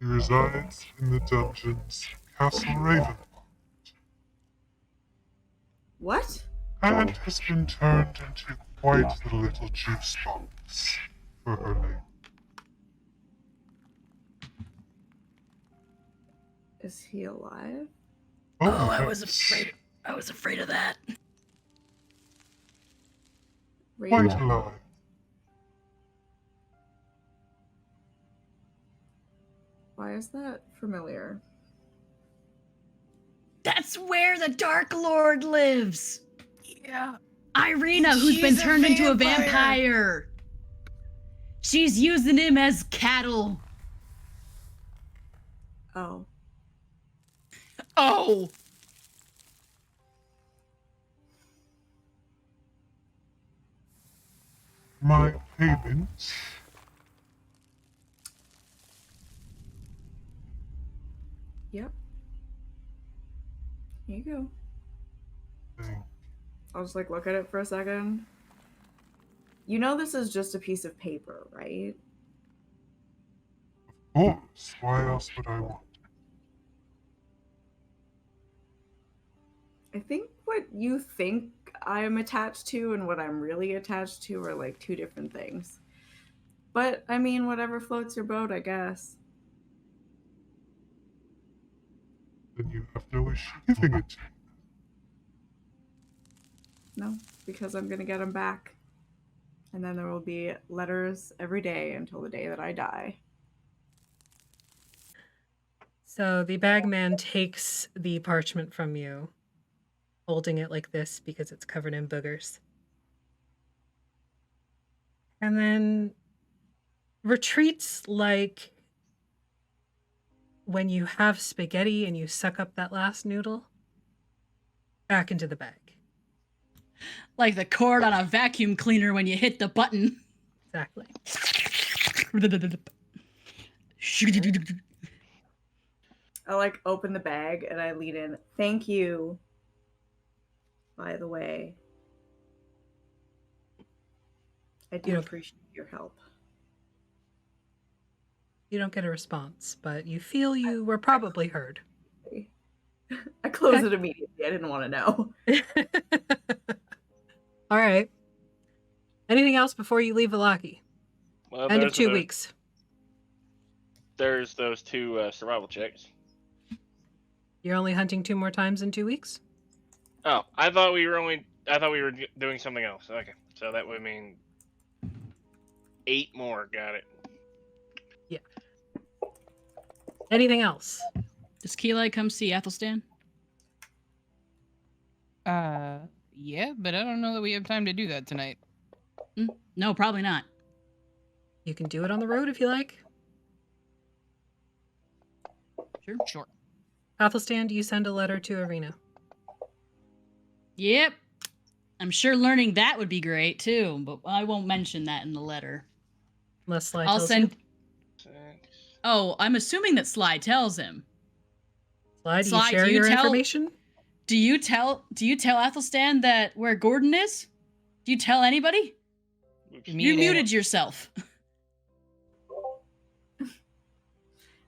He resides in the dungeons Castle Ravenloft What? and has been turned into quite the little juice box for her name. Is he alive? Oh, I was yes. afraid. I was afraid of that. Quite Raven? alive. Why is that familiar? That's where the Dark Lord lives. Yeah. Irina, And who's been she's a turned into a vampire. vampire. She's using him as cattle. Oh. Oh. My payment Yep. Here you go. thing. I'll just like look at it for a second. You know this is just a piece of paper, right? Of course, why else would I want? I think what you think I'm attached to and what I'm really attached to are like two different things. But I mean, whatever floats your boat, I guess. Then you have no issue giving it to me. No, because I'm gonna get them back. And then there will be letters every day until the day that I die. So the bagman takes the parchment from you, holding it like this because it's covered in boogers. And then retreats like when you have spaghetti and you suck up that last noodle back into the bag. Like the cord on a vacuum cleaner when you hit the button. Exactly. I like open the bag and I lean in. Thank you. By the way, I do Yeah. appreciate your help. You don't get a response, but you feel you were probably heard. I close Okay. it immediately. I didn't want to know. All right. Anything else before you leave Vallaki? Well, End of there's 2 another- weeks. There's those two survival checks. You're only hunting 2 more times in 2 weeks? Oh, I thought we were doing something else. Okay, so that would mean 8 more. Got it. Anything else? Does Keelai come see Athelstan? Yeah, but I don't know that we have time to do that tonight. No, probably not. You can do it on the road if you like. Sure. Sure. Athelstan, do you send a letter to Arena? Yep. I'm sure learning that would be great too, but I won't mention that in the letter. Unless Sly I'll tells send. you. 6. Oh, I'm assuming that Sly tells him. Sly, do you Sly, share do you your tell- information? Do you tell Athelstan that where Gordon is? Do you tell anybody? You muted yourself.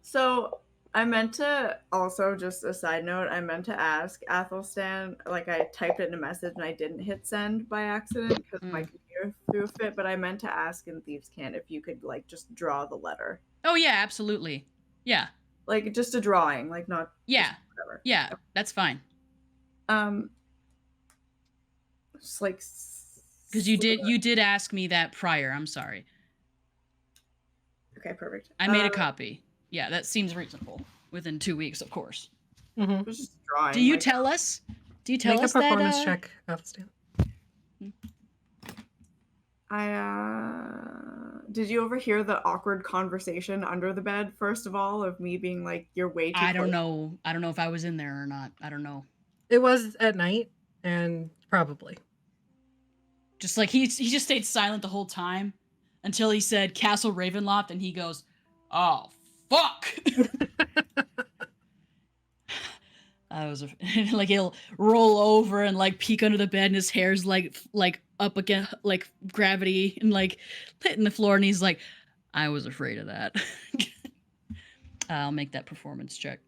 So I meant to also, just a side note, I meant to ask Athelstan, like I typed it in a message and I didn't hit send by accident because my computer threw a fit, but I meant to ask in Thieves' Cant if you could like just draw the letter. Oh yeah, absolutely. Yeah. Like just a drawing, like not Yeah. just whatever. Yeah, that's fine. Just like Because you did ask me that prior. I'm sorry. Okay, perfect. I made a copy. Yeah, that seems reasonable. Within 2 weeks, of course. Mm-hmm. It was just a drawing. Do you like, tell us? Do you tell Make a us that? performance check, Athelstan. Did you overhear the awkward conversation under the bed, first of all, of me being like, you're way too I don't close? know. I don't know if I was in there or not. I don't know. It was at night, and probably. Just like he just stayed silent the whole time until he said Castle Ravenloft, and he goes, "Oh fuck." I was like he'll roll over and like peek under the bed, and his hair's like up against like gravity and like hitting the floor, and he's like, "I was afraid of that." I'll make that performance check.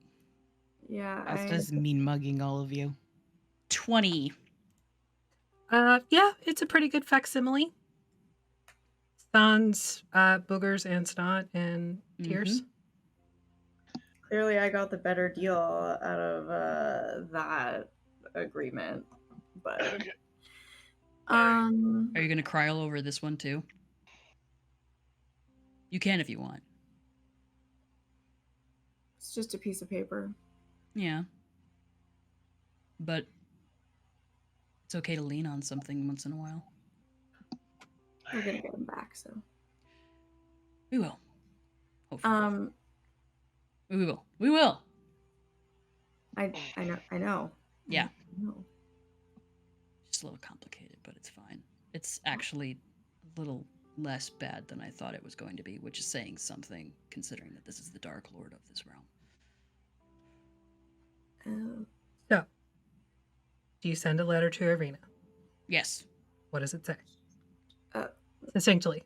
Yeah, Asta's mean mugging all of you. 20. Yeah, it's a pretty good facsimile. Sans boogers and snot and tears. clearly I got the better deal out of that agreement. But Okay. Are you gonna cry all over this one too? You can if you want. it's just a piece of paper. Yeah. But it's okay to lean on something once in a while. We're gonna get him back, so. We will. Hopefully. We will. We will. I know. Yeah. I know. Just a little complicated, but it's fine. It's actually a little less bad than I thought it was going to be, which is saying something, considering that this is the Dark Lord of this realm. So, do you send a letter to Irina? Yes. What does it say? Uh, Succinctly.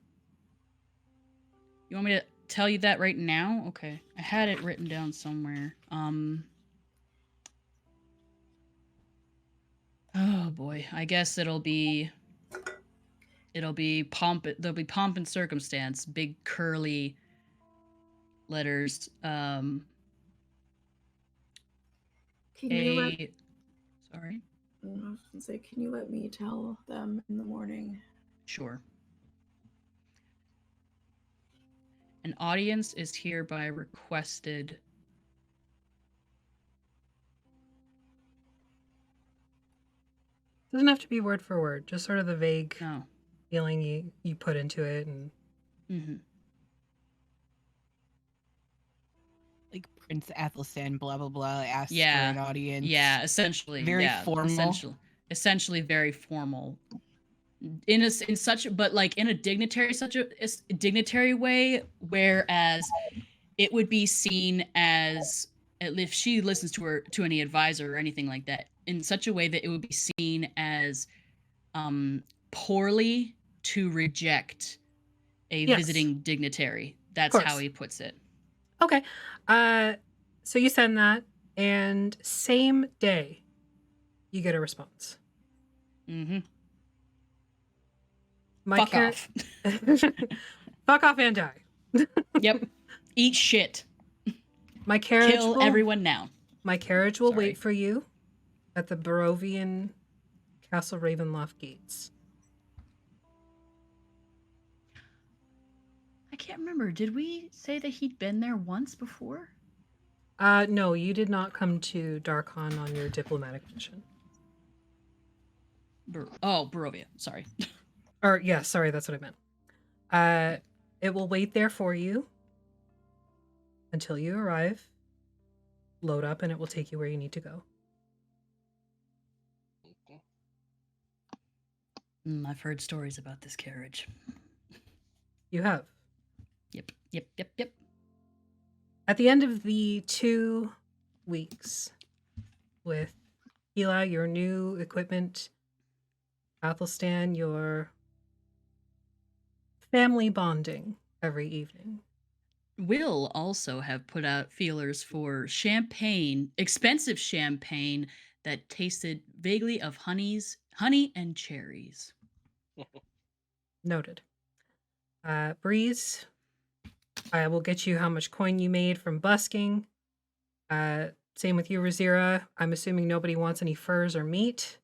You want me to tell you that right now? Okay. I had it written down somewhere. Oh boy. I guess there'll be pomp and circumstance, big curly letters. Can you Sorry? I was gonna say, can you let me tell them in the morning? Sure. An audience is hereby requested. Doesn't have to be word for word, just sort of the vague No. feeling you put into it. And Mm-hmm. Like Prince Athelstan, blah blah blah, asks Yeah. for an audience. Yeah, essentially. Very yeah, formal. Essentially very formal. In such, but like in a dignitary way, whereas it would be seen as, if she listens to any advisor or anything like that, in such a way that it would be seen as poorly to reject a visiting dignitary. That's how he puts it. Okay. So you send that, and same day, you get a response. Mm-hmm. Fuck off. Fuck off and die. Yep. Eat shit. My carriage Kill everyone now. My carriage will wait for you at the Barovian Castle Ravenloft gates. I can't remember. Did we say that he'd been there once before? No, you did not come to Darkon on your diplomatic mission. Barovia. Sorry. Or, yeah, sorry, that's what I meant. It will wait there for you until you arrive, load up, and it will take you where you need to go. I've heard stories about this carriage. You have. Yep. At the end of the 2 weeks with Hila, your new equipment, Athelstan, your family bonding every evening. Will also have put out feelers for expensive champagne that tasted vaguely of honey and cherries. Noted. Breeze, I will get you how much coin you made from busking. Same with you, Razira. I'm assuming nobody wants any furs or meat.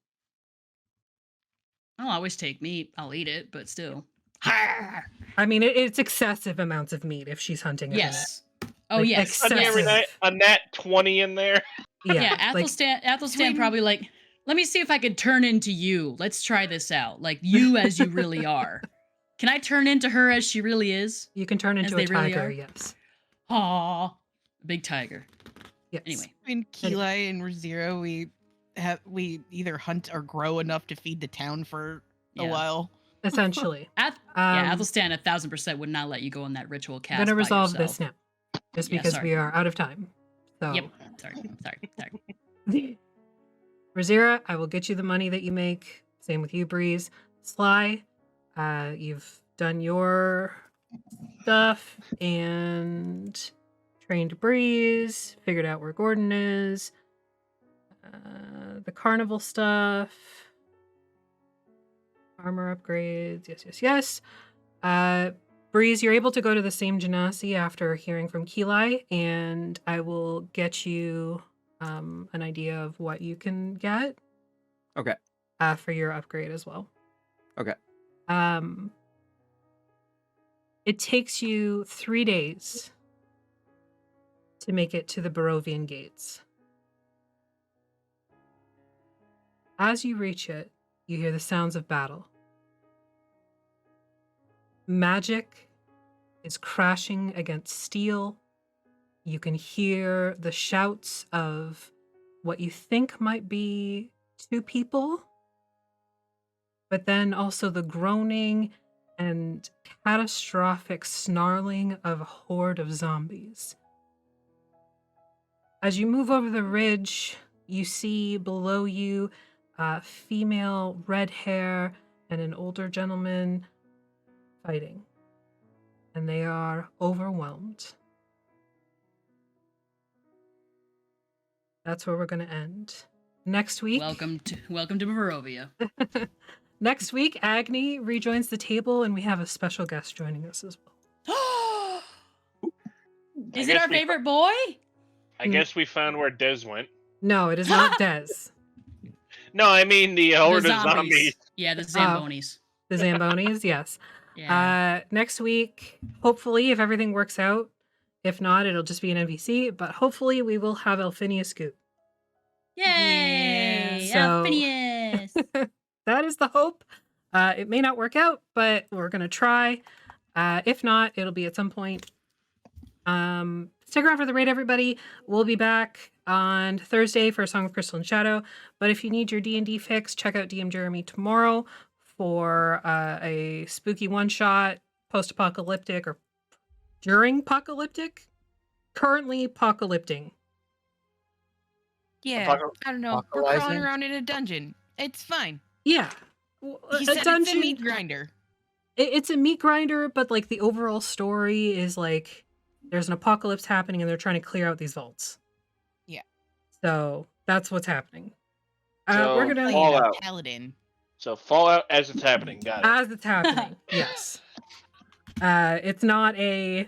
I'll always take meat. I'll eat it, but still. I mean, it's excessive amounts of meat if she's hunting. Yes. Like, yes. A nat 20 in there. Yeah, Athelstan probably like, let me see if I could turn into you. Let's try this out. Like you as you really are. Can I turn into her as she really is? You can turn As into they a really tiger, are? yes. Aw, big tiger. Yes. Anyway, In Kila and Rizero, we either hunt or grow enough to feed the town for a Yeah. while. Essentially. Yeah, Athelstan 1000% would not let you go on that ritual I'm cast. gonna by resolve yourself. this now. Just Yeah, because sorry. we are out of time. So Yep. Sorry. Razira, I will get you the money that you make. Same with you, Breeze. Sly, you've done your stuff and trained Breeze, figured out where Gordon is. The carnival stuff. Armor upgrades. Yes. Breeze, you're able to go to the same genasi after hearing from Keli, and I will get you an idea of what you can get. Okay. For your upgrade as well. Okay. It takes you 3 days to make it to the Barovian gates. As you reach it, you hear the sounds of battle. Magic is crashing against steel. You can hear the shouts of what you think might be 2 people, but then also the groaning and catastrophic snarling of a horde of zombies. As you move over the ridge, you see below you female red hair and an older gentleman fighting. And they are overwhelmed. That's where we're going to end. Next week... Welcome to Barovia. Next week, Agni rejoins the table, and we have a special guest joining us as well. Is it our favorite boy? I guess we found where Dez went. No, it is not Dez. No, I mean the horde of zombies. Yeah, the Zambonis. The Zambonis, yes. Yeah. Next week, hopefully, if everything works out, if not, it'll just be an NPC, but hopefully we will have Elfinia Scoot. Yay! So- Elphinius! That is the hope. It may not work out, but we're going to try. If not, it'll be at some point. Stick around for the raid, everybody. We'll be back on Thursday for A Song of Crystal and Shadow. But if you need your D&D fix, check out DM Jeremy tomorrow for a spooky one-shot, post-apocalyptic, or during apocalyptic? Currently apocalyptic. Yeah, I don't know. We're crawling Apocalypsing? around in a dungeon. It's fine. Yeah. He said it's a meat grinder. It's a meat grinder, but like the overall story is like there's an apocalypse happening and they're trying to clear out these vaults. Yeah. So that's what's happening. So, We're gonna Fallout. Paladin. So Fallout as it's happening. Got it. as it's happening. Yes. It's not a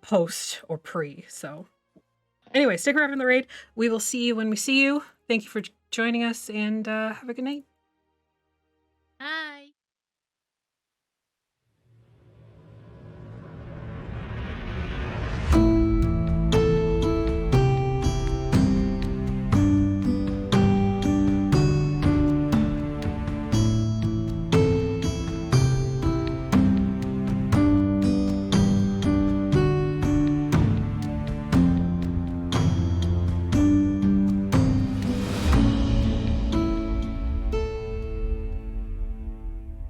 post or pre. So anyway, stick around in the raid. We will see you when we see you. Thank you for joining us, and have a good night.